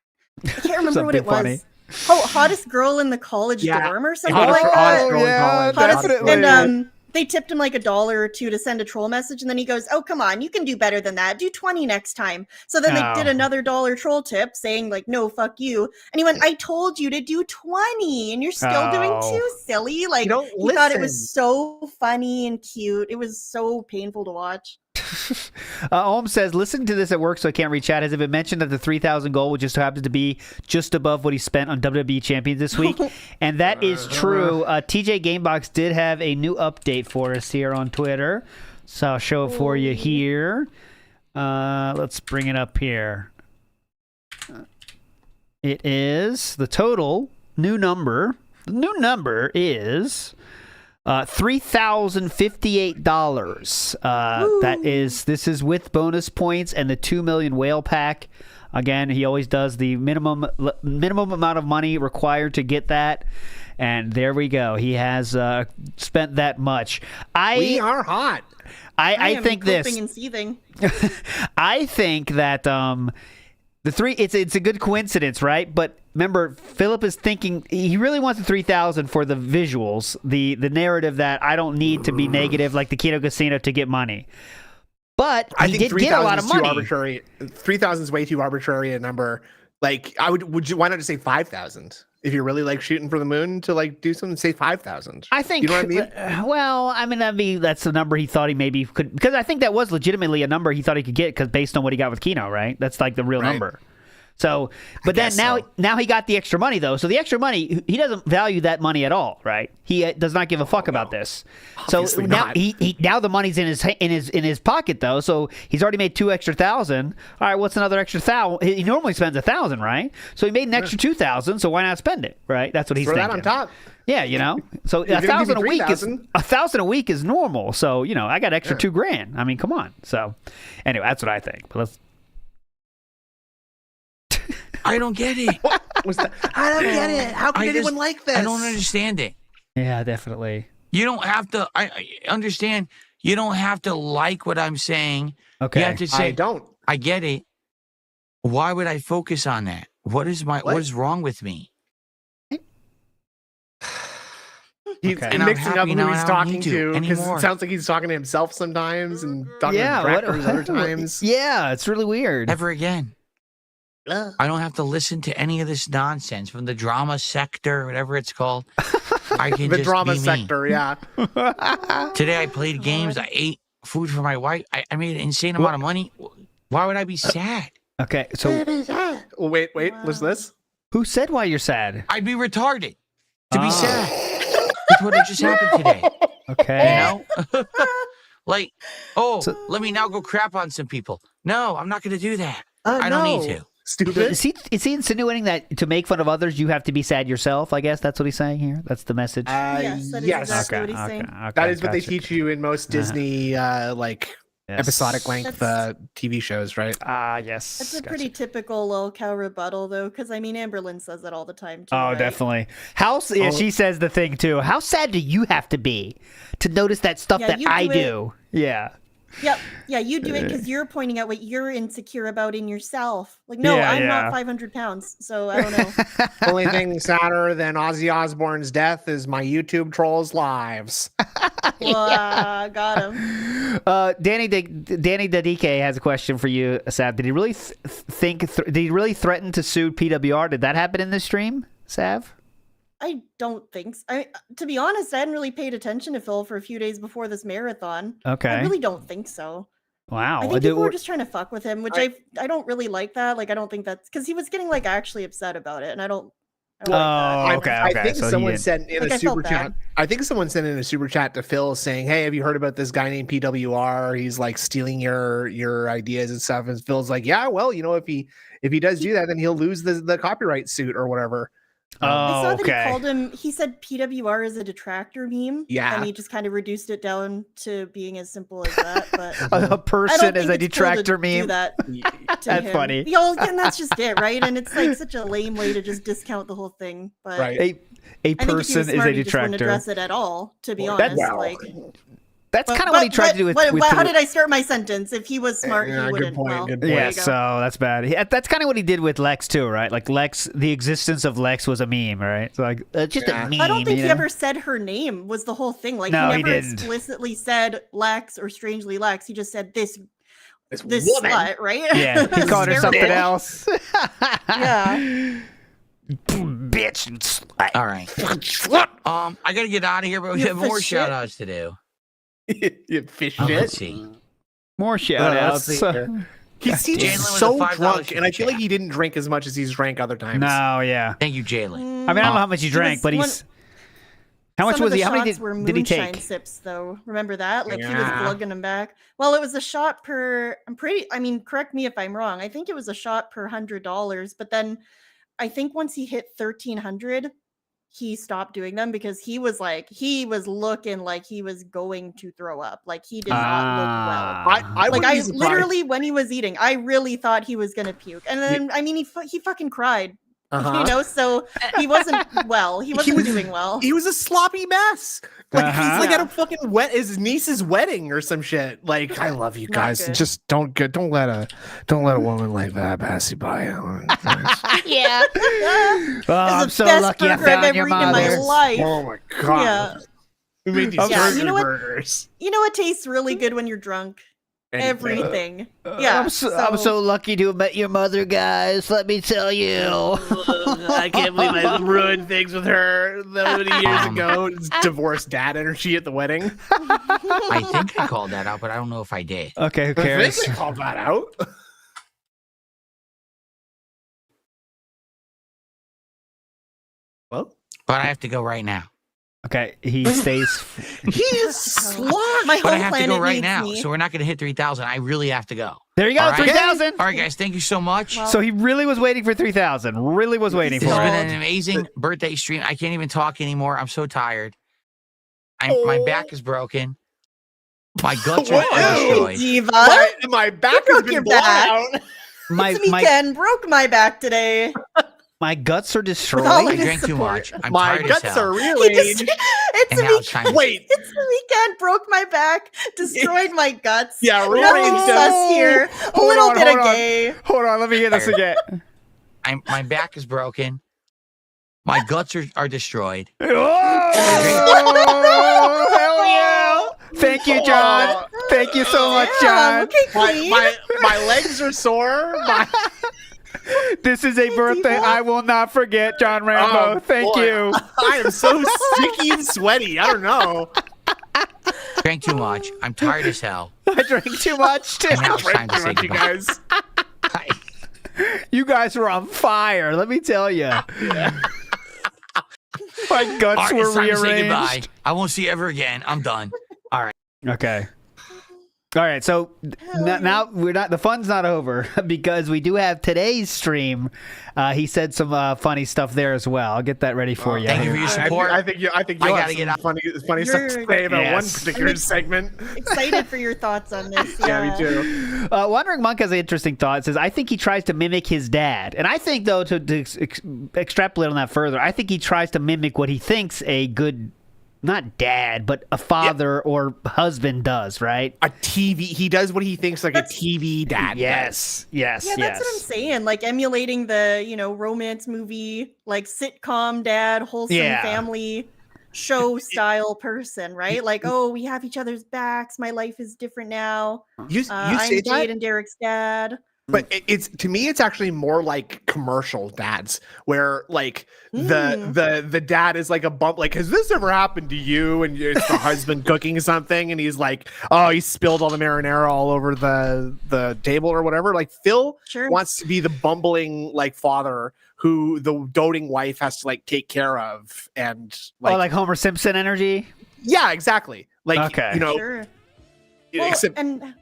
I can't remember what it was. Funny. hottest girl in the college dorm or something like that. Hottest girl in college. definitely. And they tipped him like $1 or $2 to send a troll message, and then he goes, "Oh, come on, you can do better than that. Do 20 next time." So then they did another $1 troll tip saying like, "No, fuck you." And he went, "I told you to do 20 and you're still doing too silly." Like, he thought it was so funny and cute. It was so painful to watch. Ohm says, listen to this at work, so I can't read chat. Has it been mentioned that the 3,000 goal would just happen to be just above what he spent on WWE Champions this week? And that is true. TJ Gamebox did have a new update for us here on Twitter, so I'll show it for you here. Let's bring it up here. It is the total new number. The new number is $3,058. This is with bonus points and the 2 million whale pack. Again, he always does the minimum amount of money required to get that. And there we go. He has spent that much. We are hot. I think am this. coping and seething. I think that the three. It's a good coincidence, right? But remember, Philip is thinking he really wants the 3,000 for the visuals, the narrative that I don't need to be negative like the Kino Casino to get money. But I he think did get a lot of money. 3,000 is way too arbitrary a number. Like, why not just say 5,000? If you really like shooting for the moon to like do something, say 5,000. I think. You know what I mean? That's the number he thought he maybe could, because I think that was legitimately a number he thought he could get, because based on what he got with Kino, right? That's like the real number. So, but then now he got the extra money though. So the extra money, he doesn't value that money at all, right? He does not give a fuck about this. Obviously so now not. now the money's in his pocket though. So he's already made 2 extra thousand. All right, what's another extra 1,000? He normally spends 1,000, right? So he made an extra 2,000. So why not spend it, right? That's what he's thinking. Throw that on top. Yeah, you know. So You're 1,000 a gonna give me week is 3,000. 1,000 a week is normal. So I got extra $2,000. I mean, come on. So anyway, that's what I think. But let's. I don't get it. What was that? I don't get it. How could anyone like this? I don't understand it. Yeah, definitely. You don't have to. I understand. You don't have to like what I'm saying. Okay. You have to say, I don't. I get it. Why would I focus on that? What is wrong with me? He's Okay. And I'm mixing up happy who now he's I don't talking need to to, because anymore. it sounds like he's talking to himself sometimes and talking to directors other times. Yeah, it's really weird. Never again. I don't have to listen to any of this nonsense from the drama sector, whatever it's called. I can The just drama be me. sector, yeah. Today I played games. I ate food for my wife. I made an insane amount of money. Why would I be sad? Okay, so Well, wait, listen to this. who said why you're sad? I'd be retarded to be sad. That's what just happened today. Okay. You know? Like, let me now go crap on some people. No, I'm not going to do that. I don't need to. Stupid. Is he insinuating that to make fun of others, you have to be sad yourself? I guess that's what he's saying here. That's the message. Yes, that is exactly what he's saying. That is what they teach you in most Disney episodic length TV shows, right? Yes. That's a pretty typical lol cow rebuttal, though, because I mean, Amberlynn says that all the time, too. Oh, right? definitely. She says the thing too. How sad do you have to be to notice that stuff that I do? Yeah. Yep. Yeah, you do it because you're pointing out what you're insecure about in yourself. Like, no, I'm not 500 pounds, so I don't know. Only thing sadder than Ozzy Osbourne's death is my YouTube trolls' lives. Got him. Danny Dadike has a question for you, Sav. Did he really did he really threaten to sue PWR? Did that happen in this stream, Sav? I don't think so. To be honest, I hadn't really paid attention to Phil for a few days before this marathon. Okay. I really don't think so. Wow. I think people were just trying to fuck with him, which I don't really like that. Like, I don't think that's because he was getting like actually upset about it, and I don't like that. Okay. I think So someone sent in Like, a I felt super chat. bad. I think someone sent in a super chat to Phil saying, "Hey, have you heard about this guy named PWR? He's like stealing your ideas and stuff." And Phil's like, "Yeah, well, if he does do that, then he'll lose the copyright suit or whatever." I saw that he called him. He said PWR is a detractor meme. Yeah. and he just kind of reduced it down to being as simple as that. But a person is is a detractor meme. Do that to That's him. funny. And that's just it, right? And it's like such a lame way to just discount the whole thing. But Right. A I think if he person was is smart, a he just wouldn't detractor. address it at all. To be That's- honest, like That's kind of what he tried to do with. How did I start my sentence? If he was smart, he wouldn't. Good point. Yeah, so that's bad. That's kind of what he did with Lex too, right? Like Lex, the existence of Lex was a meme, right? So like just a meme. I don't think he ever said her name. Was the whole thing like no, he never didn't. explicitly said Lex or Strangely Lex. He just said this woman. slut, right? Yeah, he called her something else. Yeah. Bitch. All right. I gotta get out of here, but we have more shout outs to do. You fish Let's shit. see. More shout outs. He seems Jalen with so a $5 drunk, and I feel chat. like he didn't drink as much as he's drank other times. No, yeah. Thank you, Jalen. I mean, I don't know how much he drank, but he's. How much was he? How many did he take? Sips, though. Remember that? Like he was Yeah. glugging them back. Well, it was a shot per. I mean, correct me if I'm wrong. I think it was a shot per $100. But then, I think once he hit 1,300, he stopped doing them because he was looking like he was going to throw up. Like he did not look well. I Like wouldn't be surprised. literally when he was eating, I really thought he was gonna puke. And then I mean he fucking cried. You know, so he wasn't well. He wasn't doing well. He was a sloppy mess. Like he's like Yeah. at a fucking his niece's wedding or some shit. Like I love you Not guys. good. Just don't let a woman like that pass you by. Yeah. Oh, I'm the so best lucky I burger found I've your ever eaten in my mother. life. Oh my god. Yeah. We made these Yeah, you know what? burgers. You know what tastes really good when you're drunk? Everything. Yeah. I'm so lucky to have met your mother, guys. Let me tell you. I can't believe I ruined things with her that many years ago. It's divorced dad energy at the wedding. I think I called that out, but I don't know if I did. Okay, who I cares? think I called that out. Well, But I have to go right now. Okay, he stays. he is slot. My But I whole have to planet go right needs now, me. so we're not going to hit 3,000. I really have to go. There you go, All right. 3,000. All right, guys, thank you so much. Well, So he really was waiting for 3,000. Really was waiting This for has it. been an amazing birthday stream. I can't even talk anymore. I'm so tired. My back is broken. My guts are What? destroyed. Diva. My back has broke been your blown back. out. My This weekend broke my back today. my guts are all destroyed. I of drank too support. much. I'm My tired guts as hell. are He really. just, And now it's time to Wait. It's the weekend, broke my back, destroyed my guts. Yeah, really. Nothing sus here. A Hold little on, bit hold of on. gay. Hold on, let me hear this again. My back is broken. My guts are destroyed. Oh, hell yeah! Thank you, John. Thank you so much, Damn, John. okay, Queen. My legs are sore. This is a birthday I will not forget, John Rambo. Oh, Thank boy. you. I am so sticky and sweaty. I don't know. Drank too much. I'm tired as hell. I drank too much too. And now it's time to say You goodbye. guys. You guys were on fire. Let me tell you. My guts All right, were it's time to say goodbye. rearranged. I won't see you ever again. I'm done. All right. Okay. All right, so now we're not. The fun's not over because we do have today's stream. He said some funny stuff there as well. I'll get that ready for you. Thank you for your support. I think you I have gotta get some out. funny stuff to say about one Yes. particular segment. Excited for your thoughts on this. Yeah, me too. Wandering Monk has an interesting thought. It says, I think he tries to mimic his dad. And I think, though, to extrapolate on that further, I think he tries to mimic what he thinks a good, not dad, but a father or husband does, right? A TV. He does what he thinks like a TV dad. Yes. Yeah, that's what I'm saying. Like emulating the, romance movie, like sitcom dad, wholesome family show style person, right? Like, oh, we have each other's backs. My life is different now. You I'm say that, Jade and Derek's dad. but it's to me, it's actually more like commercial dads, where like the dad is like a bump. Like, has this ever happened to you? And it's the husband cooking something, and he's like, oh, he spilled all the marinara all over the table or whatever. Like Phil wants to be the bumbling like father who the doting wife has to like take care of, and like Homer Simpson energy. Yeah, exactly. Like Sure. Well, except and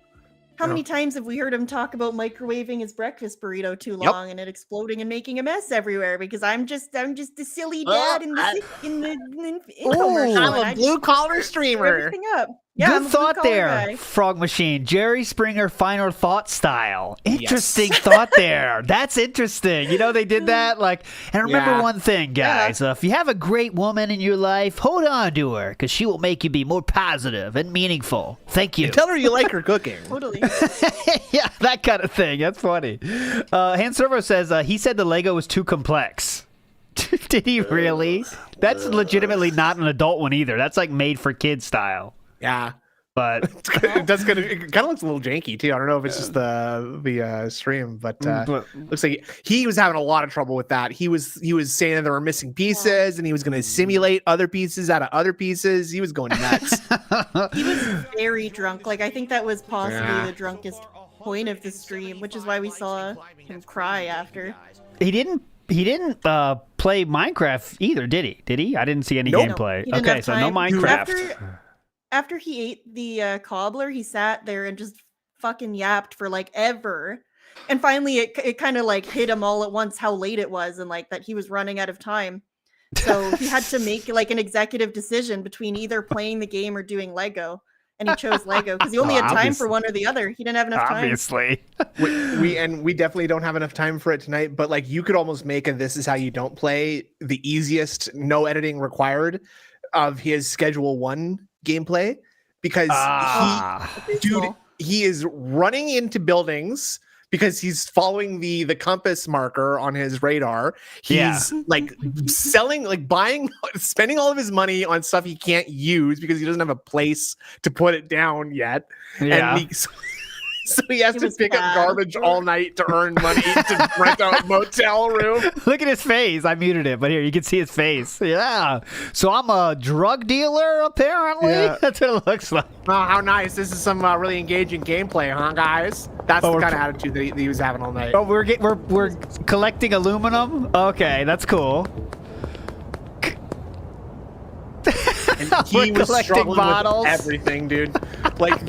how many times have we heard him talk about microwaving his breakfast burrito too long and it exploding and making a mess everywhere because I'm just a silly dad in the commercial. I'm a blue collar screw streamer. everything up. Yeah, I'm Good a thought blue-collar there, guy. Frog Machine. Jerry Springer final thought style. Interesting thought there. That's interesting. You know, they did that. Like, and remember one thing, guys. If you have a great woman in your life, hold on to her, because she will make you be more positive and meaningful. Thank you. And tell her you like her cooking. Totally. Yeah, that kind of thing. That's funny. Hans Servo says he said the Lego was too complex. Did he really? That's legitimately not an adult one either. That's like made for kids style. Yeah. But it kind of looks a little janky too. I don't know if it's just the stream, but looks like he was having a lot of trouble with that. He was saying that there were missing pieces, and he was going to simulate other pieces out of other pieces. He was going nuts. He was very drunk. Like, I think that was possibly the drunkest point of the stream, which is why we saw him cry after. He didn't play Minecraft either, did he? Did he? I didn't see any gameplay. Okay, so no Minecraft. After he ate the cobbler, he sat there and just fucking yapped for like ever. And finally it kind of like hit him all at once how late it was, and like that he was running out of time. So he had to make like an executive decision between either playing the game or doing Lego. And he chose Lego because he only had time for one or the other. He didn't have enough time. Obviously. we definitely don't have enough time for it tonight, but like you could almost make a This Is How You Don't Play the easiest, no editing required of his Schedule 1 gameplay, because he is running into buildings because he's following the compass marker on his radar. He's like selling, like buying, spending all of his money on stuff he can't use because he doesn't have a place to put it down yet. Yeah. And so he has to pick up garbage all night to earn money to rent a motel room. Look at his face. I muted it, but here, you can see his face. Yeah. So I'm a drug dealer, apparently? Yeah. That's what it looks like. Oh, how nice. This is some really engaging gameplay, huh, guys? That's the kind of attitude that he was having all night. Oh, we're collecting aluminum? Okay, that's cool. And he was struggling with everything, dude. Like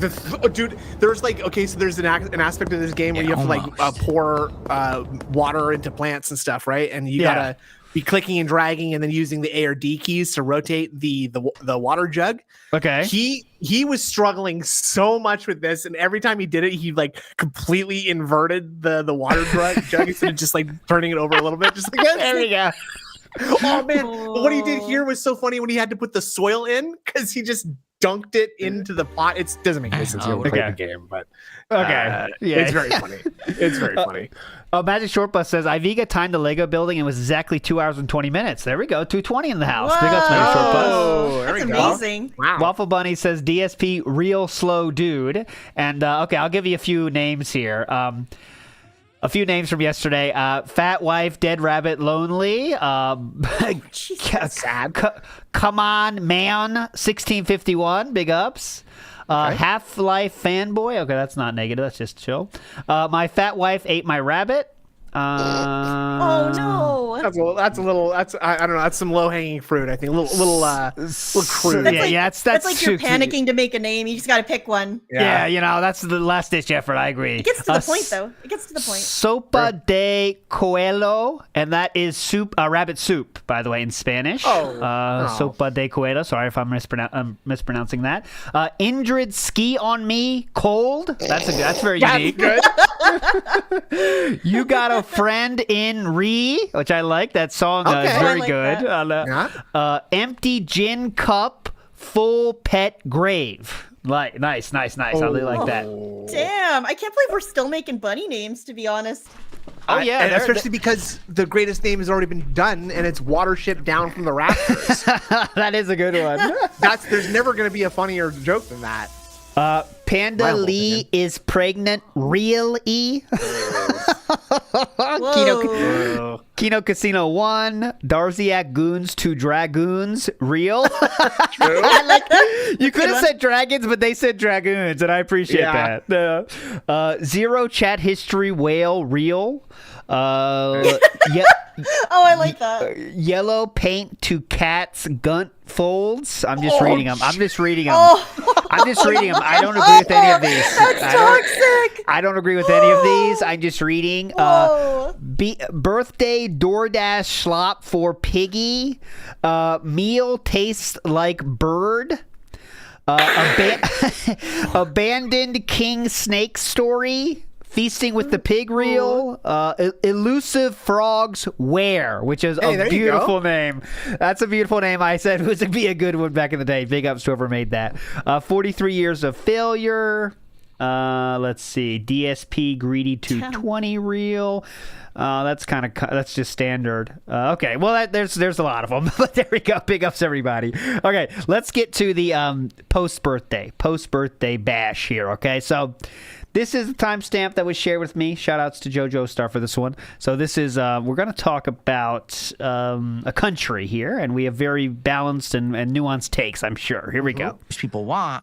dude, there's like, okay, so there's an aspect of this game where you have to like pour water into plants and stuff, right? And you gotta be clicking and dragging and then using the A or D keys to rotate the water jug. Okay. He was struggling so much with this, and every time he did it, he like completely inverted the water jug instead of just like turning it over a little bit. Just like, there we go. Oh man, what he did here was so funny when he had to put the soil in, because he just dunked it into the pot. It doesn't make any sense. You haven't played the game, but it's very funny. It's very funny. Magic Short Bus says Iviga timed the Lego building and was exactly 2 hours and 20 minutes. There we go, 2:20 in the house. Big ups, Magic Short Bus. That's amazing. Wow. Waffle Bunny says DSP real slow dude. And okay, I'll give you a few names here. A few names from yesterday. Fat Wife, Dead Rabbit, Lonely. Sad. Come On Man, 1651. Big ups. Half-Life Fanboy. Okay, that's not negative. That's just chill. My Fat Wife Ate My Rabbit. Oh no! That's a little. I don't know. That's some low hanging fruit. I think a little crude. That's like you're panicking to make a name. You just got to pick one. Yeah, you know, that's the last ditch effort. I agree. It gets to the point, though. It gets to the point. Sopa de Coelho, and that is soup, rabbit soup, by the way, in Spanish. Sopa de Coelho. Sorry if I'm mispronouncing that. Indrid Ski on Me, Cold. That's very unique. Good. You Got a Friend in Re, which I like. That song is very good. Empty Gin Cup, Full Pet Grave. Nice. I really like that. Damn, I can't believe we're still making bunny names, to be honest. Oh yeah, and especially because the greatest name has already been done, and it's Watership Down from the Rafters. That is a good one. There's never going to be a funnier joke than that. Panda Lee is pregnant. Real E. Kino Casino 1. Darziak Goons to Dragoons. Real. I like that. You could have said dragons, but they said dragoons, and I appreciate that. Zero Chat History Whale. Real. I like that. Yellow Paint to Cats Gunt Folds. I'm just reading them. I don't agree with any of these. That's toxic. I don't agree with any of these. I'm just reading. Birthday DoorDash Schlop for Piggy. Meal tastes like bird. Abandoned King Snake Story. Feasting with the Pig Reel, Elusive Frogs Where, which is a beautiful name. That's a beautiful name. I said it would be a good one back in the day. Big ups to whoever made that. 43 Years of Failure. Let's see. DSP Greedy 220 Reel. That's just standard. Okay, well there's a lot of them, but there we go. Big ups everybody. Okay, let's get to the post birthday bash here. Okay, so. This is the timestamp that was shared with me. Shout outs to JoJo Star for this one. So this is, we're going to talk about a country here, and we have very balanced and nuanced takes, I'm sure. Here we go. People are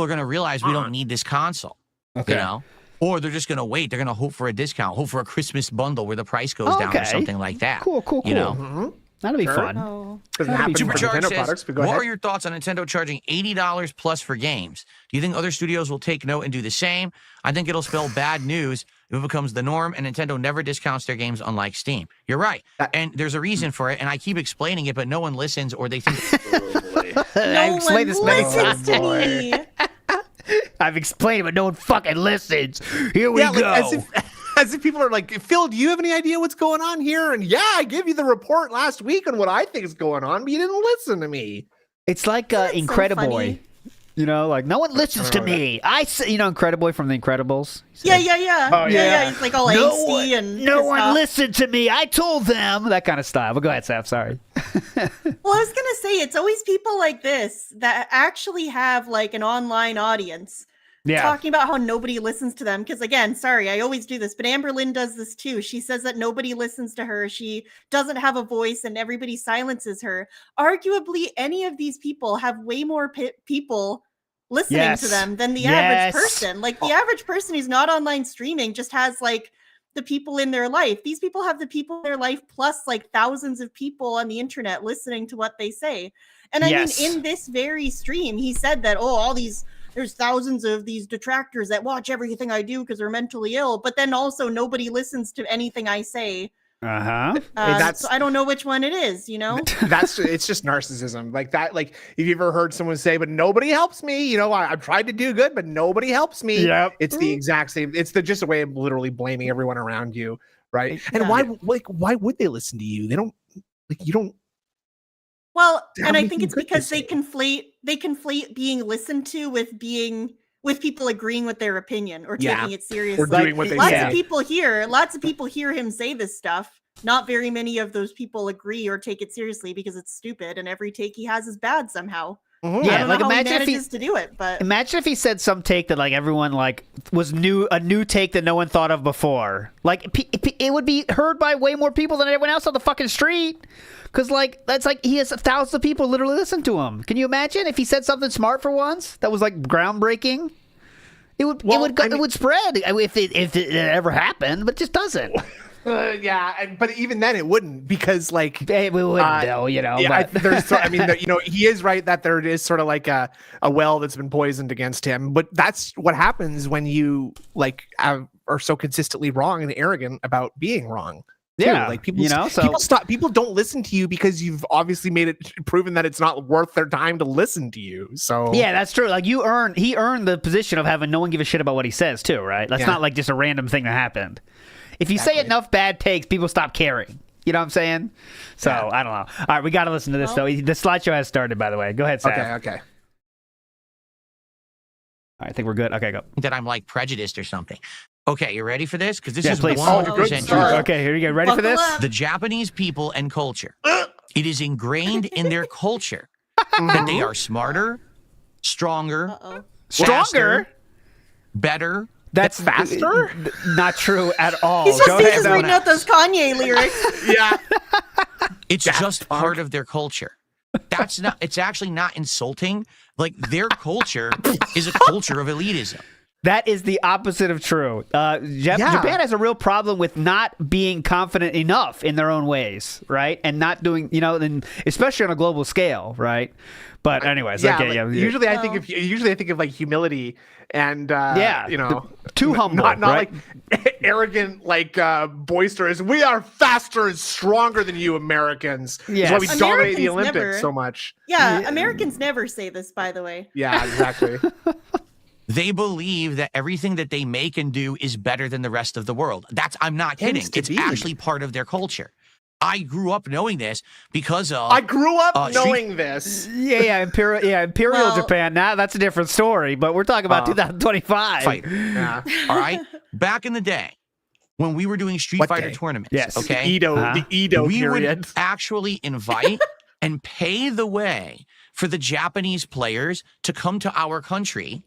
going to realize we don't need this console. Okay. You know? Or they're just going to wait. They're going to hope for a discount, hope for a Christmas bundle where the price goes down or something like that. Cool. You know? That'll be fun. Doesn't happen for Supercharge Nintendo says, products, but go what ahead. are your thoughts on Nintendo charging $80 plus for games? Do you think other studios will take note and do the same? I think it'll spell bad news if it becomes the norm, and Nintendo never discounts their games unlike Steam. You're right. And there's a reason for it, and I keep explaining it, but no one listens, or they think... No one listens to me. I've explained it, but no one fucking listens. Here we go. As if people are like, Phil, do you have any idea what's going on here? And yeah, I gave you the report last week on what I think is going on, but you didn't listen to me. It's like Incrediboy. You know, like no one listens to me. Incrediboy from The Incredibles. Yeah. Oh, yeah. He's like all angsty and no one listened to me. I told them that kind of style. But go ahead, Saf. Sorry. Well, I was gonna say it's always people like this that actually have like an online audience. Yeah. Talking about how nobody listens to them. Because again, sorry, I always do this, but Amber Lynn does this too. She says that nobody listens to her. She doesn't have a voice and everybody silences her. Arguably, any of these people have way more people listening to them than the average person. Like the average person who's not online streaming just has like the people in their life. These people have the people in their life plus like thousands of people on the internet listening to what they say. And I mean, in this very stream, he said that, there's thousands of these detractors that watch everything I do because they're mentally ill, but then also nobody listens to anything I say. So I don't know which one it is, you know? It's just narcissism. Like that, like if you've ever heard someone say, but nobody helps me, you know, I've tried to do good, but nobody helps me. Yep. It's the exact same. It's just a way of literally blaming everyone around you. Right. And why would they listen to you? They don't you don't. Well, and I think it's because they conflate being listened to with people agreeing with their opinion or taking it seriously. Or doing what they lots say. Lots of people hear him say this stuff. Not very many of those people agree or take it seriously because it's stupid and every take he has is bad somehow. Mm-hmm. Yeah, like imagine if he to do it, but imagine if he said some take that like everyone like was a new take that no one thought of before. Like it would be heard by way more people than everyone else on the fucking street. Because like that's like he has thousands of people literally listen to him. Can you imagine if he said something smart for once that was like groundbreaking? It would spread if it ever happened, but it just doesn't. But even then it wouldn't because like we wouldn't know, you know. Yeah, but. He is right that there is sort of like a well that's been poisoned against him. But that's what happens when you like are so consistently wrong and arrogant about being wrong. Yeah, like people, people don't listen to you because you've obviously made it proven that it's not worth their time to listen to you. So yeah, that's true. Like he earned the position of having no one give a shit about what he says too, right? That's not like just a random thing that happened. If you say enough bad takes, people stop caring. You know what I'm saying? So I don't know. All right, we got to listen to this though. The slideshow has started, by the way. Go ahead, Sam. Okay. All right, I think we're good. Okay, go. That I'm like prejudiced or something. Okay, you ready for this? Because this is please. 100% true. Okay, here you go. Ready for this? The Japanese people and culture. It is ingrained in their culture that they are smarter, stronger, faster, better. That's faster? Not true at all. He's just reading out those Kanye lyrics. Yeah. It's just part of their culture. It's actually not insulting. Like their culture is a culture of elitism. That is the opposite of true. Japan has a real problem with not being confident enough in their own ways, right? And not doing, and especially on a global scale, right? But anyways, Usually I think of like humility and too humble, not right? like arrogant, like boisterous. We are faster and stronger than you Americans. Yes. That's why we dominate the Americans Olympics never. so much. Yeah, Americans never say this, by the way. Yeah, exactly. They believe that everything that they make and do is better than the rest of the world. I'm not kidding. It's actually part of their culture. I grew up knowing this because of. I grew up knowing this. Imperial Japan. Now that's a different story, but we're talking about 2025. Fighter. Yeah. All right. Back in the day, when we were doing Street Fighter tournaments, okay, the Edo we period. would actually invite and pay the way for the Japanese players to come to our country.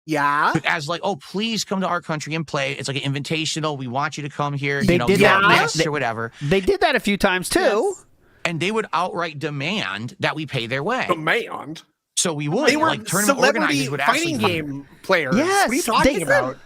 Yeah. As like, oh, please come to our country and play. It's like an invitational. We want you to come here. They did that or whatever. They did that a few times too. Yes. And they would outright demand that we pay their way. Demand. So we would. They were like tournament organizers would fighting actually game players. Yes, what are you talking about?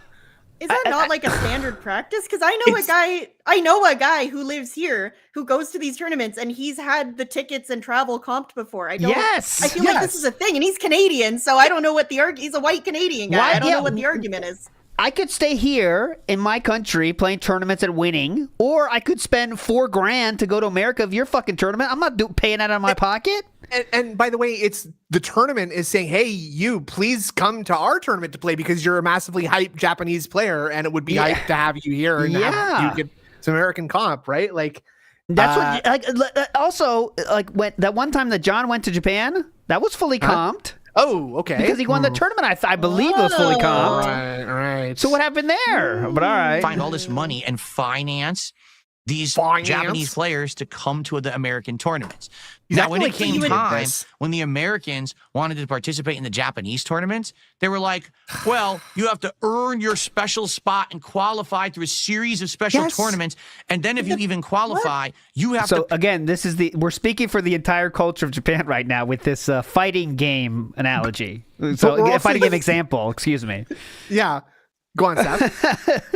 Is that not like a standard practice? Because I know a guy who lives here who goes to these tournaments and he's had the tickets and travel comped before. I feel like this is a thing, and he's Canadian, so I don't know what he's a white Canadian guy. I don't know what the argument is. I could stay here in my country playing tournaments and winning, or I could spend $4,000 to go to America of your fucking tournament. I'm not paying that out of my pocket. And by the way, it's the tournament is saying, hey, you please come to our tournament to play because you're a massively hyped Japanese player, and it would be hyped to have you here and have you get some American comp, right? Like that's what. Also, like when that one time that John went to Japan, that was fully comped. Oh, okay. Because he won the tournament, I believe it was fully comped. Right. So what happened there? But all right. Find all this money and finance these Japanese players to come to the American tournaments. Now, when it came time, when the Americans wanted to participate in the Japanese tournaments, they were like, well, you have to earn your special spot and qualify through a series of special tournaments. And then if you even qualify, you have to... So again, we're speaking for the entire culture of Japan right now with this fighting game analogy. So fighting game example, excuse me. Yeah. Go on, Seth.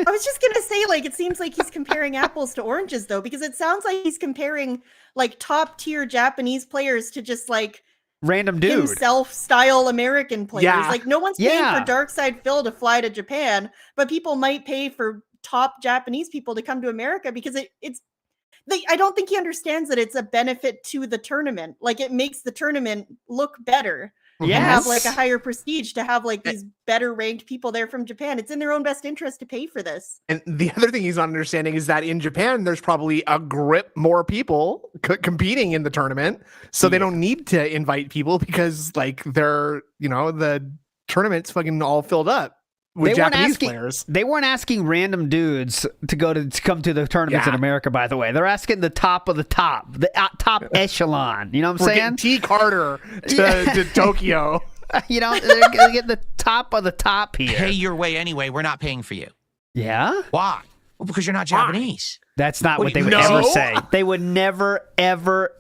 I was just going to say, like, it seems like he's comparing apples to oranges, though, because it sounds like he's comparing, like, top-tier Japanese players to just, like, random dude. Himself-style American players. Yeah. Like, no one's paying for Darkside Phil to fly to Japan, but people might pay for top Japanese people to come to America because I don't think he understands that it's a benefit to the tournament. Like, it makes the tournament look better. Yes. And have like a higher prestige to have like these better ranked people there from Japan. It's in their own best interest to pay for this. And the other thing he's not understanding is that in Japan, there's probably a grip more people competing in the tournament. So they don't need to invite people because like they're, the tournament's fucking all filled up with Japanese players. They weren't asking random dudes to come to the tournaments in America, by the way. They're asking the top of the top, the top echelon. You know what I'm saying? T. Carter to Tokyo. They're getting the top of the top here. Pay your way anyway. We're not paying for you. Yeah? Why? Well, because you're not Japanese. That's not what they would ever say. They would never, ever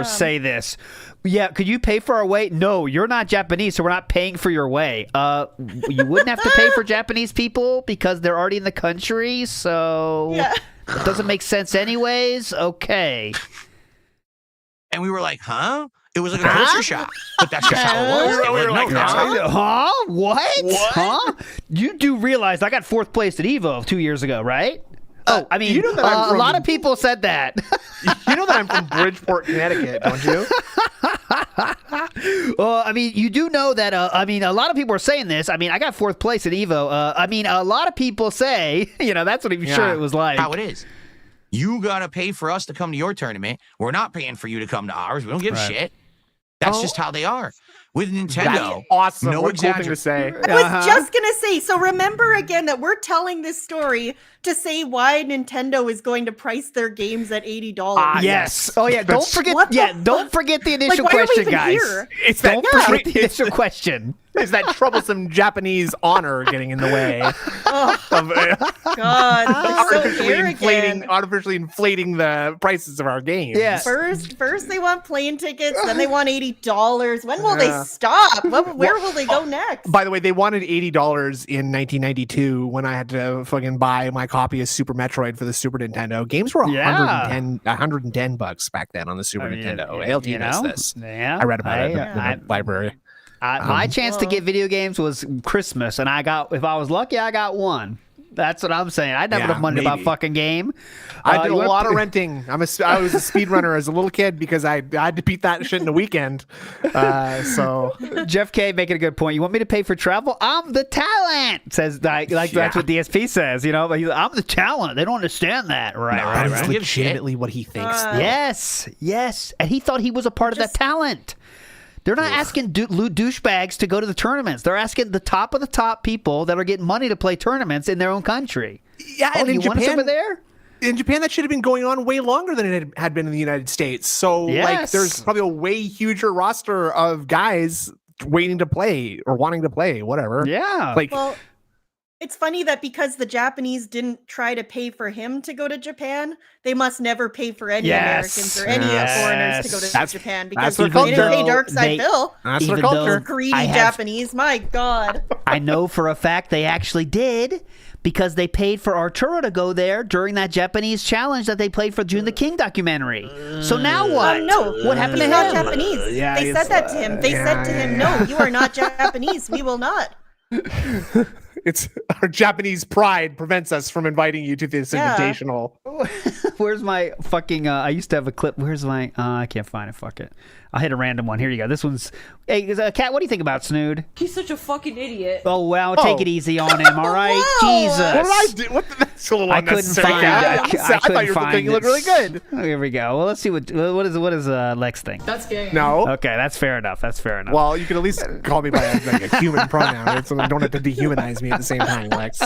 say this. Yeah, could you pay for our way? No, you're not Japanese, so we're not paying for your way. You wouldn't have to pay for Japanese people because they're already in the country, so it doesn't make sense anyways. Okay. And we were like, huh? It was like a culture shock, but that's just how it was. We were like, huh? What? Huh? You do realize I got 4th place at EVO 2 years ago, right? I mean, a lot of people said that. You know that I'm from Bridgeport, Connecticut, don't you? Well, I mean, you do know that, a lot of people are saying this. I mean, I got 4th place at EVO. A lot of people say, that's what I'm sure it was like. How it is. You got to pay for us to come to your tournament. We're not paying for you to come to ours. We don't give a shit. That's just how they are. With Nintendo, that's awesome. No exaggeration. To say. I was just gonna say. So remember again that we're telling this story to say why Nintendo is going to price their games at $80. Yes. Oh yeah. Don't forget. Don't forget the initial why question, are we even guys. here? It's don't forget the initial question. is that troublesome Japanese honor getting in the way of God, they're so arrogant. artificially inflating the prices of our games. Yeah. First they want plane tickets, then they want $80. When will they stop? Where will they go next? By the way, they wanted $80 in 1992 when I had to fucking buy my copy of Super Metroid for the Super Nintendo. Games were $110 back then on the Super Nintendo. ALT knows this. Yeah, I read about it in the library. My chance to get video games was Christmas, and if I was lucky, I got one. That's what I'm saying. I never enough money to buy a fucking game. I did a lot of renting. I was a speedrunner as a little kid because I had to beat that shit in a weekend. So Jeff K making a good point. You want me to pay for travel? I'm the talent. Says that's what DSP says. You know, but I'm the talent. They don't understand that, right? That's legitimately what he thinks. Yes, and he thought he was a part of that talent. They're not asking douchebags to go to the tournaments. They're asking the top of the top people that are getting money to play tournaments in their own country. Yeah, and in Japan, over there? In Japan, that should have been going on way longer than it had been in the United States. So, there's probably a way huger roster of guys waiting to play or wanting to play, whatever. Yeah. It's funny that because the Japanese didn't try to pay for him to go to Japan, they must never pay for any Americans or any foreigners to go to Japan because they didn't pay Darkside Bill. That's their culture. Greedy Japanese, my God. I know for a fact they actually did because they paid for Arturo to go there during that Japanese challenge that they played for June the King documentary. So now what? No. What happened to He's him? not Japanese. They said that to him. They said to him, no, you are not Japanese. We will not. It's our Japanese pride prevents us from inviting you to this invitational. Where's my fucking I used to have a clip. Where's my I can't find it. Fuck it. I'll hit a random one. Here you go. This one's Hey, Kat, what do you think about Snood? He's such a fucking idiot. Oh, well, take it easy on him, all right? Jesus. What did I do? That's a little unnecessary. I thought you were thinking you looked really good. Oh, here we go. Well, let's see what does Lex think. That's gay. No. Okay, that's fair enough. Well, you can at least call me by a human pronoun. So don't have to dehumanize me at the same time, Lex.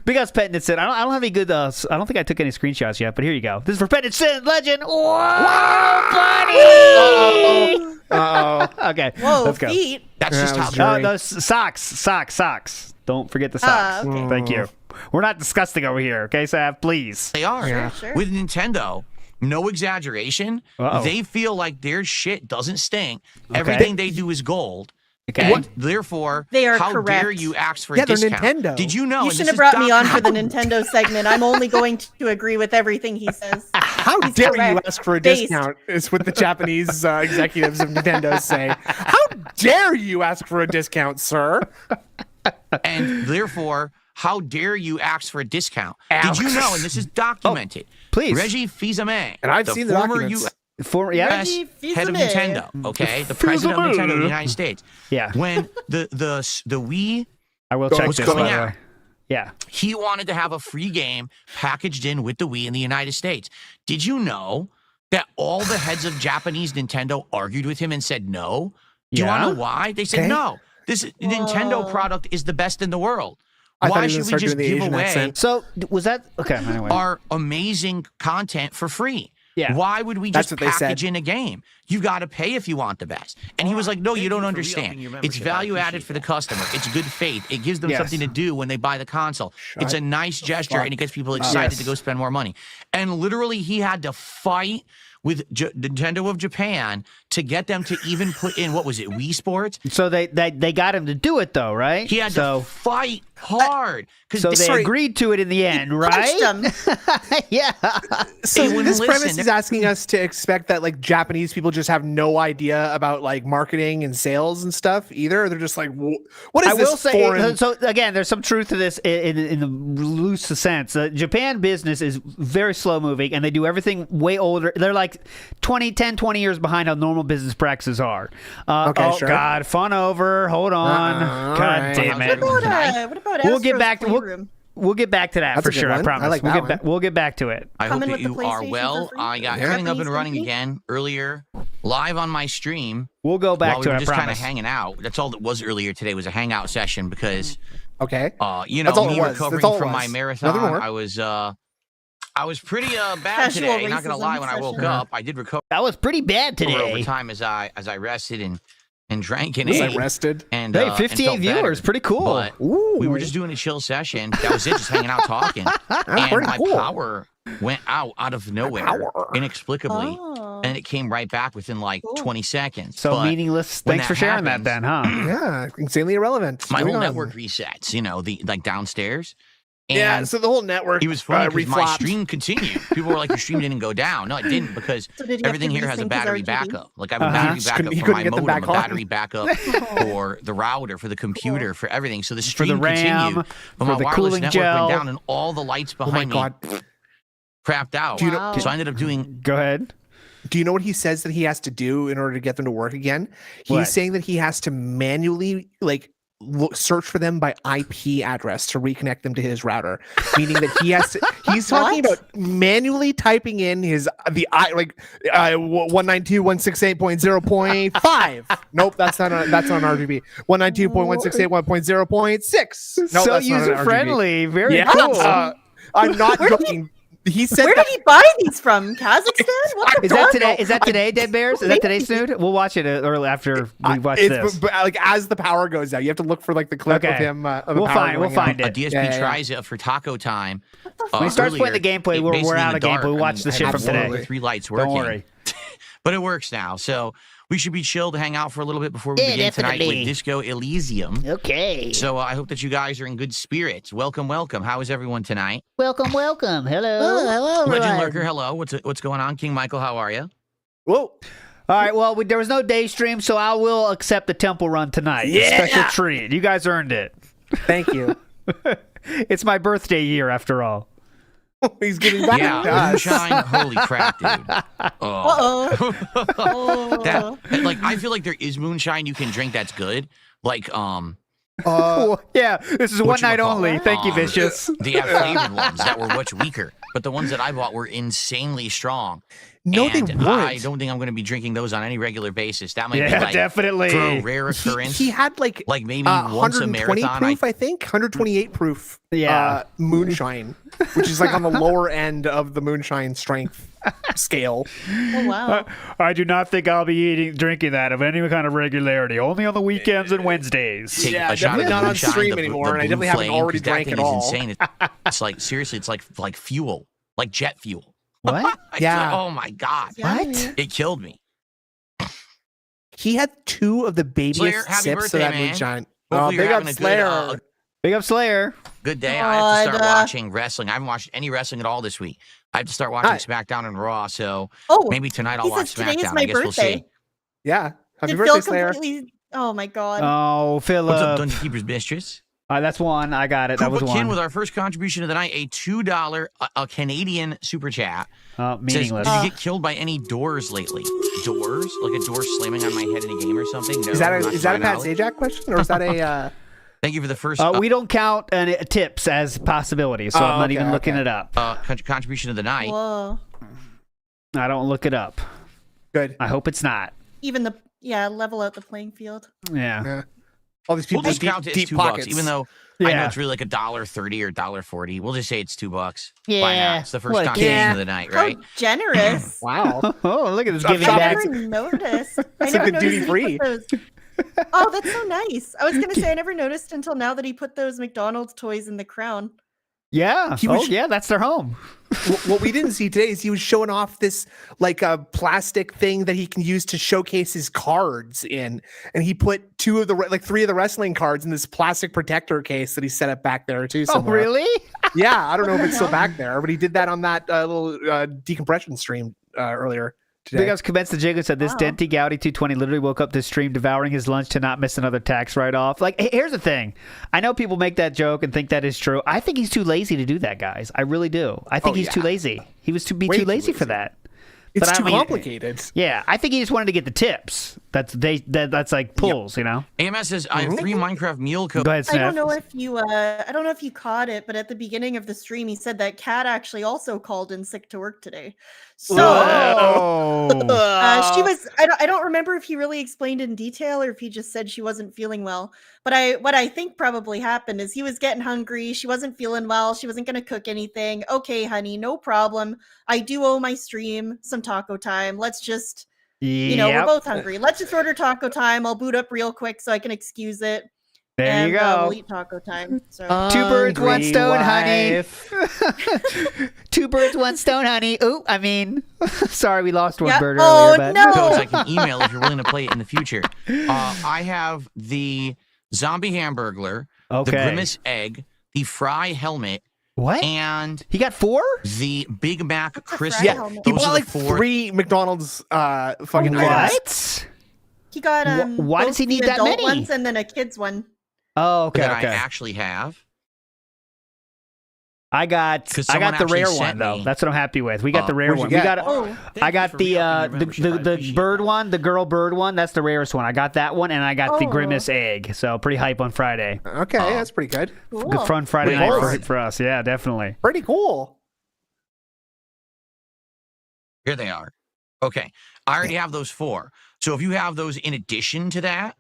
Big Us Pet and Sin. I don't have any good. I don't think I took any screenshots yet, but here you go. This is for Pet and Sin Legend. Whoa, buddy! Okay. Whoa, let's go. feet. That's just how. No, socks. Don't forget the socks. Okay. Thank you. We're not disgusting over here, okay, Sav? Please. They are. Yeah. Sure. With Nintendo, no exaggeration, they feel like their shit doesn't stink. Okay. Everything they do is gold. Okay. And therefore, they are how correct. dare you ask for a discount? Nintendo. Did you know? You shouldn't have brought me on for the Nintendo segment. I'm only going to agree with everything he says. How dare you ask for a discount is what the Japanese executives of Nintendo say. How dare you ask for a discount, sir? And therefore, how dare you ask for a discount? Did you know, and this is documented, please. Reggie Fils-Aimé, and I've seen the documents. Yes, head of Nintendo, okay, the president of Nintendo of the United States. Yeah. When the Wii I will check was this, coming by the out, way. Yeah. He wanted to have a free game packaged in with the Wii in the United States. Did you know that all the heads of Japanese Nintendo argued with him and said no? Do you want to know why? They said no. This Nintendo product is the best in the world. Why should we just give away So was that okay? Anyway. our amazing content for free? Yeah. Why would we just package in a game? You got to pay if you want the best. And he was like, no, you don't understand. It's value added for the customer. It's good faith. It gives them something to do when they buy the console. It's a nice gesture, and it gets people excited to go spend more money. And literally, he had to fight with Nintendo of Japan to get them to even put in, what was it, Wii Sports? So they got him to do it, though, right? He had to fight hard. So they agreed to it in the end, right? Yeah. So this premise is asking us to expect that like Japanese people just have no idea about like marketing and sales and stuff either. They're just like, what is this foreign? So again, there's some truth to this in the loose sense. Japan business is very slow moving, and they do everything way older. They're like 20 years behind how normal business practices are. Sure. God, fun over. Hold on. God damn it. What about We'll get back to Playroom? We'll get back to that for sure. I promise. I like we'll get back to it. I hope that you are PlayStation well. for free? I got getting up and running again earlier, live on my stream. We'll go back to it. We were just kind promise. of hanging out. That's all that was earlier today was a hangout session because you know, me recovering from my marathon, I was pretty bad today. Not gonna lie, when I woke up, I did recover. That was pretty bad today. Over time as I rested and and drank and I ate. rested. And, hey, and 58 felt better. viewers. Pretty cool. But we were just doing a chill session. That was it, just hanging out talking. And pretty my cool. power went out of nowhere inexplicably. Oh. And it came right back within like 20 seconds. So But meaningless. when Thanks for that sharing happens, that then, huh? Yeah, insanely irrelevant. my Moving whole on. network resets, the like downstairs. And Yeah, so the whole network. it was funny because my reflopped. stream continued. People were like, your stream didn't go down. No, it didn't, because So did you have everything to here has a resync his battery RGB? backup. Like I have a battery Just couldn't- backup he for couldn't my get them modem, back a on. battery backup for the router, for the computer, for everything. So the For stream the RAM, continued, but for my the wireless cooling network gel. went down and all the lights Oh my behind me god! crapped out. Do you know- So I ended up doing Go ahead. Do you know what he says that he has to do in order to get them to work again? He's What? saying that he has to manually search for them by IP address to reconnect them to his router, meaning that he has to. He's talking What? about manually typing in his 192.168.0.5. Nope, that's not an RGB. 192.168.1.0.6. No, so that's not an user RGB. friendly. Very Yeah, cool. I'm not joking. He said Where that did he buy these from? Kazakhstan? What the Is that fuck? today? Is that today, Dead Bears? Is that today, Snood? We'll watch it early after we watch this. But, like as the power goes out, you have to look for like the clip of Okay. him. Of the We'll power find. We'll going out. find a it. DSP Yeah. tries it for taco time. When he starts playing the Earlier, gameplay, it we're basically out in of the dark. gameplay. We'll watch the I shit had from absolutely today. 3 lights Don't working. worry. But it works now. So we should be chill to hang out for a little bit before we begin tonight definitely. with Disco Elysium. Okay. So I hope that you guys are in good spirits. Welcome, welcome. How is everyone tonight? Welcome, welcome. Hello. Oh, hello, Legend Lurker, hello. What's going on? King Michael, how are you? Whoa! All right. Well, there was no day stream, so I will accept the temple run tonight. Yeah. Special treat. You guys earned it. Thank you. It's my birthday year, after all. He's getting back to Yeah, us. moonshine. Holy crap, dude. Oh. Uh-oh. That, like, I feel like there is moonshine you can drink that's good. Like, Yeah, this is one night whatchamacallit? only. Thank you, Vicious. the flavored ones that were much weaker, but the ones that I bought were insanely strong. No, they and weren't. I don't think I'm going to be drinking those on any regular basis. That might be Yeah, like definitely. for a rare occurrence. He had like maybe once a 120 marathon. proof, I think, 128 proof. Yeah. Moonshine, which is like on the lower end of the moonshine strength scale. Oh, wow. I do not think I'll be drinking that of any kind of regularity. Only on the weekends and Wednesdays. Take Yeah, a shot definitely of not on moonshine, stream the anymore, and I blue definitely haven't flame, already 'cause that drank thing it all. is insane. It's like seriously, it's like fuel, like jet fuel. What? Yeah. Oh my god. Yummy. It killed me. He had 2 of the babiest Slayer, happy sips birthday, of that man. moonshine. Hopefully you're Big up having a Slayer. good, Big up Slayer. good day. I have to start God. watching wrestling. I haven't watched any wrestling at all this week. I have to start watching Hi. SmackDown and Raw. So Oh, maybe tonight I'll he watch says today is SmackDown. my I guess we'll see. birthday. Yeah. Happy Did birthday, Phil Slayer. completely... Oh, my God. Oh, What's up, Philip. Dungeon Keeper's Mistress? That's one. I got it. That was Koopa Kin one. with our first contribution of the night, a $2 a Canadian super chat. Oh, Says, meaningless. did you get killed by any doors lately? Doors? Like a door slamming on my head in a game or something? No, Is that not a to Pat my knowledge. Sajak question, or is that a? Thank you for the first We don't count tips as possibilities, so I'm not okay, even looking okay. it up. contribution of the night. Whoa. I don't look it up. Good. I hope it's not. Even level out the playing field. Yeah. All these people We'll just with count it as deep $2, pockets. even though I know Yeah. it's really like $1.30 or $1.40. We'll just say it's $2. Why Yeah. not? It's the first What a contribution kid. of the night, right? How generous. Wow. Oh, look at this I'm giving shocked. back. I never noticed. I It's never like the noticed duty that he free. put those. Oh, that's so nice. I was going to say I never noticed until now that he put those McDonald's toys in the crown. Yeah. He was- yeah, that's their home. What we didn't see today is he was showing off this like a plastic thing that he can use to showcase his cards in, and he put 3 of the wrestling cards in this plastic protector case that he set up back there too. Oh, Somewhere. really? Yeah, I don't know if it's still back there, but he did that on that little decompression stream earlier today. Big ups commenced the Jiggle said this Wow. Denty Gowdy 220 literally woke up this stream devouring his lunch to not miss another tax write-off. Like, here's the thing. I know people make that joke and think that is true. I think he's too lazy to do that, guys. I really do. I think he's too lazy. He was Way too too lazy for lazy. that. It's but I too mean- complicated. Yeah, I think he just wanted to get the tips. That's like pulls, you know. AMS says I have 3 Minecraft meal codes. Go ahead, I Sniff. don't know if you caught it, but at the beginning of the stream, he said that Kat actually also called in sick to work today. So Oh. she was. I don't remember if he really explained in detail or if he just said she wasn't feeling well. But what I think probably happened is he was getting hungry. She wasn't feeling well. She wasn't going to cook anything. Okay, honey, no problem. I do owe my stream some taco time. Let's just You know, we're both hungry. Let's just order taco time. I'll boot up real quick so I can excuse it. There you go. We'll eat taco time. So. 2 birds, 1 stone, honey. 2 birds, 1 stone, honey. Ooh, I mean, sorry, we lost one bird earlier. But... no! So I can email if you're willing to play it in the future. I have the zombie hamburglar, the grimace egg, the fry helmet. What? And he got 4? The Big Mac crisp. Yeah, he bought like 3 McDonald's fucking items. What? He got why does he need that many? Ones and then a kids one. Oh, okay. That I actually have. I got the rare one though. That's what I'm happy with. We got the rare one. We got. I got the bird one, the girl bird one. That's the rarest one. I got that one, and I got the grimace egg. So pretty hype on Friday. Okay, that's pretty good. Cool. Good fun Friday night for us. Yeah, definitely. Pretty cool. Here they are. Okay, I already have those 4. So if you have those in addition to that,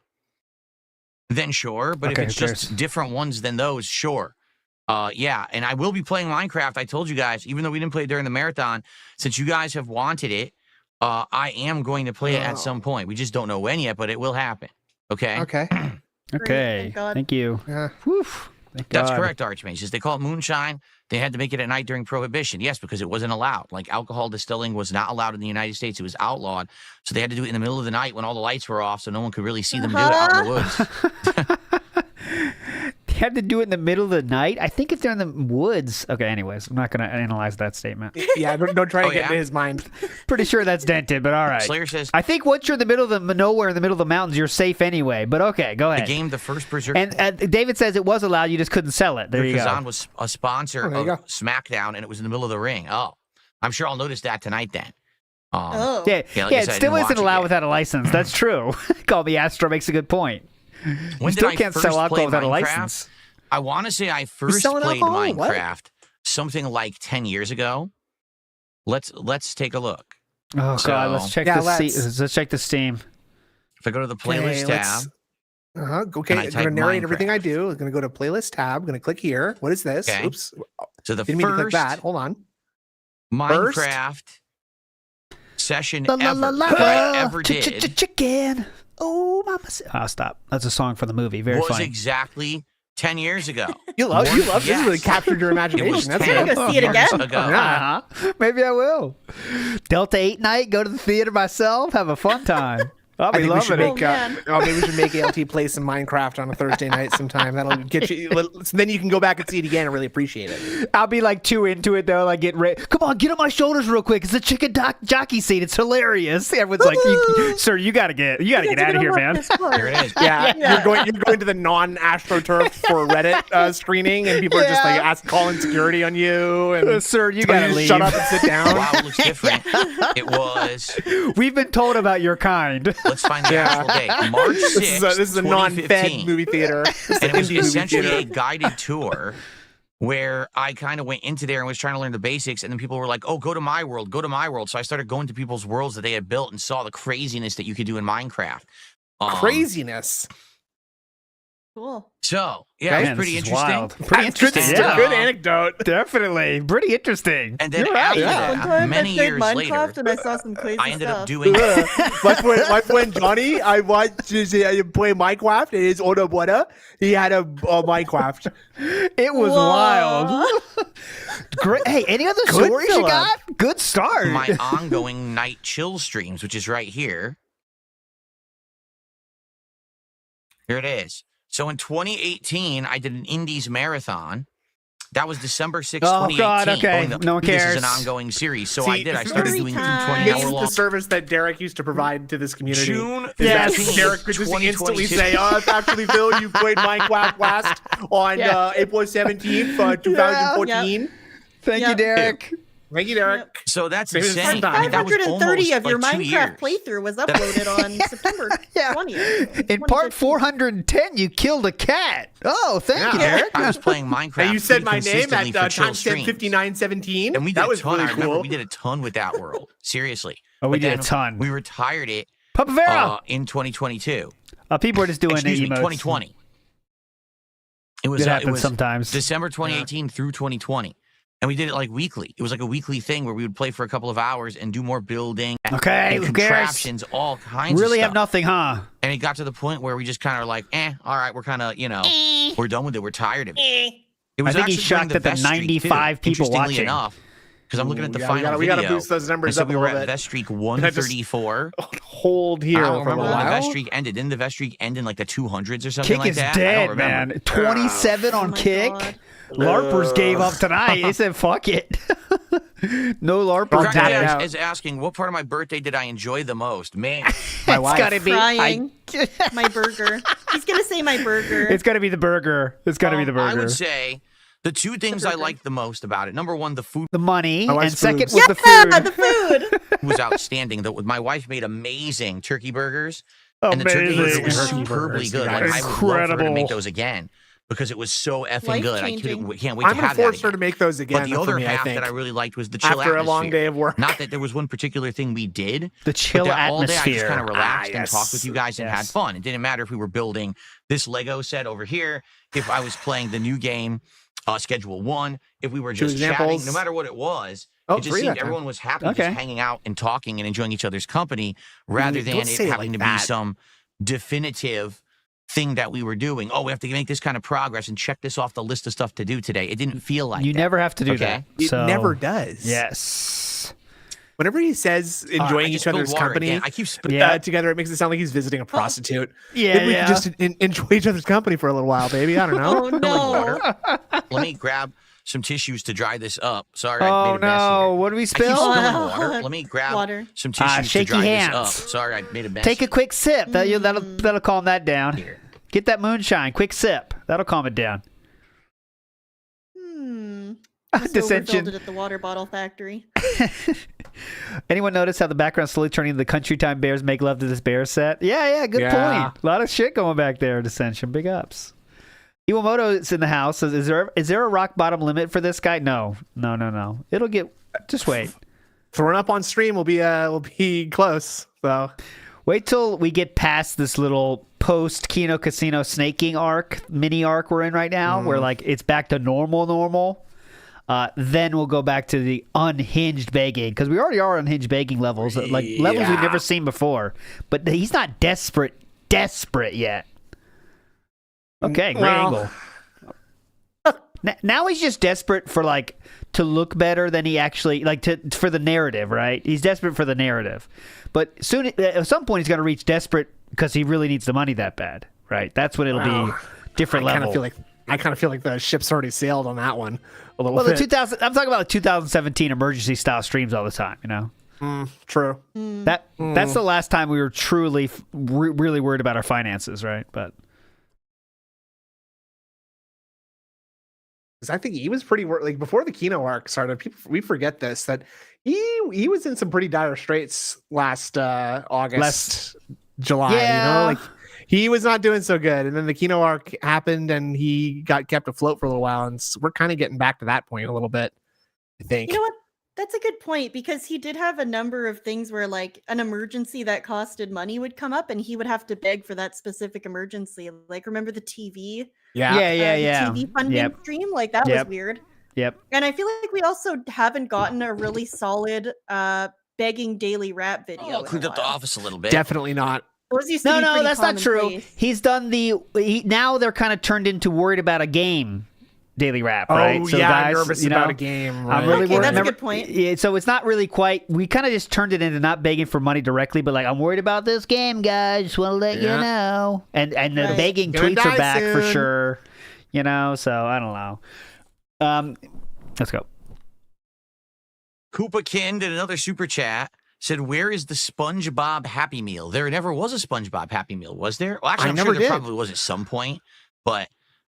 then sure. But if it's just different ones than those, sure. Yeah, and I will be playing Minecraft. I told you guys, even though we didn't play it during the marathon, since you guys have wanted it, I am going to play it at some point. We just don't know when yet, but it will happen. Okay? Okay. Okay. Thank you. Yeah. That's correct, Archmages. They call it moonshine. They had to make it at night during Prohibition. Yes, because it wasn't allowed. Like, alcohol distilling was not allowed in the United States. It was outlawed. So they had to do it in the middle of the night when all the lights were off so no one could really see them do it out in the woods. They had to do it in the middle of the night? I think if they're in the woods... Okay, anyways, I'm not going to analyze that statement. Yeah, don't try to get into his mind. Pretty sure that's dented, but all right. Slayer says... I think once you're in the middle of the nowhere in the middle of the mountains, you're safe anyway. But okay, go ahead. The game, the first Berserker... And David says it was allowed, you just couldn't sell it. There you go. Kazan was a sponsor of SmackDown, and it was in the middle of the ring. Oh, I'm sure I'll notice that tonight then. Yeah, it still isn't allowed without a license. That's true. Call me Astro makes a good point. When you still did can't I sell first alcohol play without a Minecraft? license. I want to say I first played Minecraft something like 10 years ago. Let's take a look. Oh God, let's check let's check the Steam. If I go to the playlist tab. Okay, I'm going to narrate everything I do. I'm going to go to playlist tab. I'm going to click here. What is this? Okay. Oops. So the Didn't mean to click that. Hold on. Minecraft session ever did. Chicken. Oh, mama. Oh, stop. That's a song from the movie. Very funny. Was exactly 10 years ago. You love this. Really captured your imagination. That's good. Go see it again. Maybe I will. Delta 8 night. Go to the theater myself. Have a fun time. I'll be loving it. Maybe we should make ALT play some Minecraft on a Thursday night sometime. That'll get you. So then you can go back and see it again and really appreciate it. I'll be like too into it though. Like get ready. Come on, get on my shoulders real quick. It's a chicken jockey scene. It's hilarious. Everyone's like, sir, you gotta get out of here, man. Here it is. Yeah. You're going to the non-AstroTurf for Reddit screening, and people are just like calling security on you. And sir, you gotta leave. Shut up and sit down. Wow, it looks different. It was. We've been told about your kind. Let's find the actual date. March 6th, this is a non-fed movie theater. And it was essentially a guided tour where I kind of went into there and was trying to learn the basics. And then people were like, oh, go to my world. Go to my world. So I started going to people's worlds that they had built and saw the craziness that you could do in Minecraft. Craziness. Cool. So, yeah, it was pretty interesting. Wild. Pretty interesting. Good anecdote. Definitely. Pretty interesting. And then after that, One time many I played years Minecraft later, and I saw some crazy I ended stuff. up doing my friend Johnny, I watched play Minecraft, and his older brother, he had a Minecraft. It was wild. Great. Hey, any other stories you got? Good start. my ongoing night chill streams, which is right here. Here it is. So in 2018, I did an Indies marathon. That was December 6th, 2018. God, okay. No one cares. This is an ongoing series. So I started doing 2 20-hour This is long. the service that Derek used to provide to this community. June Derek could just instantly say, it's actually Phil, you played Minecraft last on April 17th, 2014. Thank you, Derek. Thank you, Derek. So that's Maybe insane. That was 530 of your like 2 Minecraft years. playthrough was uploaded on September 20th. In part 410, you killed a cat. Oh, thank you, Derek. I was playing Minecraft. And you said my name consistently at for chill timestamp streams. 5917. And we did that a was ton. really I remember cool. we did a ton with that world. Seriously. Oh, we But did then a ton. We retired it Papavera. in 2022. People are just doing Excuse me, emotes. 2020. It was It happens sometimes. December 2018 through 2020. And we did it like weekly. It was like a weekly thing where we would play for a couple of hours and do more building. Okay, and who cares? contraptions, all kinds Really of stuff. have nothing, huh? And it got to the point where we just kind of like, all right, we're kind of, we're done with it. We're tired of it. It was I think he's actually during shocked that the Vest Streak, 95 too, people interestingly watching. enough, because I'm looking at the final we video. gotta boost those numbers and so up we a were little at bit. Vest Streak 134. Hold here I don't for a remember when the while. Vest Streak ended. Didn't the Vest Streak end in like the 200s or something Kick like is that? I don't dead, remember. man. 27 Oh on my Kick. God. LARPers gave up tonight. They said, fuck it. No LARPers. Tap it Craig out. is asking, what part of my birthday did I enjoy the most? Man, My It's wife. gotta be. Crying. My burger. He's gonna say my burger. It's gotta be the burger. It's gotta be the burger. I would say the two things I liked the most about it. Number one, the food the money, My and wife's second boobs. was the yeah, food. the food. was outstanding. My wife made amazing turkey burgers. And the turkey burger was Turkey superbly burgers, good. you Like, guys. I would love for her to Incredible. make those again because it was so effing good. I Life-changing. can't wait to I'm gonna have that force her again. to make those again. But the for other me, I half think. that I really liked was the chill After a atmosphere. long day of work. Not that there was one particular thing we did. The chill but that all day I atmosphere. just kind of relaxed and yes. talked with you guys and had Yes. fun. It didn't matter if we were building this Lego set over here, if I was playing the new game, Schedule 1, if we were Two just chatting, examples. no matter what it was. Oh, It just three seemed that time. everyone was happy Okay. just hanging out and talking and enjoying each other's company rather Don't than it say it having like to be that. some definitive thing that we were doing. Oh, we have to make this kind of progress and check this off the list of stuff to do today. It didn't feel like You that. never have to do Okay. that. It So, never does. Yes. Whenever he says I enjoying just each other's spilled water company again. I keep Yeah. together, it makes it sound like he's visiting a prostitute. Yeah, Maybe we yeah. can just enjoy each other's company for a little while, baby. I don't know. Oh no. Let me grab some tissues to dry this up. Sorry, I Oh made a mess no! here. What do we I keep spill? spilling Oh. water. Let me grab Water. some tissues to shaky dry hands. this up. Sorry, I made a mess. Take a quick sip. That'll Mm. that'll calm that down. Get that moonshine. Quick sip. That'll calm it down. Must have Dissension. overfilled it at the water bottle factory. Anyone notice how the background's slowly turning into the Country Time Bears make love to this bear set? Yeah, good Yeah. point. A lot of shit going back there, Dissension. Big ups. Iwamoto is in the house. Says, is there a rock bottom limit for this guy? No. It'll get. Just wait. Throwing up on stream will be close. So Wait till we get past this little post Kino Casino snaking mini arc we're in right now, where like it's back to normal. Then we'll go back to the unhinged begging, because we already are unhinged begging levels, like levels we've never seen before. But he's not desperate yet. Okay, great angle. Now he's just desperate for like to look better than he actually for the narrative, right? He's desperate for the narrative, but soon at some point he's going to reach desperate because he really needs the money that bad, right? That's when it'll be different I level. kind of feel like the ship's already sailed on that one a little Well, bit. I'm talking about the 2017 emergency style streams all the time, you know. True. That's the last time we were truly really worried about our finances, right? But 'Cause I think he was pretty like before the Kino arc started. We forget this, that he was in some pretty dire straits last August, July. Yeah. You know, like he was not doing so good, and then the Kino arc happened, and he got kept afloat for a little while, and we're kind of getting back to that point a little bit. I think. You know what? That's a good point, because he did have a number of things where like an emergency that costed money would come up and he would have to beg for that specific emergency. Like, remember the TV? yeah. The TV funding stream? Like, that was weird. Yep. And I feel like we also haven't gotten a really solid begging daily rap video. Oh, in a cleaned up the while. office a little bit. Definitely not. Those used to be No, pretty that's not true. commonplace. He's done now they're kind of turned into worried about a game daily rap, right? Oh So yeah, guys, nervous you know, about a game. Right? I'm really Okay, worried. that's a remember- good point. Yeah, so it's not really quite. We kind of just turned it into not begging for money directly, but like, I'm worried about this game, guys. Just want to let you know. And the Right. begging Gonna tweets are die back for soon. sure. You know, so I don't know. Let's go. Koopa Kin did another super chat. Said, "Where is the SpongeBob Happy Meal? There never was a SpongeBob Happy Meal, was there? Well, actually, I I'm never sure there did. probably was at some point, but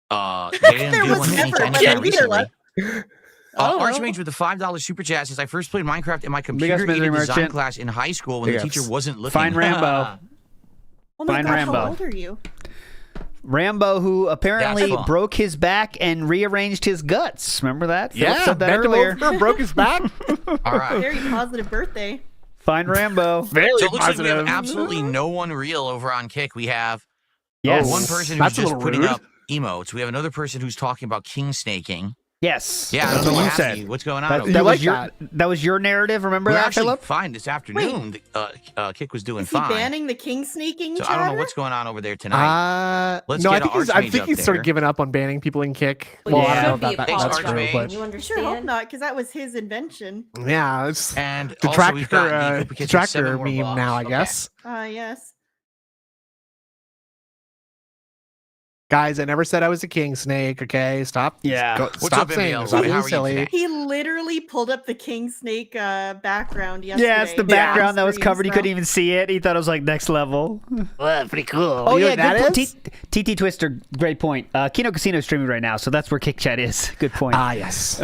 they didn't There do was one never, anytime but soon we either recently. Oh, Archmage with the $5 super chat says, I first played Minecraft in my Big computer ups, aided Misery design Merchant. class in high school when Big the teacher ups. wasn't looking. Fine Rambo. Oh my Fine god, Rambo. how old are you? Rambo, who apparently That's fun. broke his back and rearranged his guts. Remember that? Philip Yeah, said that bent him earlier. over, broke his back. All right. Very positive birthday. Fine Rambo. Very So it looks like we positive. have absolutely no one real over on Kick. We have Yes. one person who's That's a just little putting rude. up emotes. We have another person who's talking about king snaking. Yes. Yeah, that's what what you you said. What's going on? That, over that there? was that was your narrative. Remember We're that, actually Philip? fine this afternoon. Kick was doing Is he fine. banning the king sneaking? So chatter? I don't know what's going on over there tonight. Let's no, get I think he's sort of given up on banning people in Kick. Well, I don't know if that's true, Archmage. but You understand? Sure, hope not, because that was his invention. yeah, it's And the also we've got tractor, the duplicates of 7 tractor more meme blocks. now, I Okay. guess. Yes. Guys, I never said I was a king snake. Okay, stop. Yeah. What's Stop up, saying MBL? this. Stop How being are you silly. today? He literally pulled up the king snake background yesterday. Yeah, it's the background that was Screen covered. He stuff. couldn't even see it. He thought it was like next level. Well, pretty cool. Oh, You know yeah, what that good is? point. TT Twister, great point. Kino Casino is streaming right now, so that's where Kick Chat is. Good point. Ah, yes.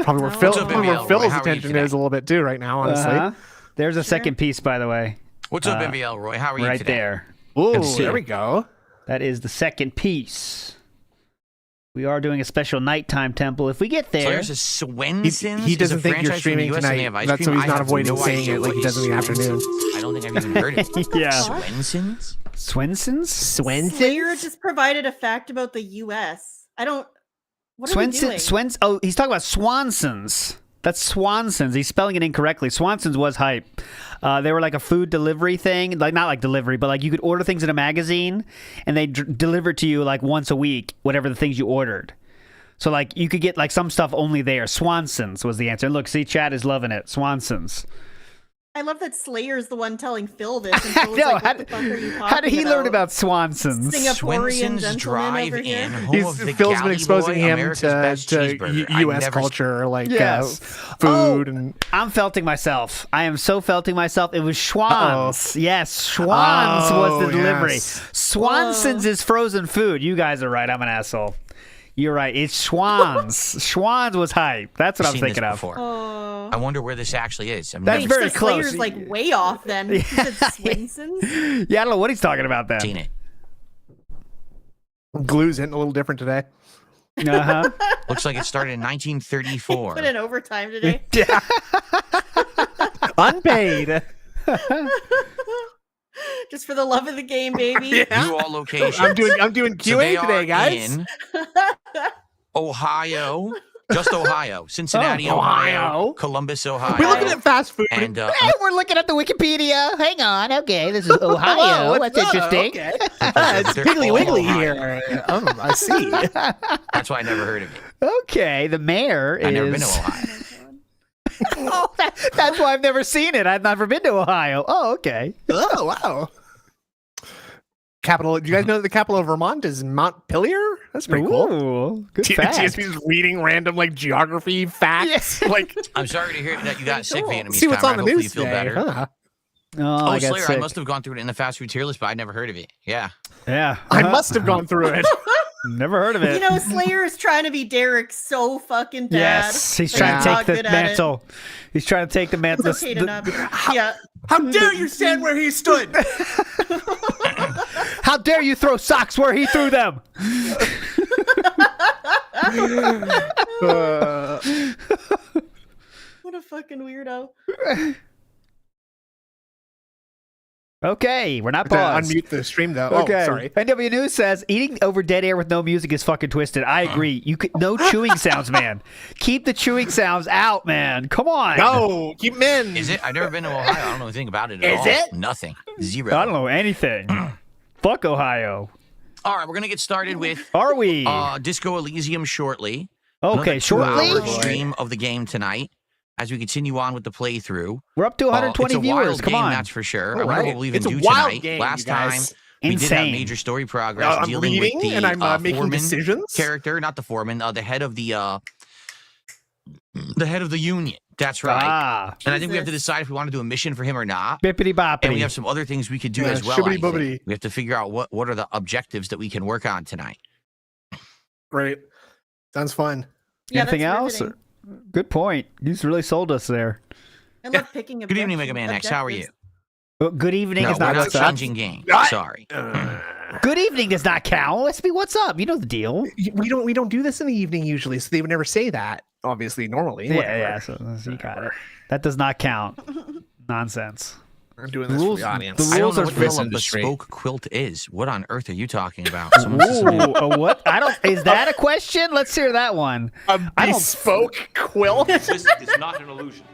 Probably where, What's up, probably where MBL? Phil's How are you attention today? is a little bit too right now, honestly. Uh-huh. There's a second piece, by the way. What's up, MBL Roy? How are you Right today? there. Ooh, Good to see there you. we go. That is the second piece. We are doing a special nighttime temple. If we get So there, there's a Swenson's. He is doesn't a think you're franchise from the streaming US and they tonight. have ice That's cream. why he's I not have avoiding no saying idea it like he does in the afternoon. I don't think I've even heard of it. yeah. Swenson's? Swenson's? Slayer just provided a fact about the U.S. I don't. What are we doing? Oh, he's talking about Swanson's. That's Swanson's. He's spelling it incorrectly. Swanson's was hype. They were like a food delivery thing, like not like delivery, but like you could order things in a magazine, and they deliver to you like once a week, whatever the things you ordered. So like you could get like some stuff only there. Swanson's was the answer. And look, see, Chad is loving it. Swanson's. I love that Slayer's the one telling Phil this. And Phil was No, like, what the fuck are you how did he talking learn about Swanson's? Singaporean Swenson's gentleman Drive over here. In, home of the Phil's been Galley exposing Boy, him America's to, best cheeseburger. I've U.S. never- culture, like Yes. food and. I'm felting myself. I am so felting myself. It was Schwann's. Yes, Schwann's was the delivery. Yes. Swanson's is frozen food. You guys are right. I'm an asshole. You're right. It's Schwann's. Schwann's was hype. That's what I've I'm seen this thinking of. before. Oh. I wonder where this actually is. I've That's never very so close. Slayer's like way off then. He said Swenson's. Yeah, I don't know what he's talking about then. seen it. Glue's hitting a little different today. Uh-huh. Looks like it started in 1934. Put in overtime today. Unpaid. Just for the love of the game, baby. View all locations. I'm doing So they QA are today, guys. in Ohio, just Ohio, Cincinnati, Oh, Ohio, Ohio. Columbus, Ohio. We're looking at fast food. and Hey, we're looking at the Wikipedia. Hang on. Okay, this is Ohio. Whoa, That's what's up? interesting. Okay. It's They're Piggly all Wiggly Ohio. here. I see. That's why I never heard of it. Okay, the mayor I've is... never been to Ohio. Oh, that's why I've never seen it. I've never been to Ohio. Oh, okay. Oh, wow. Capital. Do you guys know that the capital of Vermont is Montpelier? That's pretty cool. Ooh, good fact. TSP's reading random like geography facts. Like, I'm sorry to hear that you got sick, Vietnamese see what's on comrade. the Hopefully news you feel today. better. Huh? Oh, Oh, I got Slayer, I sick. must have gone through it in the fast food tier list, but I never heard of it. Yeah. Yeah. I must have gone through it. Never heard of it. You know, Slayer is trying to be Derek so fucking bad. Yes, he's but trying he's to not take the good at it. mantle. He's trying to take the mantle. It's okay to not be. Yeah. How dare you stand where he stood? How dare you throw socks where he threw them? What a fucking weirdo. Okay, we're not To paused. unmute the stream though. Okay. Oh, sorry. NW News says eating over dead air with no music is fucking twisted. I agree. You could no chewing sounds, man. Keep the chewing sounds out, man. Come on. No, keep them in. Is it? I've never been to Ohio. I don't know anything about it at Is all. it? Nothing. Zero. I don't know anything. Fuck Ohio. All right, we're going to get started with Are we? Disco Elysium shortly. Okay, Another shortly. 2-hour stream of the game tonight as we continue on with the playthrough. We're up to 120 it's a viewers. wild Come game, on. that's for sure. All I wonder right. what we'll even It's a do wild tonight. game, Last you guys. time we did have Insane. major story progress I'm dealing reading with the and I'm making foreman decisions. character, not the foreman, the head of the union. That's right. Ah, And I think we have to Jesus. decide if we want to do a mission for him or not. bippity boppity. And we have some other things we could do Yeah, as well. I think. shibbity-bobbity. We have to figure out what are the objectives that we can work on tonight. Great. Sounds fun. Yeah, Anything that's else? riveting. Good point. You just really sold us there. I love picking Good evening, Mega Man X. How are you? Well, good evening No, is we're not not what's up. changing game. What? Sorry. Good evening does not count. Let's be what's up. You know the deal. We don't do this in the evening usually, so they would never say that. Obviously, normally. Yeah, Whatever. yeah. So you got it. That does not count. Nonsense. I'm doing this for the audience. The I don't rules know are what the hell a industry. bespoke quilt is. What on earth are you talking about? Someone says something- Ooh, a what? I don't. Is that a question? Let's hear that one. A I don't- bespoke quilt. This is not an illusion.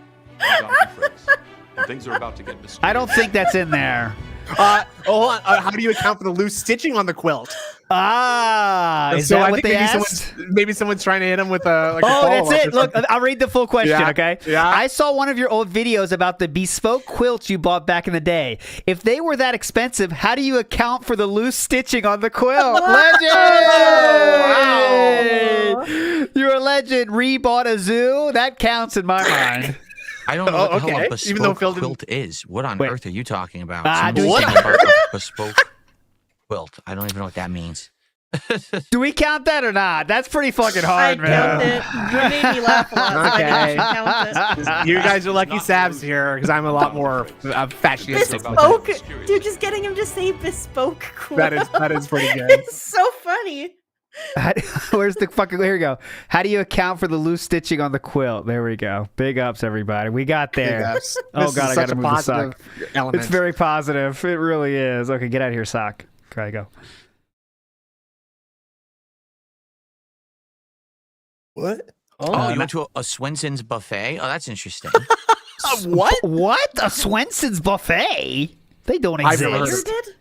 And things are about to get mysterious. I don't think that's in there. Hold on. How do you account for the loose stitching on the quilt? Is So that I what think they maybe asked? maybe someone's trying to hit him with a like. Oh, a that's follow-up it. or Look, something. I'll read the full question, Yeah. okay? Yeah. I saw one of your old videos about the bespoke quilts you bought back in the day. If they were that expensive, how do you account for the loose stitching on the quilt? Legend! Wow. You're a legend. Rebought a zoo? That counts in my mind. I don't know what the hell okay. a bespoke Even though Phil didn't- quilt is. What on Wait. earth are you talking about? do we Someone's count- saying about a bespoke quilt. I don't even know what that means. Do we count that or not? That's pretty fucking I hard, count man. it. You made me laugh a lot, so I think I should count it. You guys are lucky Savs here because I'm a lot more fashionistic. with Bespoke, it. dude. Just getting him to say bespoke quilt. That is pretty good. It's so funny. Where's the fucking? Here we go. How do you account for the loose stitching on the quilt? There we go. Big ups, everybody. We got there. Oh This god, is I such gotta a move the sock. positive element. It's very positive. It really is. Okay, get out of here, sock. Gotta go. What? Oh, you went to a Swenson's buffet? Oh, that's interesting. What? What? A Swenson's buffet? They don't I've never exist. Slayer did?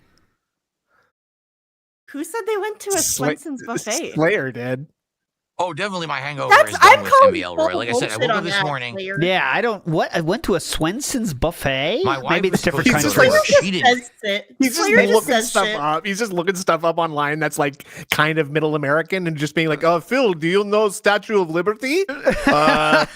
Who said they went to a Swenson's buffet? Slayer did. Oh, definitely my hangover That's is done I'm with calling MBL Roy. Like I said, I woke up this morning. Yeah, I don't. What? I went to a Swenson's buffet. My wife Maybe was it's different supposed to countries. go Slayer She just didn't. says it. He's just Slayer just looking says stuff shit. up. He's just looking stuff up online that's like kind of middle American and just being like, "Oh, Phil, do you know Statue of Liberty? What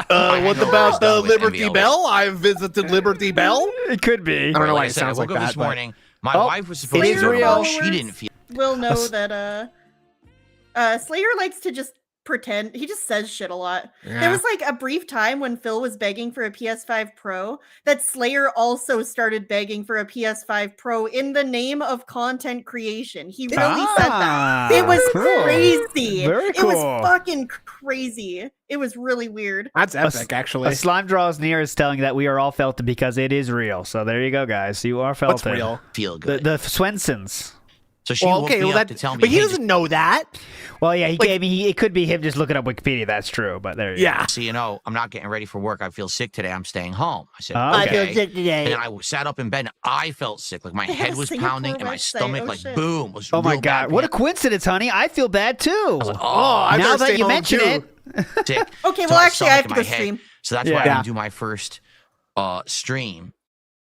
hangover is about the done with Liberty MBL. Bell? I've visited Liberty Bell." It could be. I don't know why Like I it said, I sounds woke like up that, this but- morning. My Oh, wife was supposed it to is go. real. She didn't feel. We'll know that Slayer likes to just pretend. He just says shit a lot. There was like a brief time when Phil was begging for a PS5 Pro that Slayer also started begging for a PS5 Pro in the name of content creation. He really said that. It was cool. crazy. Very It was cool. fucking crazy. It was really weird. That's epic, actually. A slime draws near is telling that we are all felted because it is real. So there you go, guys. You are felted. What's real? Feel The good. the Swensons. So she Well, woke okay, me well, up to tell me, but he hey, doesn't know that. Well, yeah, he Like- gave me. It could be him just looking up Wikipedia. That's true, but there you Yeah. so you know, I'm not getting ready for work. I feel sick today. I'm staying home. I said, Oh, okay. okay. today. And then I sat up in bed and I felt sick. Like my They had head a was Singapore pounding and my website. stomach, Oh, like, shit. boom, was Oh my real god! bad What a pain. coincidence, honey! I feel bad too. Like, I now better that stay you home, mention too. it, sick. Okay, to well, my actually, I have stomach to and go my head. stream. So that's why I Yeah. didn't do my first stream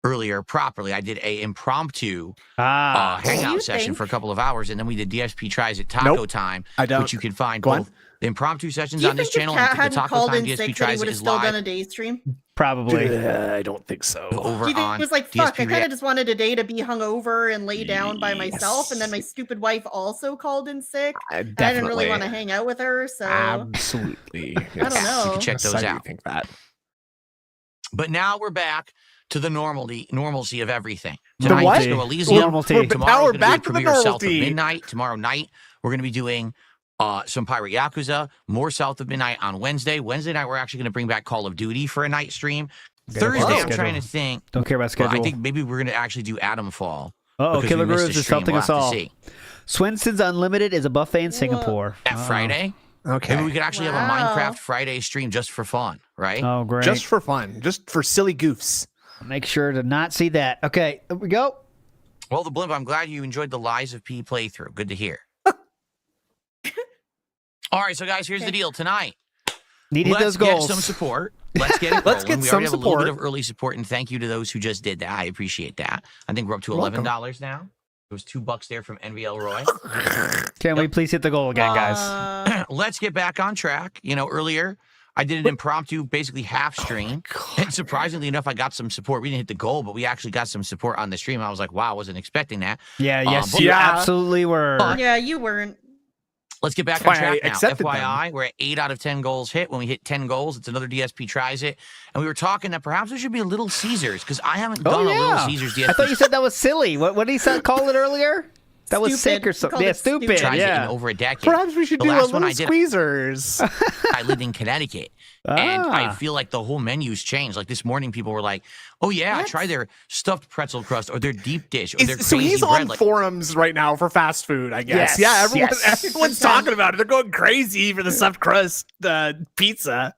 earlier properly. I did a impromptu hangout You session think? for a couple of hours, and then we did DSP Tries at Taco Nope, Time, I don't. which you can find Go on. both the impromptu sessions Do you on this think if channel Kat and the hadn't Taco called Time in DSP sick that he Tries would have is still done live a day stream? probably. I don't think so. over He on was like, fuck, I DSP kind of just wanted a day to be hungover and lay down by myself. And then my stupid wife also called in sick. I And I didn't really want to hang out with her. So Absolutely. I don't know. You can check Yes, those I do out. think that. But now we're back to the normalcy of everything. The Tonight's what? Go Elysium. Normalcy. But Tomorrow now we're we're going back to to do the premiere South of normalcy. Midnight. Tomorrow night, we're going to be doing some Pirate Yakuza, more South of Midnight on Wednesday. Wednesday night, we're actually going to bring back Call of Duty for a night stream. Thursday, I'm schedule. trying to think. Don't care about Well, schedule. I think maybe we're going to actually do Atom Fall. Oh, because Killer we missed Grooves the is stream. felting We'll us have to all. see. Swenson's Unlimited is a buffet in Singapore. That Friday. Okay. Maybe we could actually have a Wow. Minecraft Friday stream just for fun, right? Oh, great! Just for fun, just for silly goofs. Make sure to not see that. Okay, here we go. Well, the Blimp, I'm glad you enjoyed the Lies of P playthrough. Good to hear. All right, so guys, here's the deal. Tonight, Needed let's those get goals. some support. Let's get it Let's rolling. get We some already have a little bit support. of early support, and thank you to those who just did that. I appreciate that. I think we're up to You're welcome. $11 now. There was $2 there from NVL Roy. Can we please hit the goal again, guys? Let's get back on track. You know, earlier I did an impromptu, basically half stream, and surprisingly enough, I got some support. We didn't hit the goal, but we actually got some support on the stream. I was like, wow, I wasn't expecting that. Yeah, yes, but- you Yeah. absolutely were. yeah, you weren't. Let's get back That's on why I track now. accepted them. FYI, we're at 8 out of 10 goals hit. When we hit 10 goals, it's another DSP tries it. And we were talking that perhaps there should be a Little Caesars because I haven't Oh done a Little yeah. Caesars DSP. I thought you said that was silly. What did he call it earlier? That was sick or He something. called Yeah, it stupid. Tried it in Yeah. over a decade. Perhaps we should The do a last one little I did, squeezers. I lived in Connecticut, and I Ah. feel like the whole menu's changed. Like this morning, people were like, "Oh yeah, try their stuffed pretzel crust or their deep dish or their So crazy he's bread." on Like, forums right now for fast food, I guess. Yes, Yeah, yes. everyone's talking about it. They're going crazy for the stuffed crust pizza.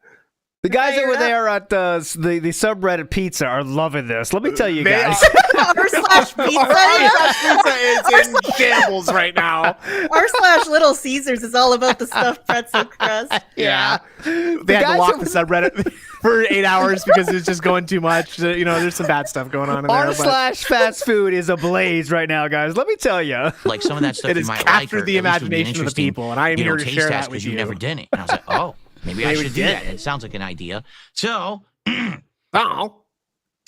The guys Fire over up. there at the subreddit pizza are loving this. Let me tell you They guys. r/pizza. Pizza is in shambles right now. r/Little Caesars is all about the stuffed pretzel crust. Yeah. They had guys to lock over- the subreddit for 8 hours because it's just going too much. You know, there's some bad stuff going on in there. R but slash fast food is ablaze right now, guys. Let me tell you. like some of that stuff It you has might like, captured or the at least would be imagination of the interesting, people, and I am you know, here to taste share test that with because you. never did it. And I was like, oh, maybe I Maybe should do did that. it. It sounds like an idea. So Oh.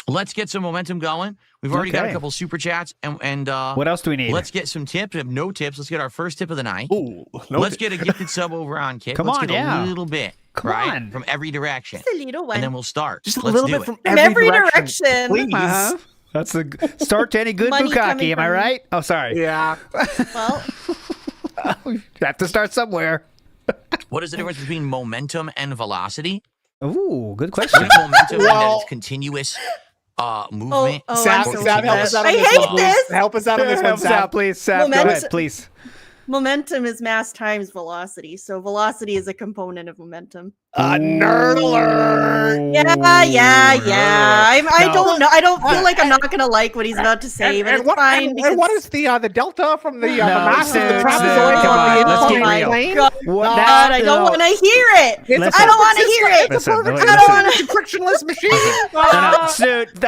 let's get some momentum going. We've already got a Okay. couple super chats, and What else do we need? let's get some tips. We have no tips. Let's get our first tip of the night. Ooh. Let's get a gifted sub over on Kit. Come Let's on, get yeah. a little bit, Come right? on. From every direction. Just a little one. And then we'll start. Just a Let's little do bit it. from From every direction. Please. Uh-huh. That's the start to any good Money bukkake. coming Am I from- right? Oh, sorry. Yeah. Well, You have to start somewhere. What is the difference between momentum and velocity? Ooh, good question. Wouldn't momentum mean that Well- it's continuous movement? oh, Sav, I'm so Sav, help us out on I this hate one. this. Help us out on this one, Help us Sav. out, please. Sap, go Momentum- ahead, please. momentum is mass times velocity, so velocity is a component of momentum. Nerd alert. Yeah. I No. don't know. I don't feel like I'm not gonna like what he's about to say, but it's fine. And what is the delta from the mass of the Sid, trapezoid come on the on, let's incoming get real. plane? God, What- God, I don't no. want to hear it. Listen. I don't want to hear it. Listen, I listen. don't want to. Frictionless machine. No, Snoot,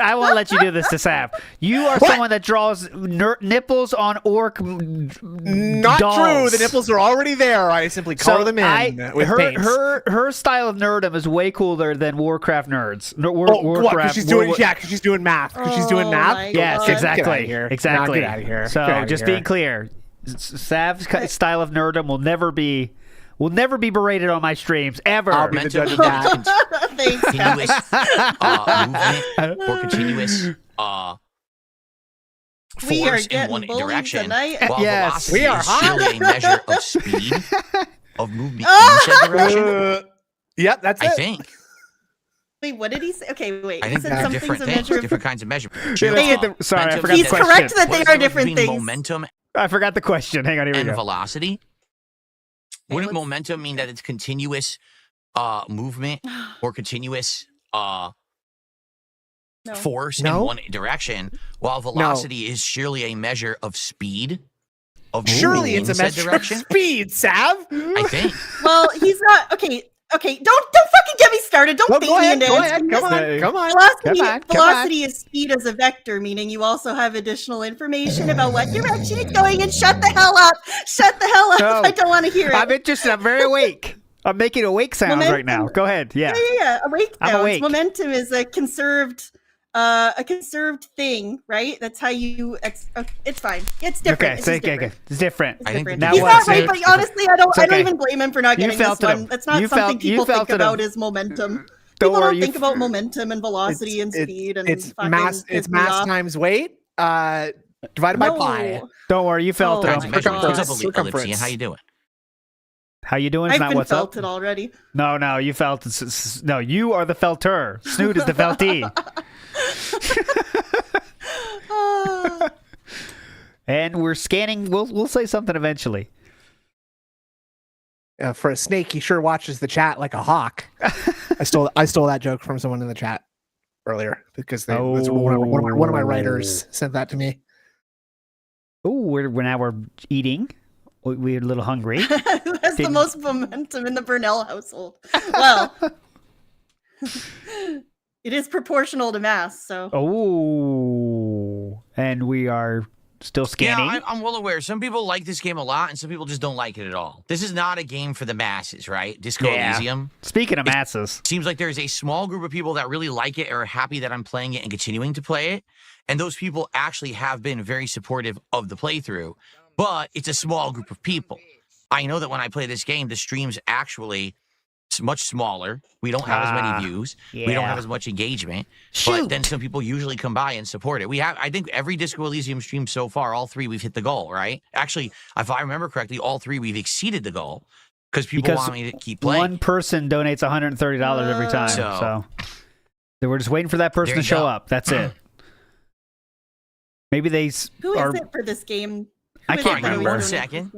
I won't let you do this to Sap. You are someone that draws nipples on orc Not dolls. true. The nipples are already there. I simply color them in with paints. her style of nerdum is way cooler than Warcraft nerds. What? Warcraft. Because she's doing because she's doing math. Because she's doing Oh math. my Yes, God. Get exactly. outta here. Exactly. No, get outta here. So Get outta just here. being clear, Sav's style of nerdum will never be berated on my streams ever. I'll be the judge of that. Thanks. Continuous movement or continuous We are force in getting one bullied direction, tonight. while Yes. velocity We are is hot. surely a measure of speed of movement in said direction. Yep, that's I it. think. Wait, what did he say? Okay, wait. I He think said they're something's different a things, measure of. different kinds of measurement. Let's get the- sorry, I Momentum forgot He's the means question. correct that what they is are the difference different between things. momentum I forgot the question. Hang on, here we and go. velocity. Okay, Wouldn't let's- momentum mean that it's continuous movement or continuous No. force No. in one direction, while velocity is surely a measure of speed of Surely moving it's a in said measure of direction? speed, Sav. I think. Well, he's not. Okay. Don't fucking get me started. Don't Well, beat go me ahead. into Go it. ahead. Come on. Come on. Velocity, Come on, come velocity is speed as a vector, meaning you also have additional information about what direction it's going in. Shut the hell up! Shut the hell up! No. I don't want to hear it. I'm interested. I'm very awake. I'm making awake sounds Momentum. right now. Go ahead. Yeah. Yeah. Awake I'm sounds. awake. Momentum is a conserved thing, right? That's how you. It's fine. It's different. Okay. It's So, just different. It's different. It's I think different. the Now He's what? not So right, but it's- honestly, I don't okay. even blame him for not You getting this felted him. one. That's not You something people think felted him. about is momentum. Don't People worry, don't you think about momentum and velocity and speed and it's fucking mass. piss It's me mass off. times weight divided by pi. No. Don't worry. You felt Oh it. Kinds my of measurements. God. What's up, Circumference. Ellipsian? How you doing? How you doing? It's I've not been what's up. felted already. No, you felt. No, you are the felter. Snoot is the feltee. Ah. And we're scanning. We'll say something eventually. For a snake, he sure watches the chat like a hawk. I stole that joke from someone in the chat earlier because that's one of my writers sent that to me. Oh, we're eating. We're a little hungry. Who has the Didn't- most momentum in the Burnell household? Well, it is proportional to mass, so. Oh, and we are still scanning. Yeah, I'm well aware. Some people like this game a lot, and some people just don't like it at all. This is not a game for the masses, right? Disco Yeah. Elysium. Speaking of masses, Seems like there's a small group of people that really like it or are happy that I'm playing it and continuing to play it. And those people actually have been very supportive of the playthrough. But it's a small group of people. I know that when I play this game, the streams actually much smaller. We don't have as many views. Yeah. We don't have as much engagement. But then some people usually come by and support it. I think every Disco Elysium stream so far, all 3 we've hit the goal, right? Actually, if I remember correctly, all 3 we've exceeded the goal because people want me to keep playing. One person donates $130 every time. So we're just waiting for that person to show up. That's it. Maybe they Who is it for this game? I can't remember. 1 second.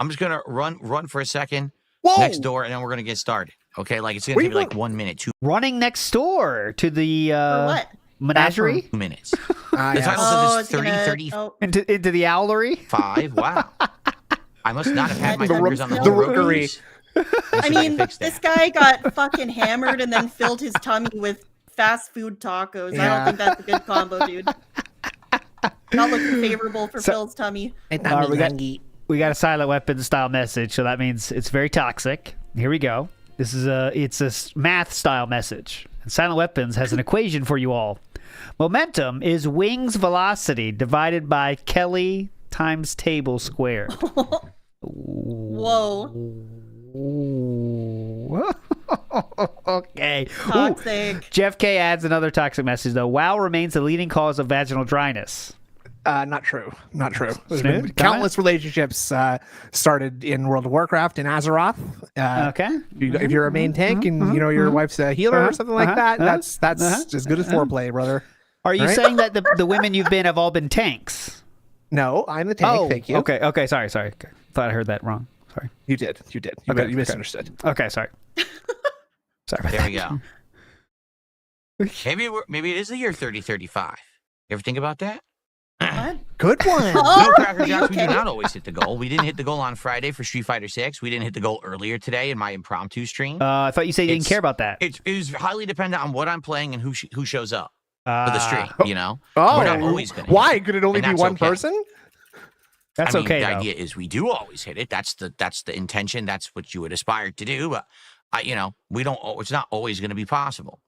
I'm just gonna run for a second. Whoa! Next door, and then we're gonna get started. Okay, like it's gonna take like 1 minute, 2 running next door to the what? menagerie. 2 minutes. The title says it's 30, into the owlery. 35. Wow. I must not have had my The fingers on the the rookery. I mean, this guy got fucking hammered and then filled his tummy with fast food tacos. I don't think that's a good combo, dude. Not looking favorable for Phil's tummy. We got a silent weapon style message, so that means it's very toxic. Here we go. This is it's a math style message. And Silent Weapons has an equation for you all. Momentum is wings velocity divided by Kelly times table squared. Whoa. Okay. Toxic. Jeff K adds another toxic message though. WoW remains the leading cause of vaginal dryness. Not true. Not true. There's been countless relationships started in World of Warcraft and Azeroth. Okay. If you're a main tank and you know your wife's a healer or something like that, that's as good as foreplay, brother. Are you saying that the women you've been have all been tanks? No, I'm the tank. Thank you. Okay. Sorry. Thought I heard that wrong. Sorry. You did. You misunderstood. Okay. Sorry. Sorry. There we go. Maybe it is the year 3035. You ever think about that? What? Good one. No, Cracker Jacks, we do not always hit the goal. We didn't hit the goal on Friday for Street Fighter 6. We didn't hit the goal earlier today in my impromptu stream. I thought you said you didn't care about that. It was highly dependent on what I'm playing and who shows up for the stream, you know? Oh, we're not always gonna why? hit it. Could it only And be that's one okay. person? That's I mean, okay, the though. idea is we do always hit it. That's the intention. That's what you would aspire to do. But we don't. It's not always going to be possible.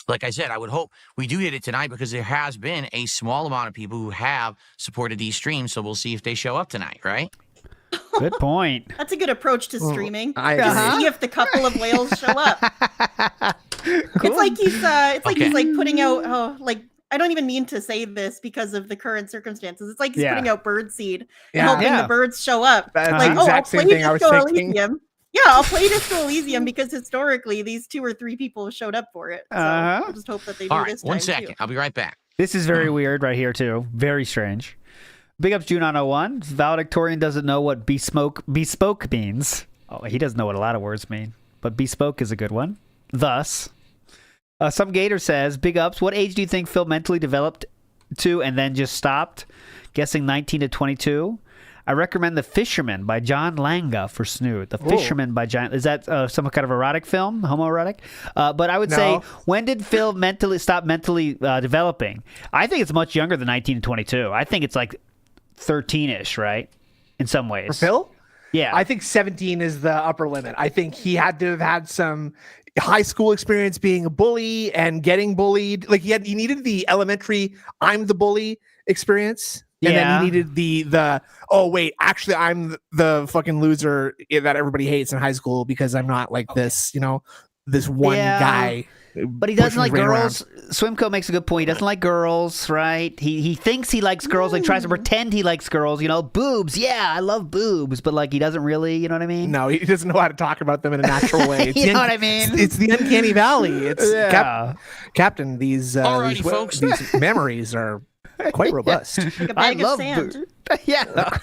Like I said, I would hope we do hit it tonight because there has been a small amount of people who have supported these streams. So we'll see if they show up tonight, right? Good point. That's a good approach to streaming. I See if the couple of whales show up. It's like he's like putting out I don't even mean to say this because of the current circumstances. It's like he's putting out birdseed and hoping the birds show up. That's like, the exact same thing I was thinking. Elysium. Yeah, I'll play Disco Elysium because historically these 2 or 3 people have showed up for it. So I'll just hope that they do All right, this time 1 second. too. I'll be right back. This is very weird right here, too. Very strange. Big ups June on 01. Valedictorian doesn't know what bespoke means. Oh, he doesn't know what a lot of words mean. But bespoke is a good one. Thus, some Gator says, big ups, what age do you think Phil mentally developed to and then just stopped? Guessing 19 to 22. I recommend The Fisherman by John Langa for Snood. The Fisherman by John... Is that some kind of erotic film? Homoerotic? But I would say, when did Phil stop mentally developing? I think it's much younger than 19 to 22. I think it's like 13-ish, right? In some ways. For Phil? Yeah. I think 17 is the upper limit. I think he had to have had some high school experience being a bully and getting bullied. Like he needed the elementary I'm the bully experience. And then he needed the actually I'm the fucking loser that everybody hates in high school because I'm not like this, this one guy. But he doesn't like girls. Swimco makes a good point. He doesn't like girls, right? He thinks he likes girls, like tries to pretend he likes girls, boobs. Yeah, I love boobs, but like he doesn't really, you know what I mean? No, he doesn't know how to talk about them in a natural way. You know what I mean? It's the uncanny valley. It's Captain, these folks. these memories are quite robust. Like a bag of sand. Yeah.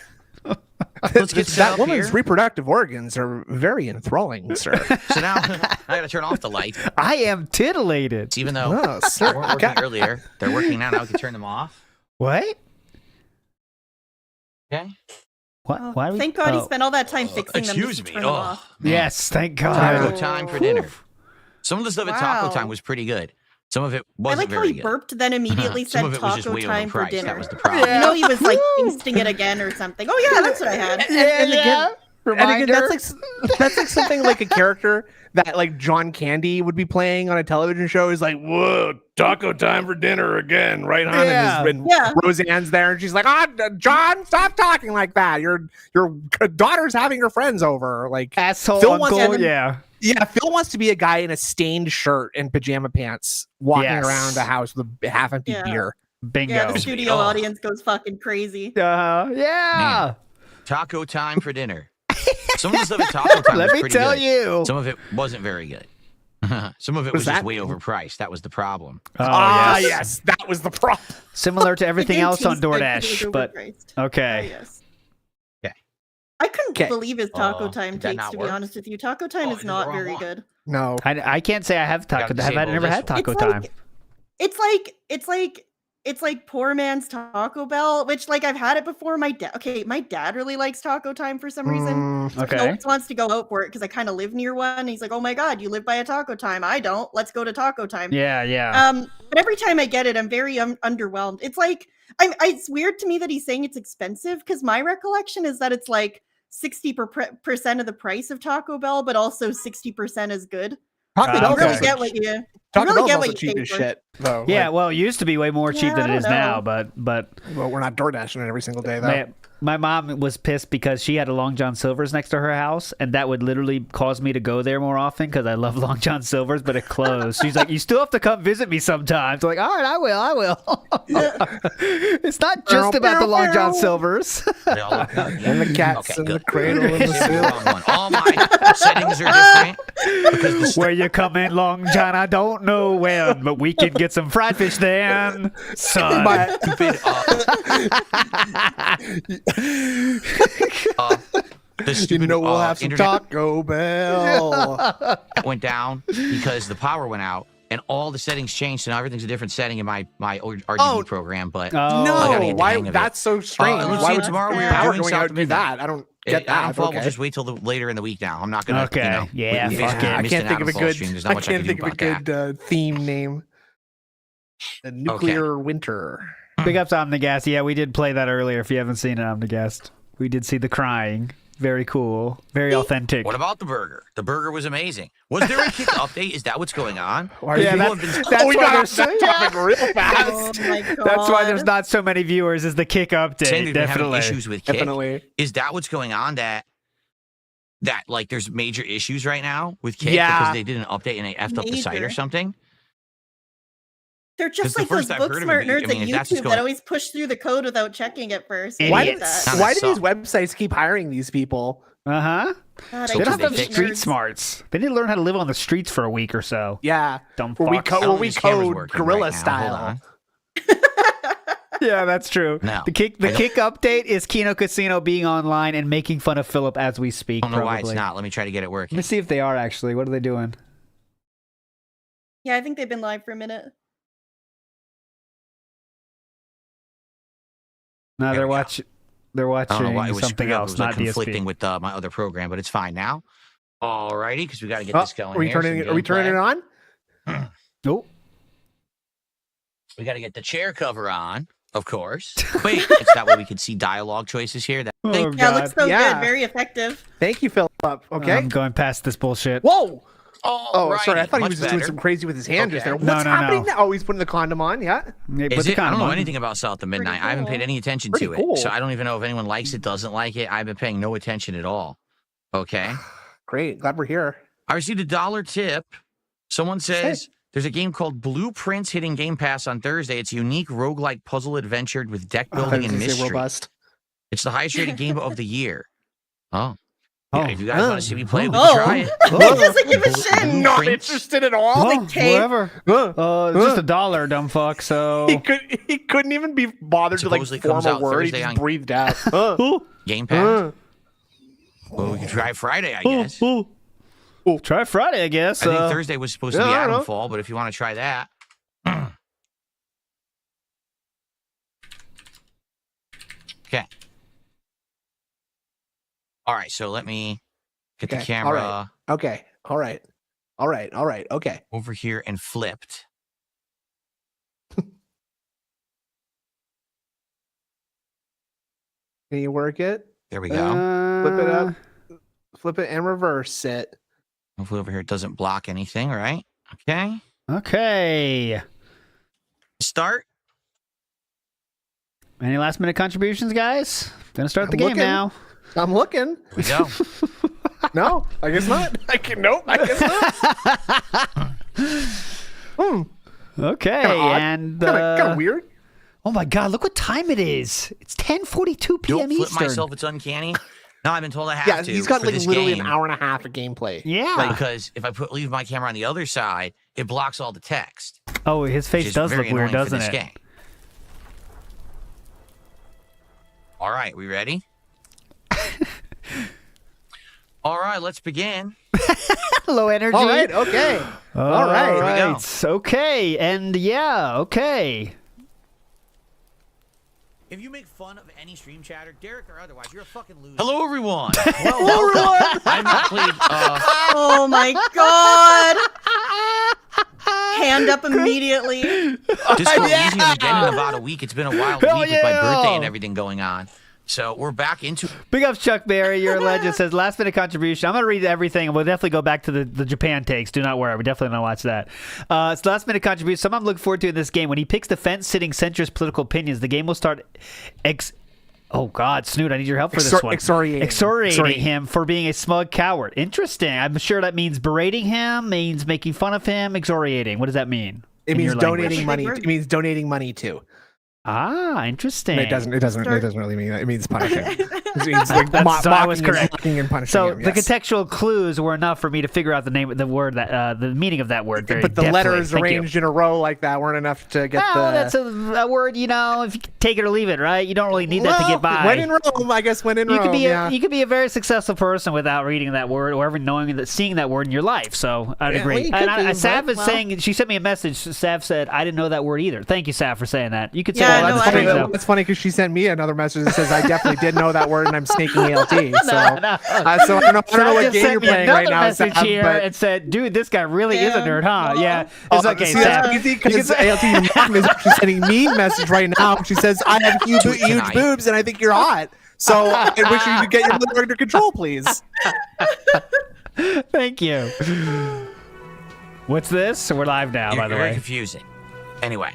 Let's get set That up woman's here. reproductive organs are very enthralling, sir. So now I got to turn off the light. I am titillated. Even though Oh, they sir. weren't working earlier, they're working now. Now I can turn them off. What? Okay. What? Why? Thank God he spent all that time fixing them Excuse just to me. turn them off. Yes, thank God. Taco time for dinner. Some of the stuff at Taco Wow. Time was pretty good. Some of it I wasn't like how very he good. burped, then immediately Some said of it was just taco way time for overpriced. dinner. That was the problem. You know he was like tasting it again or something. Oh yeah, that's what I had. And Reminder. And again, that's like something like a character that like John Candy would be playing on a television show. Is like, whoa, taco time for dinner again, right, hon? And Roseanne's there, and she's like, John, stop talking like that. Your daughter's having her friends over. Like, asshole Phil uncle. wants to, yeah. Yeah, Phil wants to be a guy in a stained shirt and pajama pants walking around the house with a half-empty beer. Bingo. Yeah, the studio audience goes fucking crazy. Yeah. Man. Taco time for dinner. Some of the stuff at Taco Time Let was me pretty tell good. you. Some of it wasn't very good. Some of it was just way overpriced. That was the problem. Yes, that was the problem. Similar to everything else on good, DoorDash, but okay. yes. Okay. I couldn't believe his Taco Time did that takes, not to work? be honest with you. Taco Time is not very good. No, I can't say I have taco. gotta Have I disable never this had one. Taco Time? It's like poor man's Taco Bell, which like I've had it before. My dad really likes Taco Time for some reason. So he always wants to go out for it because I kind of live near one. And he's like, "Oh my god, you live by a Taco Time? I don't. Let's go to Taco Time." Yeah. But every time I get it, I'm very underwhelmed. It's like it's weird to me that he's saying it's expensive because my recollection is that it's like 60% of the price of Taco Bell, but also 60% is good. Taco Bell's You really also- get what you. Taco really Bell's get what also you cheap pay as for. shit, though. Yeah, Like, well, it used to be way more cheap than I it is don't now, know. but well, we're not door dashing it every single day, though. my mom was pissed because she had a Long John Silver's next to her house, and that would literally cause me to go there more often because I love Long John Silver's, but it closed. She's like, "You still have to come visit me sometimes." I'm like, "All right, I will." It's not just about the Long John Silver's. They all look good. And the cats Okay, and good. the cradle and the This is the soup. wrong one. All my settings are different because the Where you come in, Long John? I don't know when, but we can get some fried fish then, son. My- stupid the stupid we'll have some internet Taco Bell. went down because the power went out and all the settings changed, so now everything's a different setting in my RGB program. But I gotta No, get the why? hang of That's so strange. let's why see, would tomorrow we we are were power doing going South out to do Midnight. that? I don't get that. Downfall, Okay. we'll just wait till later in the week now. I'm not gonna. Okay. You know, Yeah, we fuck basically it. I missed can't an think of a Downfall good. stream. There's not I much I can't can think do of a about that. good theme name. The nuclear winter. Big ups, Omnigast. Yeah, we did play that earlier. If you haven't seen it, Omnigast, we did see the crying. Very cool. Very authentic. What about the burger? The burger was amazing. Was there a kick update? Is that what's going on? Yeah, People that's, have been- that's we why got there's off that topic real Oh fast. my god. that's why there's not so many viewers. Is the kick saying update? they've been having Definitely. issues with kick. Definitely. Is that what's going on? That like there's major issues right now with kick Yeah. because they did an update and they effed up the site or Major. something? They're That's just the like those first I've book heard of smart it, but, nerds I mean, at if that's what's YouTube going- that always push through the code without checking it first. Idiots. Why Why did did- that? Why do suck. these websites keep hiring these people? Uh huh. God, So They can don't they have fix street nerds. smarts. They need to learn how to live on the streets for a week or so. Yeah, Dumb where we fucks. I don't where we think this camera's code working guerrilla right now. style. Hold on. Yeah, that's true. No. The kick update is Kino Casino being online and making fun of Philip as we speak. I don't know why probably. it's not. Let me try to get it Let working. me see if they are actually. What are they doing? Yeah, I think they've been live for a minute. No, There they're we go. watching. They're I don't know why it watching was something screwed up. It else, was not like conflicting DSP. with my other program, but it's fine now. Alrighty, because we got to get Oh, this going. are we here, turning? some Are we turning it gameplay. on? Oh, We got to get the chair cover on, of course. Wait, it's that way we can see dialogue choices here. That oh Yeah, it god. looks so Yeah. good. Very effective. Thank you, Philip. Okay. I'm going past this bullshit. Whoa. oh, Sorry. I thought he much was just doing better. some crazy with his hand just Okay. there. No, What's no, happening no. now? Oh, he's putting the condom on. Yeah. Yeah, put Is the it? I don't condom know on. anything about South of Midnight. I haven't paid cool. any attention Pretty to it, cool. so I don't even know if anyone likes it, doesn't like it. I've been paying no attention at all. Okay. Great. Glad we're here. I received $1 tip. Someone says there's a game called Blueprints hitting Game Pass on Thursday. It's a unique roguelike puzzle adventure with deck building and mystery. Robust. It's the highest rated game of the year. Oh. Oh. Yeah, if you guys want to see me play, we can Oh. try it. He doesn't give a shit. Not Blueprints. interested at all. Oh, Okay. whatever. It's just $1, dumb fuck. So He couldn't even be bothered to like Supposedly form comes a out word. He Thursday just on- breathed out. Game Pass. Well, we can try Friday, I guess. try Friday, I guess. I think Thursday was supposed to be yeah, I don't know. Adamfall, but if you want to try that. Okay. All right, so let me get the Okay, camera all right. Okay. All right. All right. All right. Okay. over here and flipped. Can you work it? There we go. Flip it up. flip it and reverse it. Hopefully over here it doesn't block anything, right? Okay. Okay. Start. Any last minute contributions, guys? Gonna start the game looking. now. I'm looking. Here we go. No, I guess not. Nope, I guess not. Okay, Kinda odd. and Kind of weird. oh my God, look what time it is! It's 10:42 p.m. Don't flip Eastern. myself. It's uncanny. No, I've been told I have Yeah, to. he's got for like this literally game, an hour and a half of gameplay. Yeah. because if I leave my camera on the other side, it blocks all the text. Oh, his Which face is does very look weird, annoying for doesn't this it? game. All right, we ready? All right, let's begin. Low energy. All right, okay. All right. Here we go. Right. Okay, and yeah, okay. If you make fun of any stream chatter, Derek or otherwise, you're a fucking loser. Hello, everyone. Well, welcome. I've not played. Oh my god! Hand up immediately. Just go easy on again in about a week. It's been a wild Hell week with my yeah. birthday and everything going on. So we're back into. Big ups, Chuck Berry. You're a legend. Says last minute contribution. I'm gonna read everything, and we'll definitely go back to the Japan takes. Do not worry, we definitely gonna watch that. It's last minute contribution. Something I'm looking forward to in this game. When he picks the fence-sitting centrist political opinions, the game will start. Oh God, Snoot, I need your help for this one. Excoriating him for being a smug coward. Interesting. I'm sure that means berating him, means making fun of him, excoriating. What does that mean? It in means your donating language? money. It means donating money too. Ah, interesting. It doesn't really mean that. It means punishing. It means like So I was correct. mocking and punishing So him, the yes. contextual clues were enough for me to figure out the name, the word that, the meaning of that word. Very But the deftly. letters Thank you. arranged in a row like that weren't enough to get Well, the. that's a word, you know. If you take it or leave it, right? You don't really need that to get by. When in Rome, I guess. When in you Rome, could be yeah. you could be a very successful person without reading that word or ever knowing that, seeing that word in your life. So I'd Yeah, agree. well, you could And be, Sav is well. saying, she sent me a message. Sav said, I didn't know that word either. Thank you, Sav, for saying that. You could say Yeah, all no, that I stuff. don't So- know. It's funny because she sent me another message that says I definitely did know that word and I'm snaking ALT. So, so I don't know Sav what just game sent you're me playing another right now, message Sav, here but and said, dude, this guy really is a Yeah. nerd, huh? Well, Yeah. It's okay, see, that's Sav. crazy because ALT your mom is actually sending me a message right now. She says I have huge tonight. boobs and I think you're hot. So I wish you could get your liver under control, please. Thank you. What's this? So we're live now, by the very way. confusing. Anyway.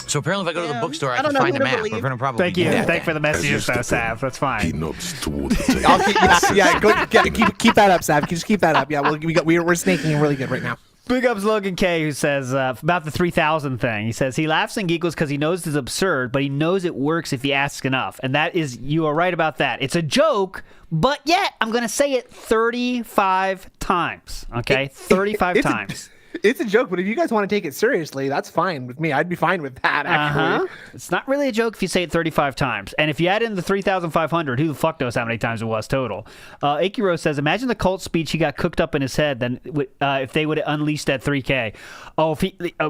So apparently, if I go to the Yeah, bookstore, I I don't can know find who a to map. believe. We're going to probably Thank you. do that. Thank you for the messages, though, Sav. That's fine. Peanuts toward the table. I'll keep that up, Sav. Just keep that up. Yeah, we're snaking really good right now. Big ups Logan K, who says about the 3,000 thing. He says he laughs and giggles because he knows it's absurd, but he knows it works if he asks enough. And that is, you are right about that. It's a joke, but yet I'm going to say it 35 times. Okay, 35 times. It's a joke, but if you guys want to take it seriously, that's fine with me. I'd be fine with that, actually. It's not really a joke if you say it 35 times. And if you add in the 3,500, who the fuck knows how many times it was total? Akiro says, imagine the cult speech he got cooked up in his head then if they would have unleashed that 3K. Oh,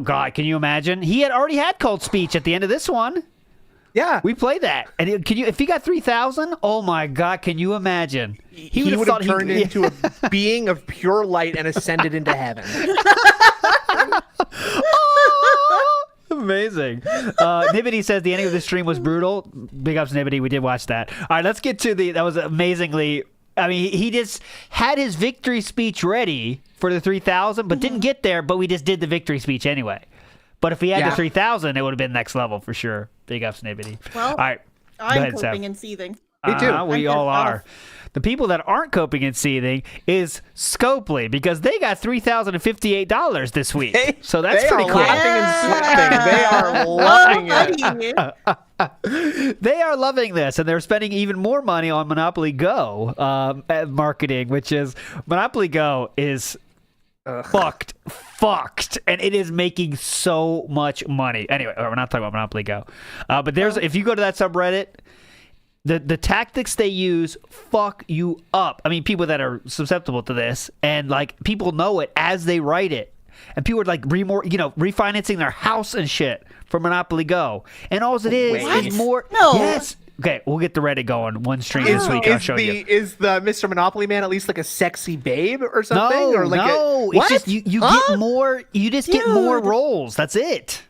God, can you imagine? He had already had cult speech at the end of this one. Yeah. We played that. And if he got 3,000, oh my God, can you imagine? He would have turned into a being of pure light and ascended into heaven. Amazing. Nibbity says the ending of the stream was brutal. Big ups, Nibbity. We did watch that. All right, let's get to that was amazingly. I mean, he just had his victory speech ready for the 3,000, but didn't get there. But we just did the victory speech anyway. But if he had the 3,000, it would have been next level for sure. Big ups, Nibbity. Well, all right. I'm ahead, coping Sav. and seething. Me too. We all are. The people that aren't coping and seething is Scopely because they got $3,058 this week. So that's pretty cool. They are loving it. They are loving this, and they're spending even more money on Monopoly Go marketing, which is Monopoly Go is fucked, and it is making so much money. Anyway, we're not talking about Monopoly Go, but there's if you go to that subreddit. The tactics they use fuck you up. I mean, people that are susceptible to this, and like people know it as they write it, and people are like refinancing their house and shit for Monopoly Go, and all it is more. No. Yes. Okay, we'll get the Reddit going one stream this week. I'll show you. Is the Mr. Monopoly Man at least like a sexy babe or something? No, or like no. What? It's just you get more. You just get more rolls. That's it.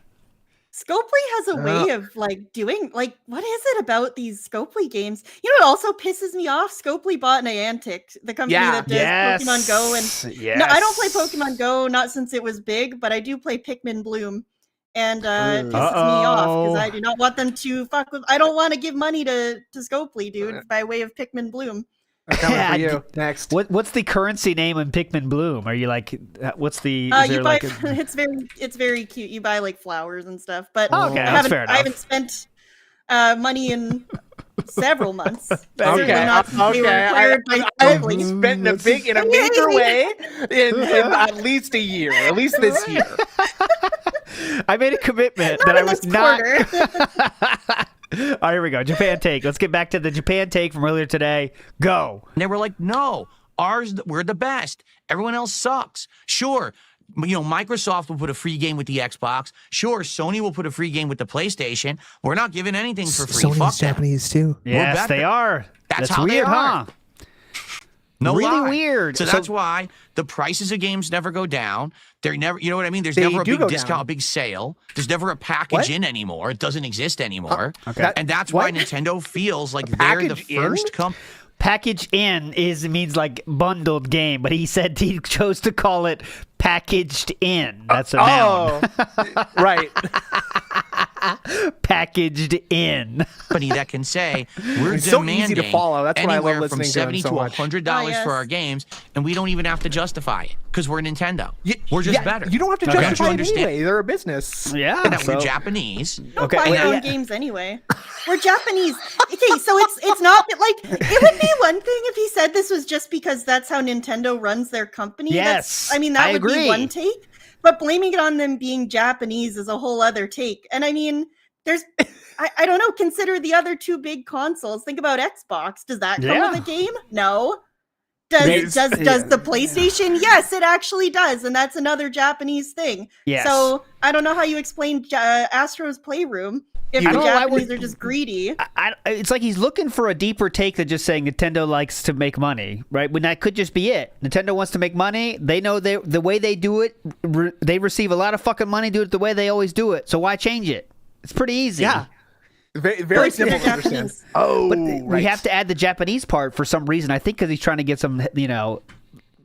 Scopely has a way of like doing like what is it about these Scopely games? You know what also pisses me off? Scopely bought Niantic, the company that does Pokemon Go, and no, I don't play Pokemon Go, not since it was big, but I do play Pikmin Bloom, and it pisses me off because I do not want them to fuck with. I don't want to give money to Scopely, dude, by way of Pikmin Bloom. For you. Next. What's the currency name in Pikmin Bloom? Are you like, what's the? You buy, it's very cute. You buy like flowers and stuff, but okay, that's fair enough. I haven't spent money in several months. Okay. I've spent in a major way in at least a year, at least this year. I made a commitment that I was not. All right, here we go. Japan take. Let's get back to the Japan take from earlier today. Go. And they were like, no, we're the best. Everyone else sucks. Sure, Microsoft will put a free game with the Xbox. Sure, Sony will put a free game with the PlayStation. We're not giving anything for free. Sony's Japanese too. Yes, they are. That's how weird, they are. Huh? No really lie. weird. So that's why the prices of games never go down. They're never, you know what I mean? There's never a big discount, a big sale. There's never a package in anymore. It doesn't exist anymore. Okay. And that's why Nintendo feels like they're the first company. Package in means like bundled game, but he said he chose to call it packaged in. That's a noun. Right. Packaged in. Company that can say we're it's demanding so easy to follow. That's why I love from listening $70 to $100 for our games, and we don't even have to justify it because we're Nintendo. We're just better. You don't have to justify it anyway. They're a business. Yeah. And that we're Japanese. Don't buy your own games anyway. We're Japanese. Okay, so it's not like it would be one thing if he said this was just because that's how Nintendo runs their company. Yes, that would be one take. But blaming it on them being Japanese is a whole other take. And I mean, there's, I don't know, consider the other two big consoles. Think about Xbox. Does that come with a game? No. Does the PlayStation? Yes, it actually does. And that's another Japanese thing. Yes. So I don't know how you explain Astro's Playroom if the Japanese are just greedy. It's like he's looking for a deeper take than just saying Nintendo likes to make money, right? When that could just be it. Nintendo wants to make money. They know the way they do it, they receive a lot of fucking money, do it the way they always do it. So why change it? It's pretty easy. Yeah. Very simple to understand. But we have to add the Japanese part for some reason. I think because he's trying to get some,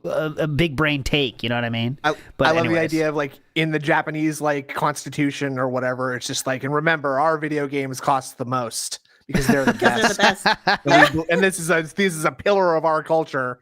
a big brain take. You know what I mean? I love the idea of like in the Japanese like constitution or whatever. It's just like, and remember, our video games cost the most because they're the best. They're the best. And this is a pillar of our culture.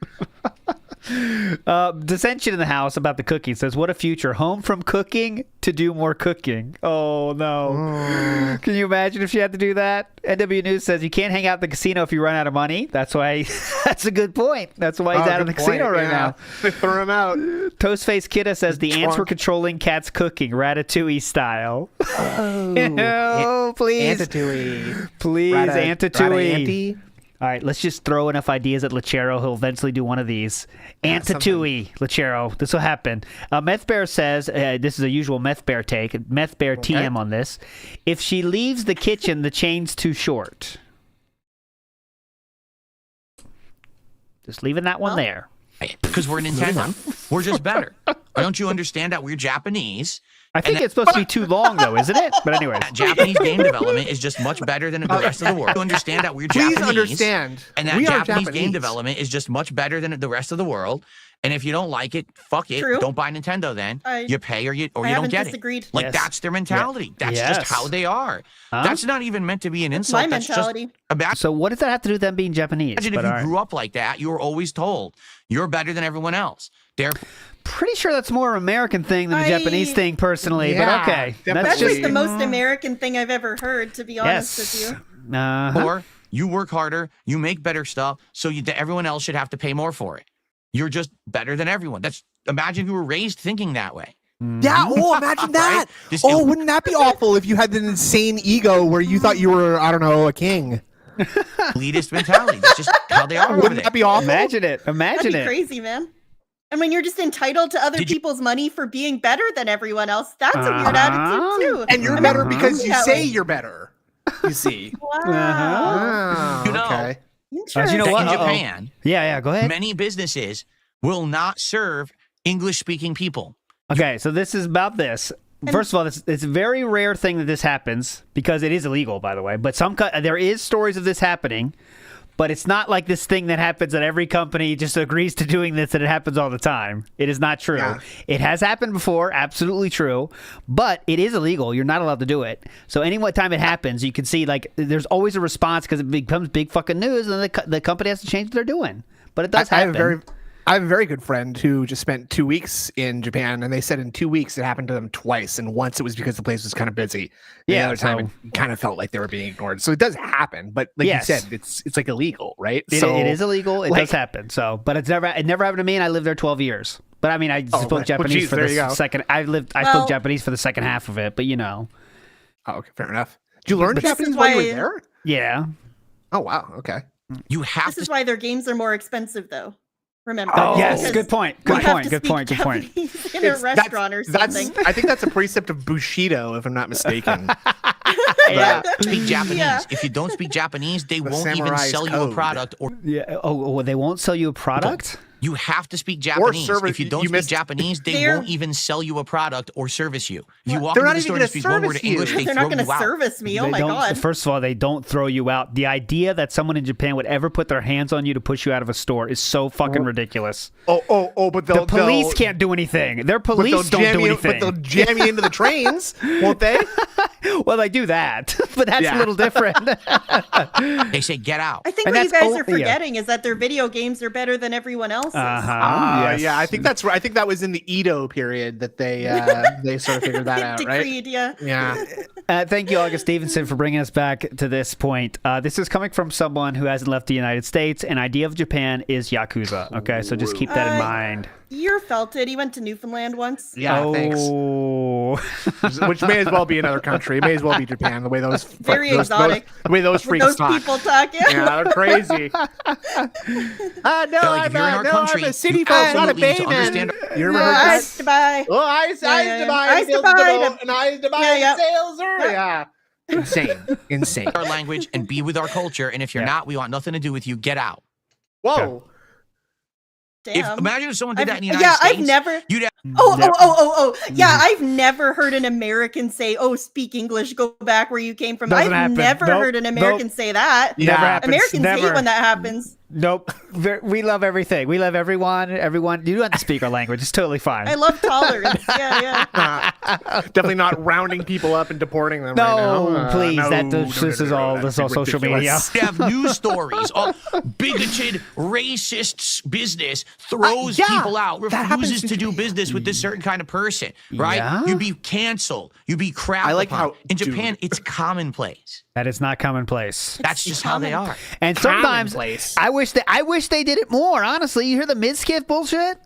Dissension in the house about the cooking says, what a future. Home from cooking to do more cooking. Oh, no. Can you imagine if she had to do that? NW News says, you can't hang out at the casino if you run out of money. That's why, that's a good point. That's why he's out of the casino right now. Throw him out. Toastface Kidda says, the ants were controlling Cat's cooking, Ratatouille style. Oh, please. Ratatouille. Please, Ratatouille. Rat-a-auntie. All right, let's just throw enough ideas at Lechero. He'll eventually do one of these. Antatouille, Lechero. This will happen. Meth Bear says, this is a usual Meth Bear take. Meth Bear TM on this. If she leaves the kitchen, the chain's too short. Just leaving that one there. Because we're Nintendo. We're just better. Don't you understand that we're Japanese? I think it's supposed to be too long, though, isn't it? But anyways. Japanese game development is just much better than the rest of the world. You understand that we're Japanese. Please understand. And that Japanese game development is just much better than the rest of the world. And if you don't like it, fuck it. True. Don't buy Nintendo then. You pay or you don't get disagreed. it. Like, that's their mentality. That's just how they are. That's not even meant to be an insult. My mentality. So what does that have to do with them being Japanese? Imagine if you grew up like that, you were always told, you're better than everyone else. Pretty sure that's more an American thing than a Japanese thing, personally. Yeah, but okay, that's like the most American thing I've ever heard. To be honest with you, or you work harder, you make better stuff, so everyone else should have to pay more for it. You're just better than everyone. Imagine if you were raised thinking that way. Yeah. Oh, imagine that. Right? Wouldn't that be awful if you had an insane ego where you thought you were, I don't know, a king? Elitist mentality. That's just how they are. Wouldn't that be awful? Imagine it. That'd be crazy, man. And when you're just entitled to other people's money for being better than everyone else, that's a weird attitude too. And you're better because you say you're better. You see. Wow. Okay. You know what? In Japan, go ahead. Many businesses will not serve English-speaking people. Okay, so this is about this. first of all, it's a very rare thing that this happens because it is illegal, by the way. But there is stories of this happening, but it's not like this thing that happens that every company just agrees to doing this and it happens all the time. It is not true. Yeah. It has happened before, absolutely true, but it is illegal. You're not allowed to do it. So any time it happens, you can see like there's always a response because it becomes big fucking news, and the company has to change what they're doing. But it does happen. I have a very good friend who just spent 2 weeks in Japan, and they said in 2 weeks it happened to them twice, and once it was because the place was kind of busy. The other time it kind of felt like they were being ignored. So it does happen, but like you said, it's like illegal, right? It is illegal. It does happen. So, but it never happened to me, and I lived there 12 years. But I mean, I spoke Japanese for the second. I spoke Japanese for the second half of it, but you know. Oh, okay, fair enough. Did you learn Japanese while you were there? Yeah. Oh wow. Okay. You have. This is why their games are more expensive, though. Remember? Oh, yes. Good point. Good point. Good point. In a restaurant or something. I think that's a precept of Bushido, if I'm not mistaken. Speak Japanese. Yeah. If you don't speak Japanese, they won't even sell you a product. They won't sell you a product? You have to speak Japanese. If you don't speak Japanese, they won't even sell you a product or service you. If you walk into the store and speak one word of English, they're not going to service me. Oh my god! First of all, they don't throw you out. The idea that someone in Japan would ever put their hands on you to push you out of a store is so fucking ridiculous. But the police can't do anything. Their police don't do anything. But they'll jam you into the trains, won't they? Well, they do that, but that's a little different. They say get out. I think what you guys are forgetting is that their video games are better than everyone else's. Yes. Yeah, I think that's right. I think that was in the Edo period that they sort of figured that out, Decreed, right? Yeah. Thank you, August Stevenson, for bringing us back to this point. This is coming from someone who hasn't left the United States. An idea of Japan is Yakuza. Okay, so just keep that in mind. You're felted. He went to Newfoundland once. Yeah, thanks. Which may as well be another country. It may as well be Japan. The way those exotic. The way those freaks talk. People talk. Yeah, they're crazy. I'm a city folk, not a Bayman. You remember that? Eyes to buy. Oh, eyes to buy. And eyes to buy. Sales are. Yeah. Insane. Our language and be with our culture. And if you're not, we want nothing to do with you. Get out. Whoa. Okay. Imagine if someone did that in the United States. I've never. I've never heard an American say, "Oh, speak English, go back where you came from." I've never heard an American say that. Never happens. Americans hate when that happens. Nope. We love everything. We love everyone. Everyone. You don't have to speak our language. It's totally fine. I love tolerance. Yeah. Definitely not rounding people up and deporting them. No, right now. please. This is all social media. They have news stories. All bigoted, racist business throws people out, refuses to do business with this certain kind of person. Right? Yeah? You'd be canceled. You'd be crap. In Japan, it's commonplace. That is not commonplace. That's just how they are. And sometimes I wish they did it more. Honestly, you hear the Mizkif bullshit?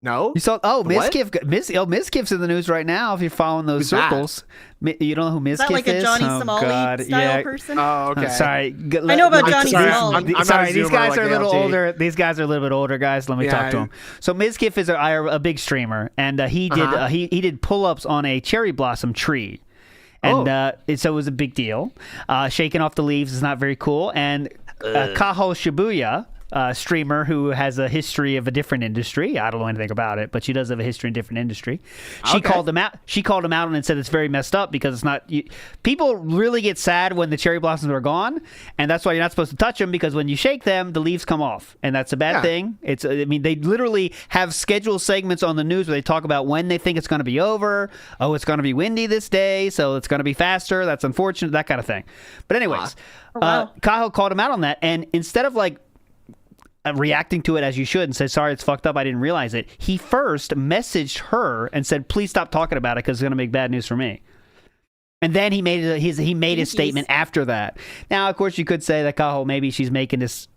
No. You saw? Mizkif's in the news right now. If you're following those circles, you don't know who Mizkif is? Is that like a Johnny Somali style person? Oh, okay. Sorry, I know about Johnny Somali. Sorry, these guys are a little older. These guys are a little bit older, guys. Let me talk to them. So Mizkif is a big streamer, and he did pull-ups on a cherry blossom tree. And so it was a big deal. Shaking off the leaves is not very cool. And Kaho Shibuya, streamer who has a history of a different industry. I don't know anything about it, but she does have a history in a different industry. She called him out. She called him out and said it's very messed up because it's not. People really get sad when the cherry blossoms are gone, and that's why you're not supposed to touch them because when you shake them, the leaves come off, and that's a bad thing. They literally have scheduled segments on the news where they talk about when they think it's going to be over. Oh, it's going to be windy this day, so it's going to be faster. That's unfortunate. That kind of thing. But anyways, Kaho called him out on that, and instead of reacting to it as you should and say, sorry, it's fucked up, I didn't realize it. He first messaged her and said, please stop talking about it because it's going to make bad news for me. And then he made his statement after that. Now, of course, you could say that Kaho, maybe she's making this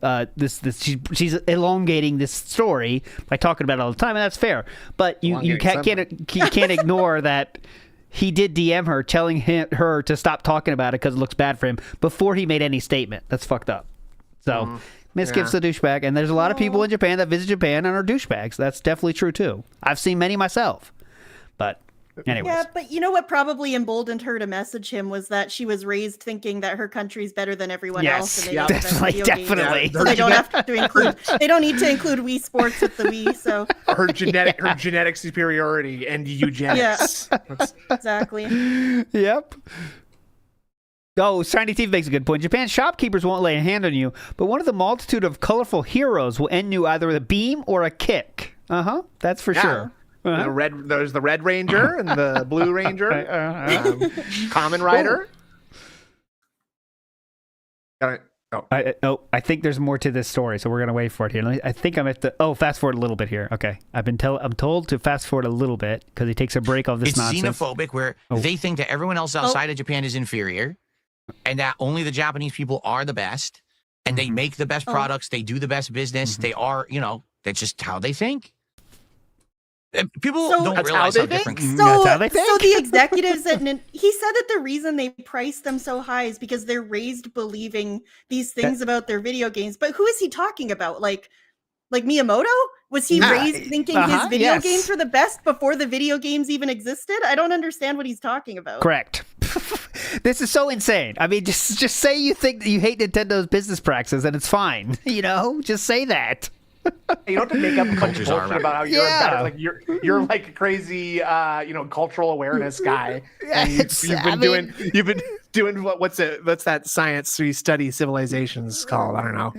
she's elongating this story by talking about it all the time, and that's fair. But you can't ignore that he did DM her, telling her to stop talking about it because it looks bad for him before he made any statement. That's fucked up. So. Mizkif's a douchebag, and there's a lot of people in Japan that visit Japan and are douchebags. That's definitely true, too. I've seen many myself. But Anyways. Yeah, but you know what probably emboldened her to message him was that she was raised thinking that her country's better than everyone else. And they know the best video games. Definitely. So they don't have to include. They don't need to include Wii Sports with the Wii. So her genetic superiority and eugenics. Yeah. Exactly. Yep. Oh, Shiny Thief makes a good point. Japan's shopkeepers won't lay a hand on you, but one of the multitude of colorful heroes will end you either with a beam or a kick. That's for sure. There's the Red Ranger and the Blue Ranger. Common Rider. I think there's more to this story, so we're gonna wait for it here. I think I'm at the. Fast forward a little bit here. Okay, I'm told to fast forward a little bit because he takes a break of this nonsense. It's xenophobic, where they think that everyone else outside of Japan is inferior, and that only the Japanese people are the best, and they make the best products, they do the best business, they are, that's just how they think. People don't realize how different. That's how they think. So the executives at he said that the reason they priced them so high is because they're raised believing these things about their video games. But who is he talking about? Like Miyamoto? Was he raised thinking his video games were the best before the video games even existed? I don't understand what he's talking about. Correct. This is so insane. I mean, just say you think that you hate Nintendo's business practices and it's fine. Just say that. You don't have to make up a bunch of bullshit about how you're better. Like you're like a crazy, cultural awareness guy. And you've been doing what's that science we study civilizations called? I don't know.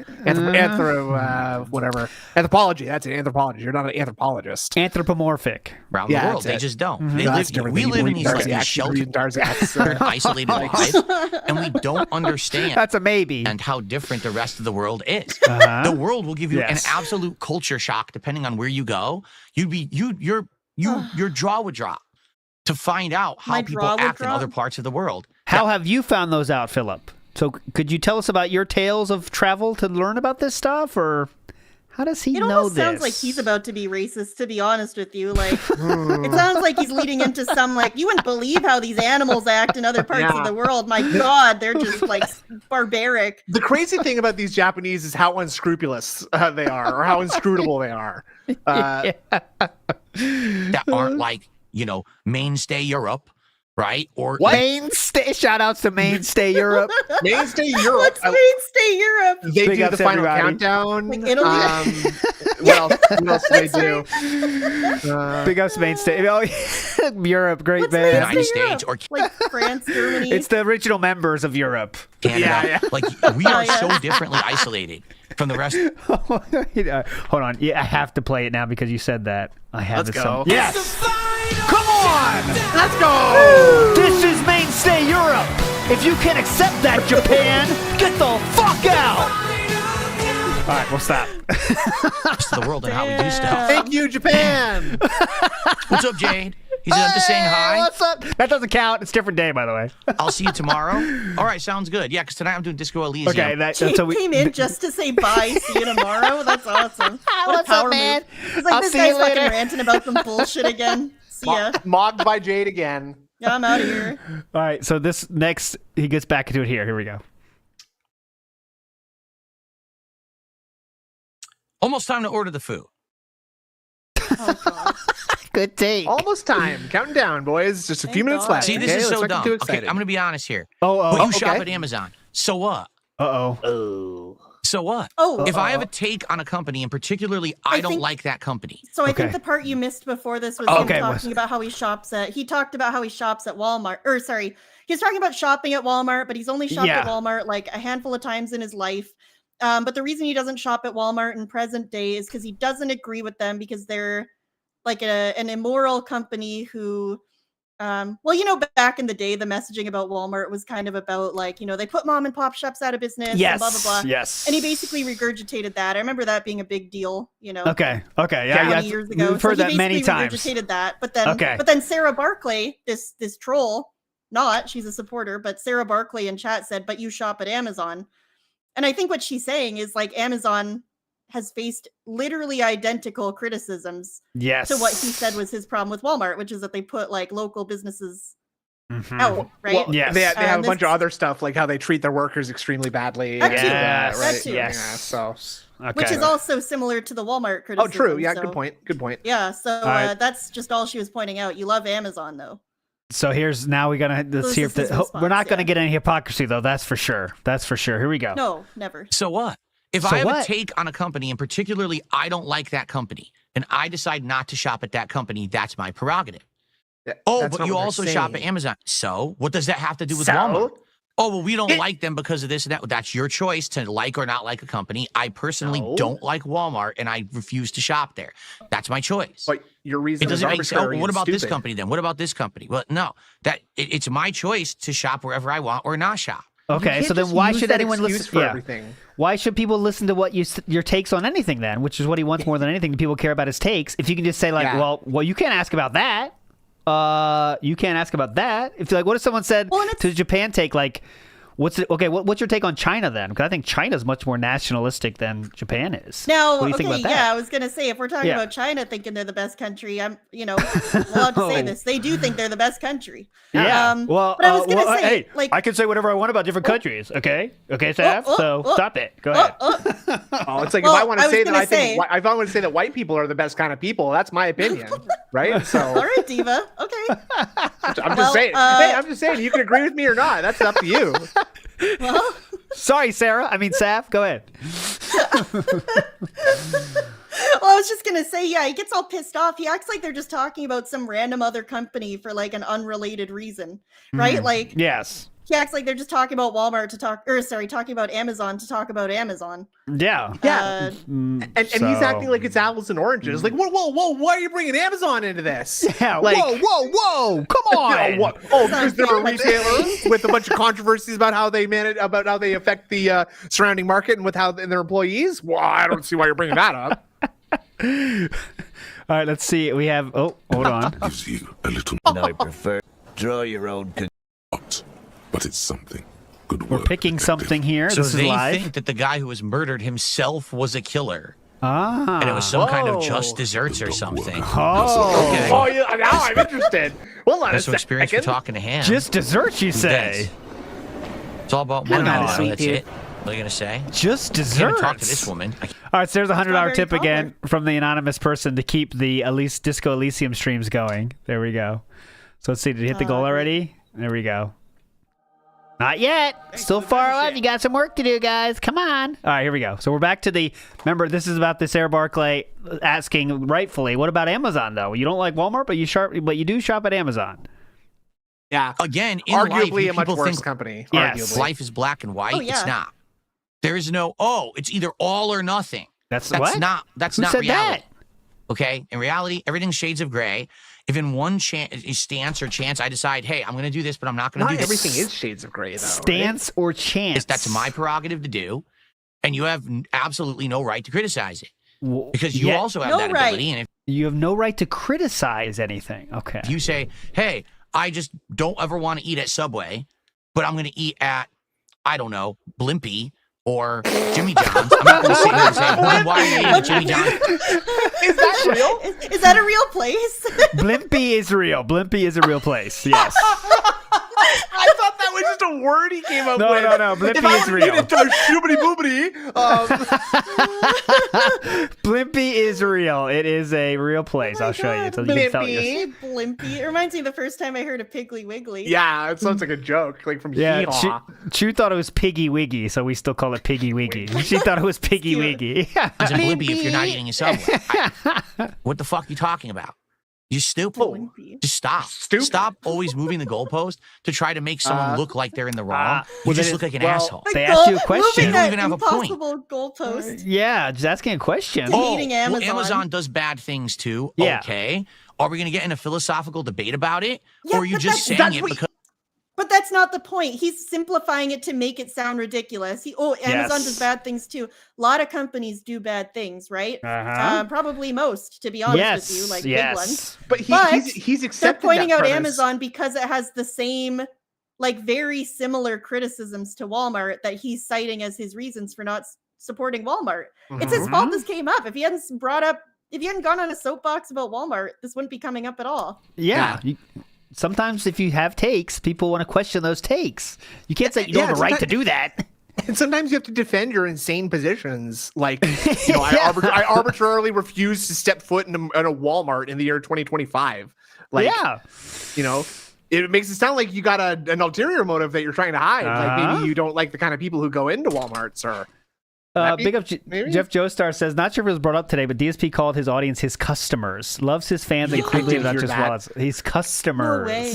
Anthropology. That's it. Anthropology. You're not an anthropologist. Anthropomorphic. Around the world, they just don't. We live in these sheltered, isolated lives, and we don't understand. That's a maybe. And how different the rest of the world is. The world will give you an absolute culture shock depending on where you go. Your jaw would drop to find out how people act in other parts of the world. How have you found those out, Philip? So could you tell us about your tales of travel to learn about this stuff, or how does he know this? It almost sounds like he's about to be racist, to be honest with you. Like, it sounds like he's leading into some, you wouldn't believe how these animals act in other parts of the world. My God, they're just, barbaric. The crazy thing about these Japanese is how unscrupulous they are, or how inscrutable they are. That aren't Mainstay Europe. Right? Or Mainstay. Shout outs to Mainstay Europe. Mainstay Europe. What's Mainstay Europe? They do the final countdown. Like Italy. What else do they do? Big ups Mainstay. Europe, great What's band. United States or France, Germany. It's the original members of Europe. Canada. We are so differently isolated from the rest. Hold on. Yeah, I have to play it now because you said that. I have Let's it. go. Yes. Come on! Let's go! This is Mainstay Europe! If you can accept that, Japan, get the fuck out! Alright, we'll stop. Rest of the world and how we do stuff. Thank you, Japan! What's up, Jade? He's up to saying hi. What's up? That doesn't count. It's a different day, by the way. I'll see you tomorrow. All right, sounds good. Yeah, because tonight I'm doing Disco Elysium. Okay, Jade came in just to say bye. See you tomorrow. That's awesome. What's up, man? It's like, this guy's fucking ranting about some bullshit again. See ya. Mocked by Jade again. Yeah, I'm out of here. All right, so this next, he gets back into it here. Here we go. Almost time to order the food. Oh, God. Good take. Almost time. Counting down, boys. Just a few minutes left. See, this is so dumb. Okay, I'm going to be honest here. But you shop at Amazon. So what? So what? If I have a take on a company, and particularly I don't like that company. So I think the part you missed before this was him talking about how he shops at. He talked about how he shops at Walmart. Or sorry, he's talking about shopping at Walmart, but he's only shopped at Walmart a handful of times in his life. But the reason he doesn't shop at Walmart in present day is because he doesn't agree with them because they're an immoral company who. Back in the day, the messaging about Walmart was kind of about they put mom and pop shops out of business. Yes, and blah, blah, blah. Yes. And he basically regurgitated that. I remember that being a big deal, Okay. Yeah. Years ago. We've heard that many times. Regurgitated that. But then Sarah Barclay, this troll, she's a supporter, but Sarah Barclay in chat said, but you shop at Amazon. And I think what she's saying is Amazon has faced literally identical criticisms to what he said was his problem with Walmart, which is that they put local businesses out, right? Well, Yes. they have a this- bunch of other stuff, like how they treat their workers extremely badly. That too. Yes. That too. Yeah, Yes. so. Okay. Which is also similar to the Walmart criticism. Oh, true. Yeah, so- good point. Good point. Yeah, so right. that's just all she was pointing out. You love Amazon, though. So here's now we're gonna let's see if This is his we're not response, gonna yeah. get any hypocrisy though. That's for sure. That's for sure. Here we go. No, never. So what? If So I have what? a take on a company, and particularly I don't like that company, and I decide not to shop at that company, that's my prerogative. Yeah, Oh, that's but not you what they're also shop at saying. Amazon. So what does that have to do with So? Walmart? Oh, well, we don't like them because of this and that. That's your choice to like or not like a company. I personally No. don't like Walmart, and I refuse to shop there. That's my choice. But your reason It doesn't is make sense. Oh, arbitrary what and about this stupid. company then? What about this company? Well, no, it's my choice to shop wherever I want or not shop. Okay, can't so then just why use should that anyone excuse listen? for Yeah. everything. Why should people listen to what your takes on anything then? Which is what he wants more than anything. People care about his takes. If you can just say like, Yeah. well, you can't ask about that. You can't ask about that. If like, what if someone said Well, and to Japan take like, what's your take on China then? Because I think China's much more nationalistic than Japan is. Now, what do you okay, think about that? yeah, I was gonna say if we're talking Yeah. about China thinking they're the best country, I'm, allowed to say Oh. this. They do think they're the best country. Yeah. But I was gonna say, hey, like, I can say whatever I want about different countries. Okay. Okay, Saf. So stop it. Go ahead. Oh, it's like Well, if I want I to was say that gonna I think say- if I want to say that white people are the best kind of people, that's my opinion, right? So all right, Diva. Okay. I'm just Well, saying. Hey, I'm just saying. You can agree with me or not. That's up to you. Well, Sorry, Sarah. I mean, Saf. Go ahead. I was just gonna say, yeah, he gets all pissed off. He acts like they're just talking about some random other company for like an unrelated reason, right? Like Yes. he acts like they're just talking about Walmart talking about Amazon to talk about Amazon. Yeah. Yeah. Uh, And he's acting like it's apples and oranges. Like, whoa, why are you bringing Amazon into this? Yeah. Like, Whoa. Come on. Oh, what? Oh, because they're a Sounds retailer with a bunch of controversies about how they manage, about how they affect the surrounding market and with how and their employees. Well, I don't see why you're bringing that up. All right, let's see. We have. Oh, hold on. Gives you a little I prefer draw your own not, but it's something. Good We're work. picking something here. So this is they live. think that the guy who was murdered himself was a killer, Ah. and it was some kind of Whoa. just desserts or something. Oh. Okay. Oh, yeah, now I'm interested. Hold on That's a some experience for second. talking to him. Just desserts, you say? Yes. It's all about I'm money. not a now, sweet That's dude. it. What are you gonna say? Just I can't desserts. talk to this woman. All right, so there's a $100 Strawberry tip cobbler. again from the anonymous person to keep the at least Disco Elysium streams going. There we go. So let's see. Did he hit the goal already? There we go. Not yet. Still far away. You got some work to do, guys. Come on. All right, here we go. So we're back to the. Remember, this is about the Sarah Barclay asking rightfully. What about Amazon though? You don't like Walmart, but you do shop at Amazon. Yeah. Again, in life, Arguably a much people worse think company. Yes. Arguably. life is black and white. Oh, yeah. It's not. There is no. It's either all or nothing. That's That's what? not. That's Who not said reality. that? Okay. In reality, everything's shades of gray. If in one stance or chance I decide, hey, I'm going to do this, but I'm not going to Not do this. everything is shades of gray, though. Stance or chance? That's my prerogative to do, and you have absolutely no right to criticize it W- because you yeah, also have No that right. ability. And if You have no right to criticize anything. Okay. you say, hey, I just don't ever want to eat at Subway, but I'm going to eat at, I don't know, Blimpie or Jimmy John's. I'm not going to sit here and say, well, then why are you eating at Jimmy John's? Is that real? is that a real place? Blimpie is real. Blimpie is a real place. Yes. I thought that was just a word he came up No, with. no. Blimpie If I is would real. eat it to a shoobity boobity. Blimpie is real. It is a real place. I'll show you. So you can tell your- Blimpie. Blimpie. It reminds me of the first time I heard of Piggly Wiggly. Yeah, it sounds like a joke, like from Yeah, Hee-Haw. Chu thought it was Piggy Wiggy, so we still call it Piggy Wiggy. She thought it was Piggy Cute. Wiggy. It's a Blimpie if you're not eating a Subway. What the fuck are you talking about? You're stupid. Blimpie. Just stop. Stupid. Stop always moving the goalpost to try to make someone look like they're in the wrong. You well, just then look like an well, asshole. They asked you a question. Moving You don't that even have a point. impossible goalpost. Yeah, just asking a question. Oh. Eating Well, Amazon. Amazon does bad things too. Yeah. Okay. Are we going to get in a philosophical debate about it? Yeah, or are you but just that's saying it what- because But that's not the point. He's simplifying it to make it sound ridiculous. Amazon Yes. does bad things too. A lot of companies do bad things, right? Uh-huh. Probably most, to be honest Yes. with you, like yes. big ones. But But he's They're accepted pointing that out premise. Amazon because it has the same, like very similar criticisms to Walmart that he's citing as his reasons for not supporting Walmart. It's his fault this came up. If he hadn't gone on a soapbox about Walmart, this wouldn't be coming up at all. Yeah. sometimes if you have takes, people want to question those takes. You can't say you don't have a right to do that. And sometimes you have to defend your insane positions. Like, you know, I arbitrarily refuse to step foot in a Walmart in the year 2025. Like, you know, it makes it sound like you got an ulterior motive that you're trying to hide. Like maybe you don't like the kind of people who go into Walmarts or. Big up Jeff Joestar says, not sure if it was brought up today, but DSP called his audience his customers. Loves his fans and clearly not just wallets. His customers. No way.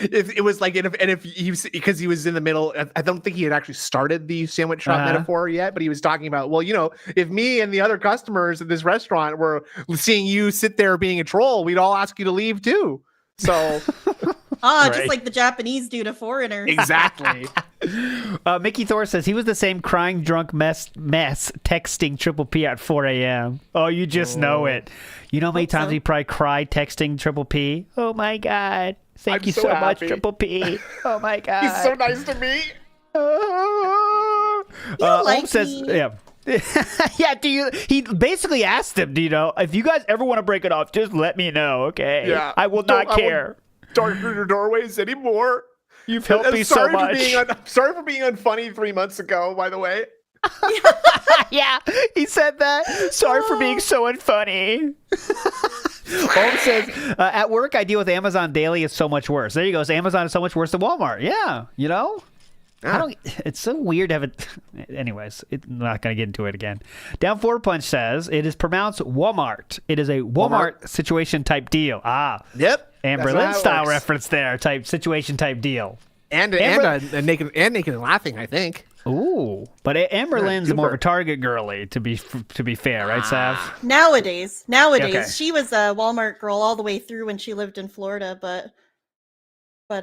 It was like, and if he was, because he was in the middle, I don't think he had actually started the sandwich shop metaphor yet, but he was talking about, well, you know, if me and the other customers at this restaurant were seeing you sit there being a troll, we'd all ask you to leave too. So. Just like the Japanese do to foreigners. Exactly. Mickey Thor says he was the same crying drunk mess texting Triple P at 4 a.m. Oh, you just know it. You know how many times he probably cried texting Triple P? Oh my God. Thank you so much, Triple P. Oh my God. He's so nice to me. Like says, me. Yeah, he basically asked him, do you know, if you guys ever want to break it off, just let me know, okay? Yeah. I will not care. Dark through your doorways anymore. You've helped me so much. Sorry for being unfunny 3 months ago, by the way. Yeah, he said that. Sorry for being so unfunny. Holmes says, at work, I deal with Amazon daily. It's so much worse. There you go. So Amazon is so much worse than Walmart. Yeah, you know? It's so weird to have it. Anyways, I'm not going to get into it again. Down 4 Punch says, it is pronounced Walmart. It is a Walmart situation type deal. Yep. And Berlin style reference there, situation type deal. And naked and laughing, I think. Ooh, but Amberlynn's more of a Target girly, to be fair, right, Sav? Nowadays, Okay. she was a Walmart girl all the way through when she lived in Florida, but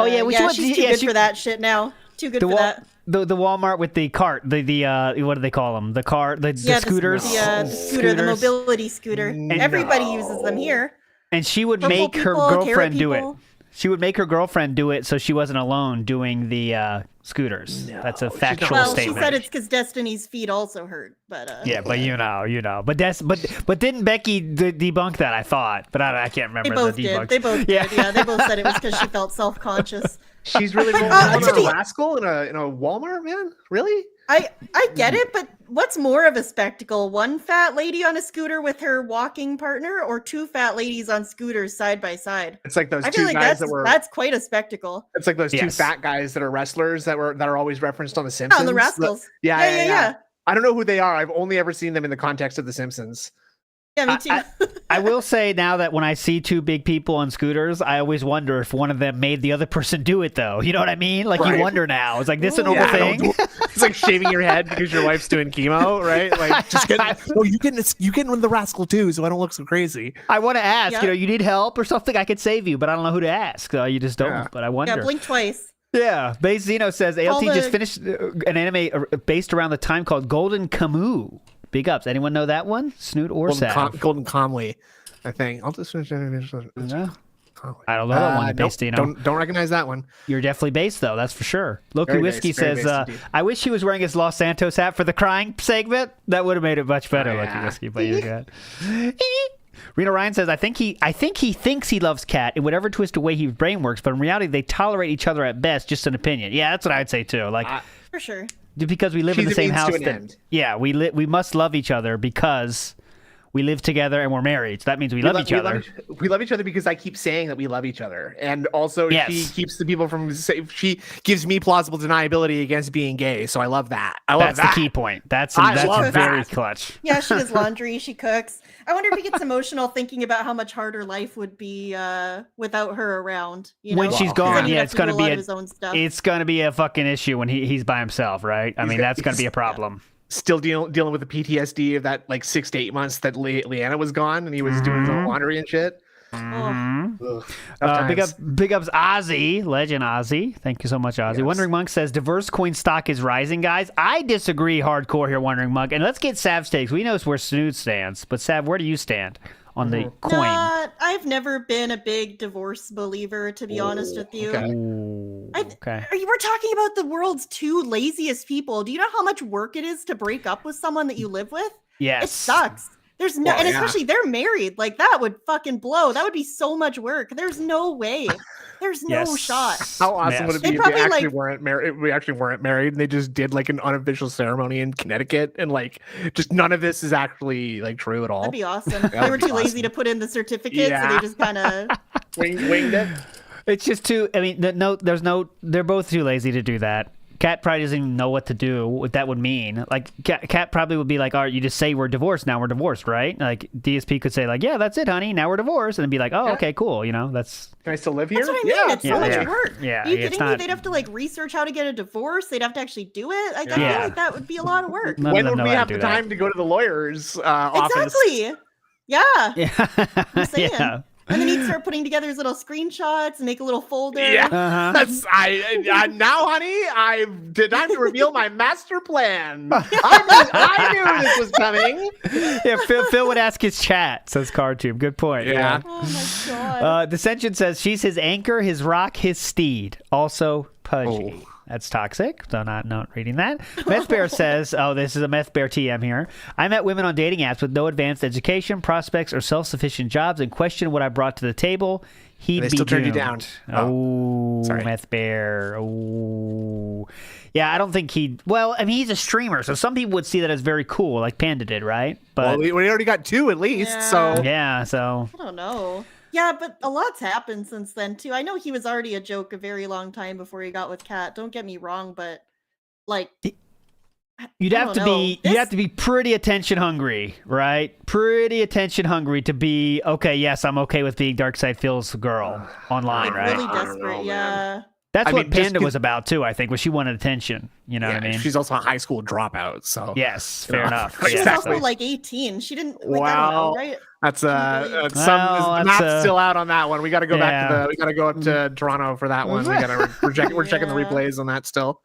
she's too good for that shit now. Too good for that. The Walmart with the cart, the what do they call them? The car, the scooters. The mobility scooter. Everybody uses them here. And she would make her girlfriend do it. She would make her girlfriend do it so she wasn't alone doing the scooters. That's a factual statement. She said it's because Destiny's feet also hurt. But but you know. But didn't Becky debunk that? I thought, but I can't remember. They both did. They both did. Yeah, they both said it was because she felt self-conscious. She's really rolling around a rascal in a Walmart, man. Really? I get it, but what's more of a spectacle? One fat lady on a scooter with her walking partner, or two fat ladies on scooters side by side? It's like those I feel two like guys that's quite a spectacle. It's like those two fat guys that are wrestlers that are always referenced on The Simpsons. On the Rascals. Yeah. I don't know who they are. I've only ever seen them in the context of The Simpsons. Yeah, me too. I will say now that when I see two big people on scooters, I always wonder if one of them made the other person do it, though. You know what I mean? Like, you wonder now. It's like, this a normal thing? It's like shaving your head because your wife's doing chemo, right? Like, just you getting the rascal too, so I don't look so crazy. I want to ask, you need help or something? I could save you, but I don't know who to ask. You just don't. But I wonder. Yeah, blink twice. Yeah, Base Zeno says ALT just finished an anime based around the time called Golden Kamuy. Big ups. Anyone know that one? Snoot or Sav? Golden Comley, I think. I'll just finish. I don't know that one. Based, don't recognize that one. You're definitely based though. That's for sure. Loki Whiskey says, "I wish he was wearing his Los Santos hat for the crying segment. That would have made it much better." Loki Whiskey, but you're good. Reno Ryan says, I think he thinks he loves Kat in whatever twisted way his brain works, but in reality, they tolerate each other at best. Just an opinion. Yeah, that's what I'd say too. Like, for sure. Because we live in the same house. We must love each other because we live together and we're married. So that means we love each other. We love each other because I keep saying that we love each other. And also she keeps the people from, she gives me plausible deniability against being gay. So I love that. That's the key point. That's very clutch. Yeah, she does laundry. She cooks. I wonder if he gets emotional thinking about how much harder life would be without her around. When she's gone, it's going to be a fucking issue when he's by himself, right? I mean, that's going to be a problem. Still dealing with the PTSD of that 6 to 8 months that Leanna was gone and he was doing his own laundry and shit. Big ups Ozzy, legend Ozzy. Thank you so much, Ozzy. Yes. Wondering Monk says diverse coin stock is rising, guys. I disagree hardcore here, Wondering Monk. And let's get Sav's takes. We know where Snood stands, but Sav, where do you stand on the coin? I've never been a big divorce believer, to be honest with you. Okay. We're talking about the world's two laziest people. Do you know how much work it is to break up with someone that you live with? Yes. It sucks. There's no, and especially they're married. Like that would fucking blow. That would be so much work. There's no way. There's no shot. How awesome would it be if they actually weren't married? We actually weren't married, and they just did like an unofficial ceremony in Connecticut, and like just none of this is actually like true at all. That'd be awesome. They were too lazy to put in the certificate, so they just kind of winged it. It's just too. I mean, they're both too lazy to do that. Kat probably doesn't even know what to do, what that would mean. Like, Kat probably would be like, all right, you just say we're divorced, now we're divorced, right? Like, DSP could say, like, yeah, that's it, honey, now we're divorced. And then be like, oh, okay, cool, that's... Can I still live here? That's what I mean, it's so much work. Yeah, Are you kidding me? They'd have to, like, research how to get a divorce. They'd have to actually do it. Like, I feel like that would be a lot of work. When would we have the time to go to the lawyer's office? Exactly. Yeah. I'm saying. Yeah. And then he'd start putting together his little screenshots and make a little folder. Yeah, that's now, honey. I've time to reveal my master plan. I knew this was coming. Yeah, Phil would ask his chat. Says CardTube. Good point. Yeah. Oh my god. Dissension says she's his anchor, his rock, his steed. Also pudgy. Oh. That's toxic, so not reading that. Meth Bear says, this is a Meth Bear TM here. I met women on dating apps with no advanced education, prospects, or self-sufficient jobs and questioned what I brought to the table. He'd be still turned you doomed. down. Sorry. Meth Bear. Oh. Yeah, I don't think well, I mean, he's a streamer, so some people would see that as very cool, like Panda did, right? But we already got 2 at least, so... Yeah, so... I don't know. Yeah, but a lot's happened since then, too. I know he was already a joke a very long time before he got with Kat. Don't get me wrong, but, like... You'd have to be pretty attention hungry, right? Pretty attention hungry to be, okay, yes, I'm okay with being Darkside Phil's girl online, like, right? Really desperate, yeah. That's what Panda was about, too, I think, was she wanted attention. You know what I mean? She's also a high school dropout, so... Yes, fair enough. She's also, like, 18. She didn't... Like, I don't know, right? That's math's still out on that one. We got to go back to we got to go up to Toronto for that one. We're checking the replays on that still.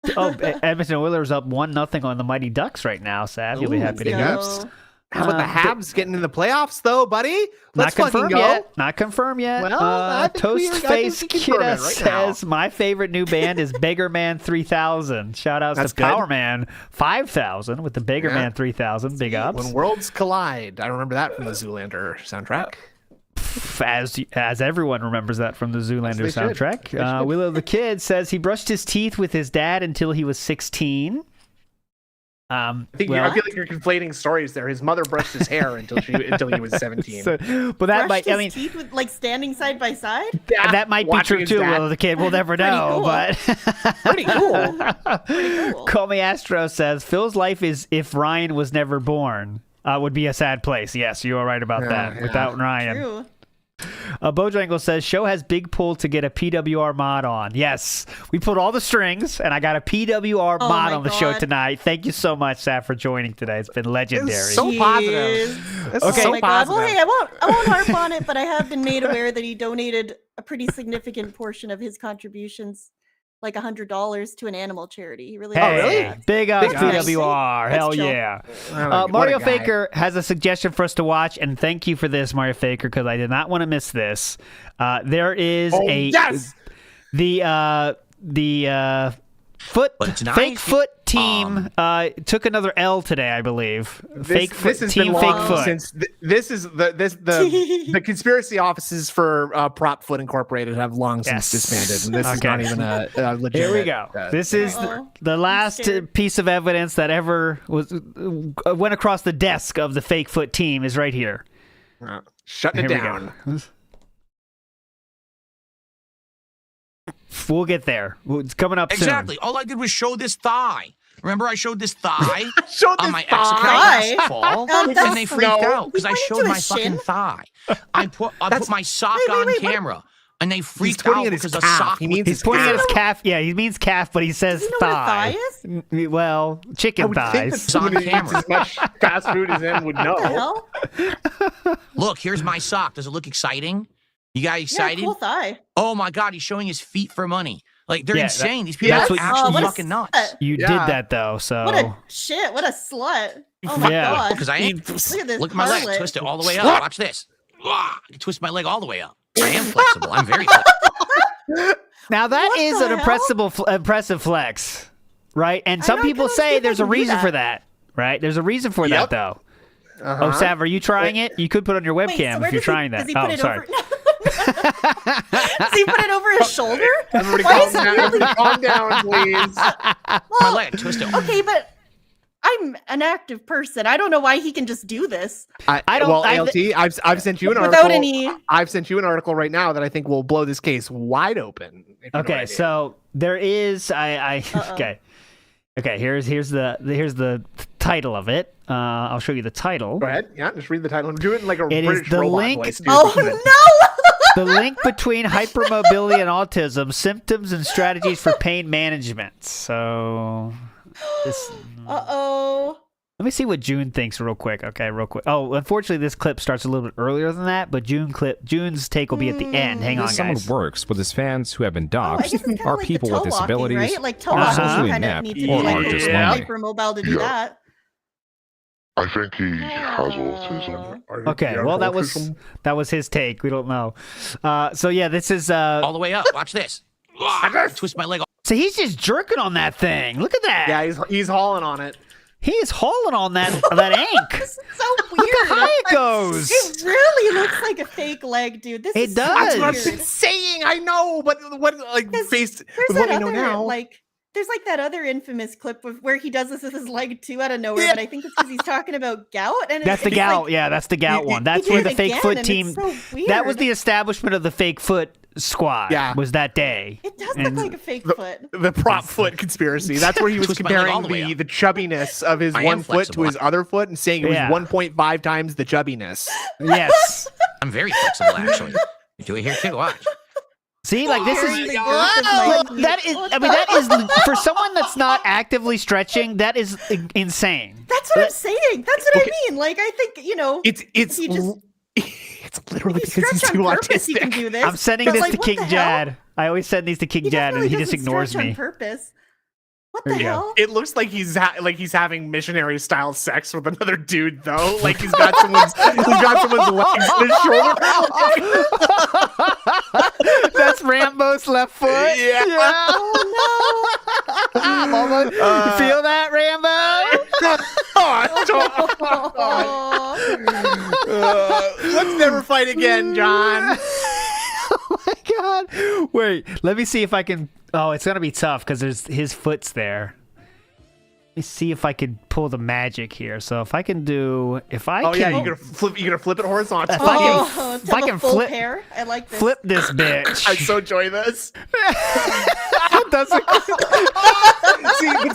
Edmonton Oilers up 1-0 on the Mighty Ducks right now. Sav, you'll be happy to go. How about the Habs getting in the playoffs though, buddy? Let's fucking go. Not confirmed yet. Well, Toastface Kidda says my favorite new band is Beggar Man 3000. Shout out to Power Man 5000 with the Beggar Man 3000. Big ups. When Worlds Collide. I remember that from the Zoolander soundtrack. As everyone remembers that from the Zoolander soundtrack. Willow the Kid says he brushed his teeth with his dad until he was 16. I feel like you're conflating stories there. His mother brushed his hair until he was 17. But that might, I mean, teeth with, like, standing side by side. That might be true too. Well, the kid will never know. Cool. But pretty cool. Call Me Astro says Phil's life is if Ryan was never born. Would be a sad place. Yes, you are right about that. Without Ryan. True. Bojangle says show has big pull to get a PWR mod on. Yes, we pulled all the strings, and I got a PWR mod on the show tonight. Thank you so much, Saf, for joining today. It's been legendary. It's so positive. Okay. Oh my God. Well, hey, I won't harp on it, but I have been made aware that he donated a pretty significant portion of his contributions, like $100, to an animal charity. He really really? Big up PWR. Hell yeah. Mario Faker has a suggestion for us to watch, and thank you for this, Mario Faker, because I did not want to miss this. There is the fake foot team took another L today, I believe. This has been long since this is the conspiracy offices for Prop Foot Incorporated have long since disbanded, and this is not even a legit. Here we go. This is the last piece of evidence that ever went across the desk of the fake foot team is right here. Shutting it down. We'll get there. It's coming up soon. Exactly. All I did was show this thigh. Remember, I showed this thigh on my ex thigh? last fall, and they freaked out because I showed my fucking thigh. I put my sock on camera, and they freaked out because the sock. He's pointing at his calf. Yeah, he means calf, but he says thigh. What a thigh is? Well, chicken thighs. It's on camera. As much fast food as him would know. Look, here's my sock. Does it look exciting? You guys excited? Yeah, cool thigh. Oh my God, he's showing his feet for money. Like, they're insane. These people are actually fucking nuts. You did that, though, so... What a slut. Oh, my God. Because I ain't... Look at this Look at my leg. Twist it all the way up. Watch this. I twist my leg all the way up. I am flexible. I'm very flexible. Now, that is an impressive flex, right? And some people say there's a reason for that, right? There's a reason for that, though. Oh, Sav, are you trying it? You could put on your webcam if you're trying that. Oh, sorry. Does he put it over his shoulder? Everybody Why is he really... calm down, please. My leg twisted. Okay, but I'm an active person. I don't know why he can just do this. I don't. Well, ALT, I've sent you an article. Without any. I've sent you an article right now that I think will blow this case wide open. Okay, so there is. Okay. Okay. Here's the title of it. I'll show you the title. Go ahead. Yeah, just read the title. I'm doing it like a It British is the robot link. voice. Oh no! The link between hypermobility and autism: symptoms and strategies for pain management. So. Uh-oh. Let me see what June thinks real quick. Okay, real quick. Oh, unfortunately, this clip starts a little bit earlier than that, but June's take will be at the end. Hang on, guys. Someone works with his fans who have been doxxed are like people with disabilities, right? Like toe are walking socially kind of inept, need to be or like are just lonely. hypermobile to do that. I think he has autism. Okay, well that was his take. We don't know. So yeah, this is all the way up. Watch this. Twist my leg. So he's just jerking on that thing. Look at that. Yeah, he's hauling on it. He is hauling on that ink. This is so weird. Look how high it goes. It really looks like a fake leg, dude. This is does. That's what I've weird. been saying. I know, but what faced with what we know now? There's like that other infamous clip where he does this with his leg too out of nowhere, but I think it's because he's talking about gout. And that's the gout. Yeah, that's the gout one. That's where the fake foot team. So that was the establishment of the fake foot squad. Yeah. Was that day. It does look like a fake foot. The prop foot conspiracy. That's where he was comparing the chubbiness of his one foot to his other foot and saying it was 1.5 times the chubbiness. Yes. I'm very flexible, actually. You do it here too. Watch. See, like this is that is. I mean, that is for someone that's not actively stretching. That is insane. That's what I'm saying. That's what I mean. Like I think it's literally because he's too autistic. He can do this. I'm sending this to King Jad. I always send these to King Jad, and he just ignores me. On purpose. What the hell? It looks like he's having missionary style sex with another dude though. Like he's got someone's legs on his shoulder. That's Rambo's left foot. Yeah. Oh no! You feel that, Rambo? Let's never fight again, John. Oh my God! Wait, let me see if I can. Oh, it's gonna be tough because there's his foot's there. Let me see if I could pull the magic here. So if I can do, you're gonna flip it horizontal. If I can flip, pair. I like this. Flip this bitch. I so enjoy this. It doesn't.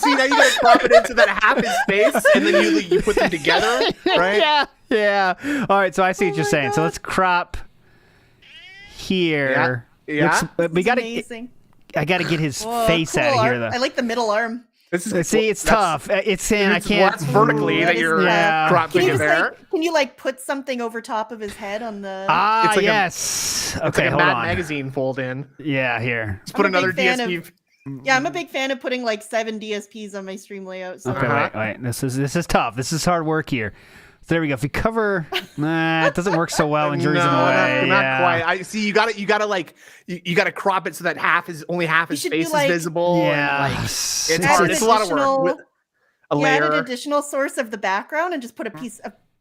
see, now you gotta crop it into that half his face, and then you put them together, right? Yeah. All right, so I see what you're saying. So let's crop here. Yeah. We gotta. Amazing. I gotta get his face out of here, though. I like the middle arm. See, it's tough. It's saying I can't. It's vertically that you're cropping it there. Can you put something over top of his head on the? Ah, it's yes. It's like a Mad Magazine fold in. Yeah, here. Let's put another DSP. Yeah, I'm a big fan of putting 7 DSPs on my stream layout. So. Okay, wait. This is tough. This is hard work here. So there we go. If we cover, it doesn't work so well in Jersey away. Not quite. I see. You gotta crop it so that only half his face is visible. Yeah, it's hard. It's a lot of work. Add an additional source of the background and just put a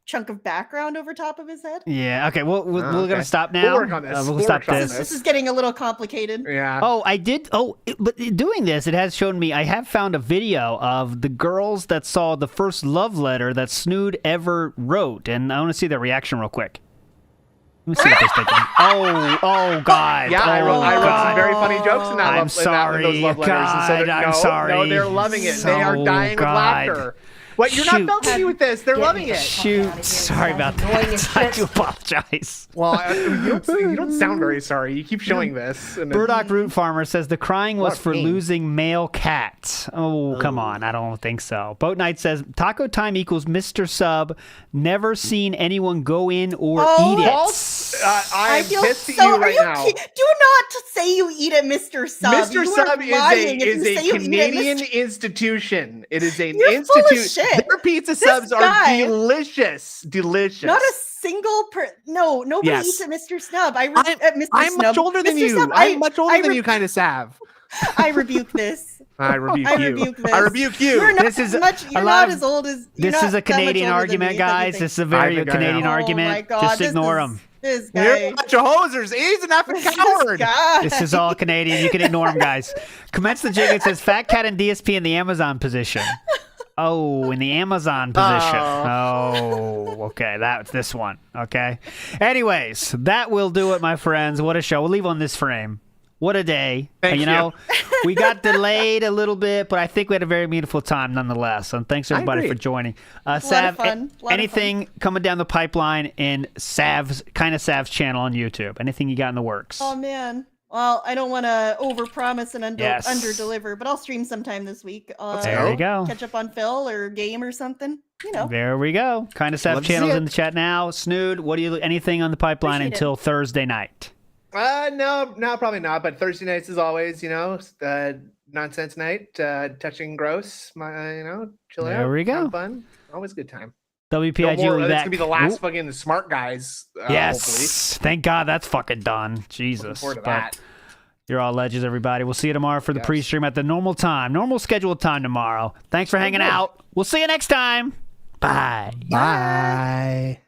chunk of background over top of his head. Yeah. Okay. We're gonna stop now. We'll work on this. We'll stop this. This is getting a little complicated. Yeah. Oh, I did. But doing this, it has shown me. I have found a video of the girls that saw the first love letter that Snood ever wrote, and I want to see their reaction real quick. Let me see what they're thinking. Oh, God. Yeah, I wrote some very funny jokes in that. I'm sorry, those love letters. God, I'm sorry. No, they're loving it. They are dying with laughter. What? You're not helping me with this. They're loving it. Shoot. Sorry about that. I do apologize. Well, you don't sound very sorry. You keep showing this. Burdock Root Farmer says the crying was for losing male cats. Oh, come on. I don't think so. Boat Knight says taco time equals Mr. Sub. Never seen anyone go in or eat it. I feel pissed at you right now. Do not say you eat at Mr. Sub. Mr. Sub is a Canadian institution. It is an institution. Their pizza subs are delicious. Delicious. Not a single nobody eats at Mr. Snub. I'm much older than you. I'm much older than you, kind of Sav. I rebuke this. I rebuke I you. rebuke this. I rebuke you. You're not This is much. You're a lot not of- as old as. This is a Canadian argument, guys. This is a very think I Canadian know. argument. Oh my God, Just this ignore is- him. This You're guy. a bunch of hosers. He's an effing coward. This is all Canadian. You can ignore him, guys. Commence the jig. It says Fat Cat and DSP in the Amazon position. Oh, in the Amazon position. Oh, okay. That's this one. Okay. Anyways, that will do it, my friends. What a show. We'll leave on this frame. What a day. Thank you. We got delayed a little bit, but I think we had a very meaningful time nonetheless. And thanks everybody agree. for joining. Lot of Sav, fun. Lot of anything coming down the pipeline in Sav's channel on YouTube? Anything you got in the works? Oh man. Well, I don't want to overpromise and Yes. underdeliver, but I'll stream sometime this week. There you go. Catch up on Phil or game or something. You know. There we go. Kind of Sav Love to see channels it. in the chat now. Snood, what do you anything on the pipeline Appreciate it. until Thursday night? No, probably not. But Thursday nights is always, nonsense night, touching gross. Chilling out. There we go. Have fun. Always a good time. WPIG No more, will be that's back. gonna be the last Ooh. fucking smart guys. Yes. Hopefully. Thank God that's fucking done. Jesus. Looking forward to But that. you're all legends, everybody. We'll see you tomorrow for the Yes. pre-stream at the normal time. Normal scheduled time tomorrow. Thanks for hanging out. We'll see you next time. Bye. Bye.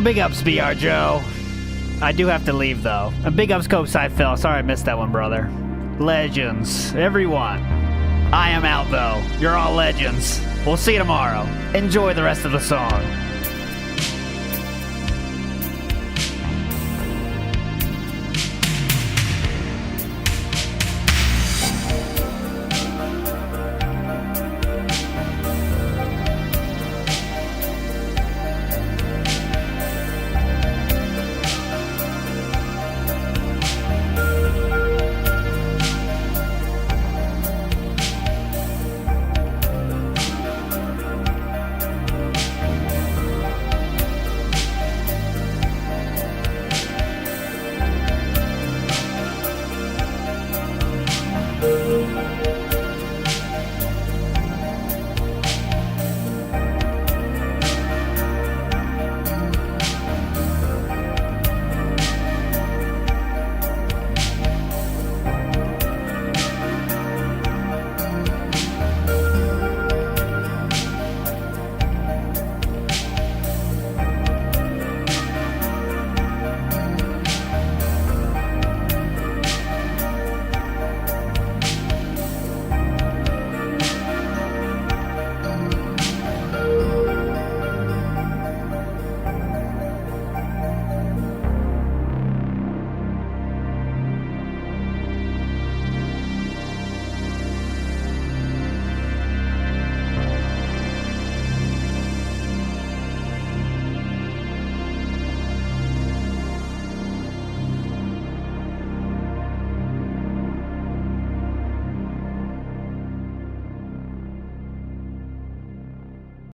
Big ups, BR Joe. I do have to leave, though. And big ups, Copeside Phil. Sorry I missed that one, brother. Legends. Everyone. I am out, though. You're all legends. We'll see you tomorrow. Enjoy the rest of the song.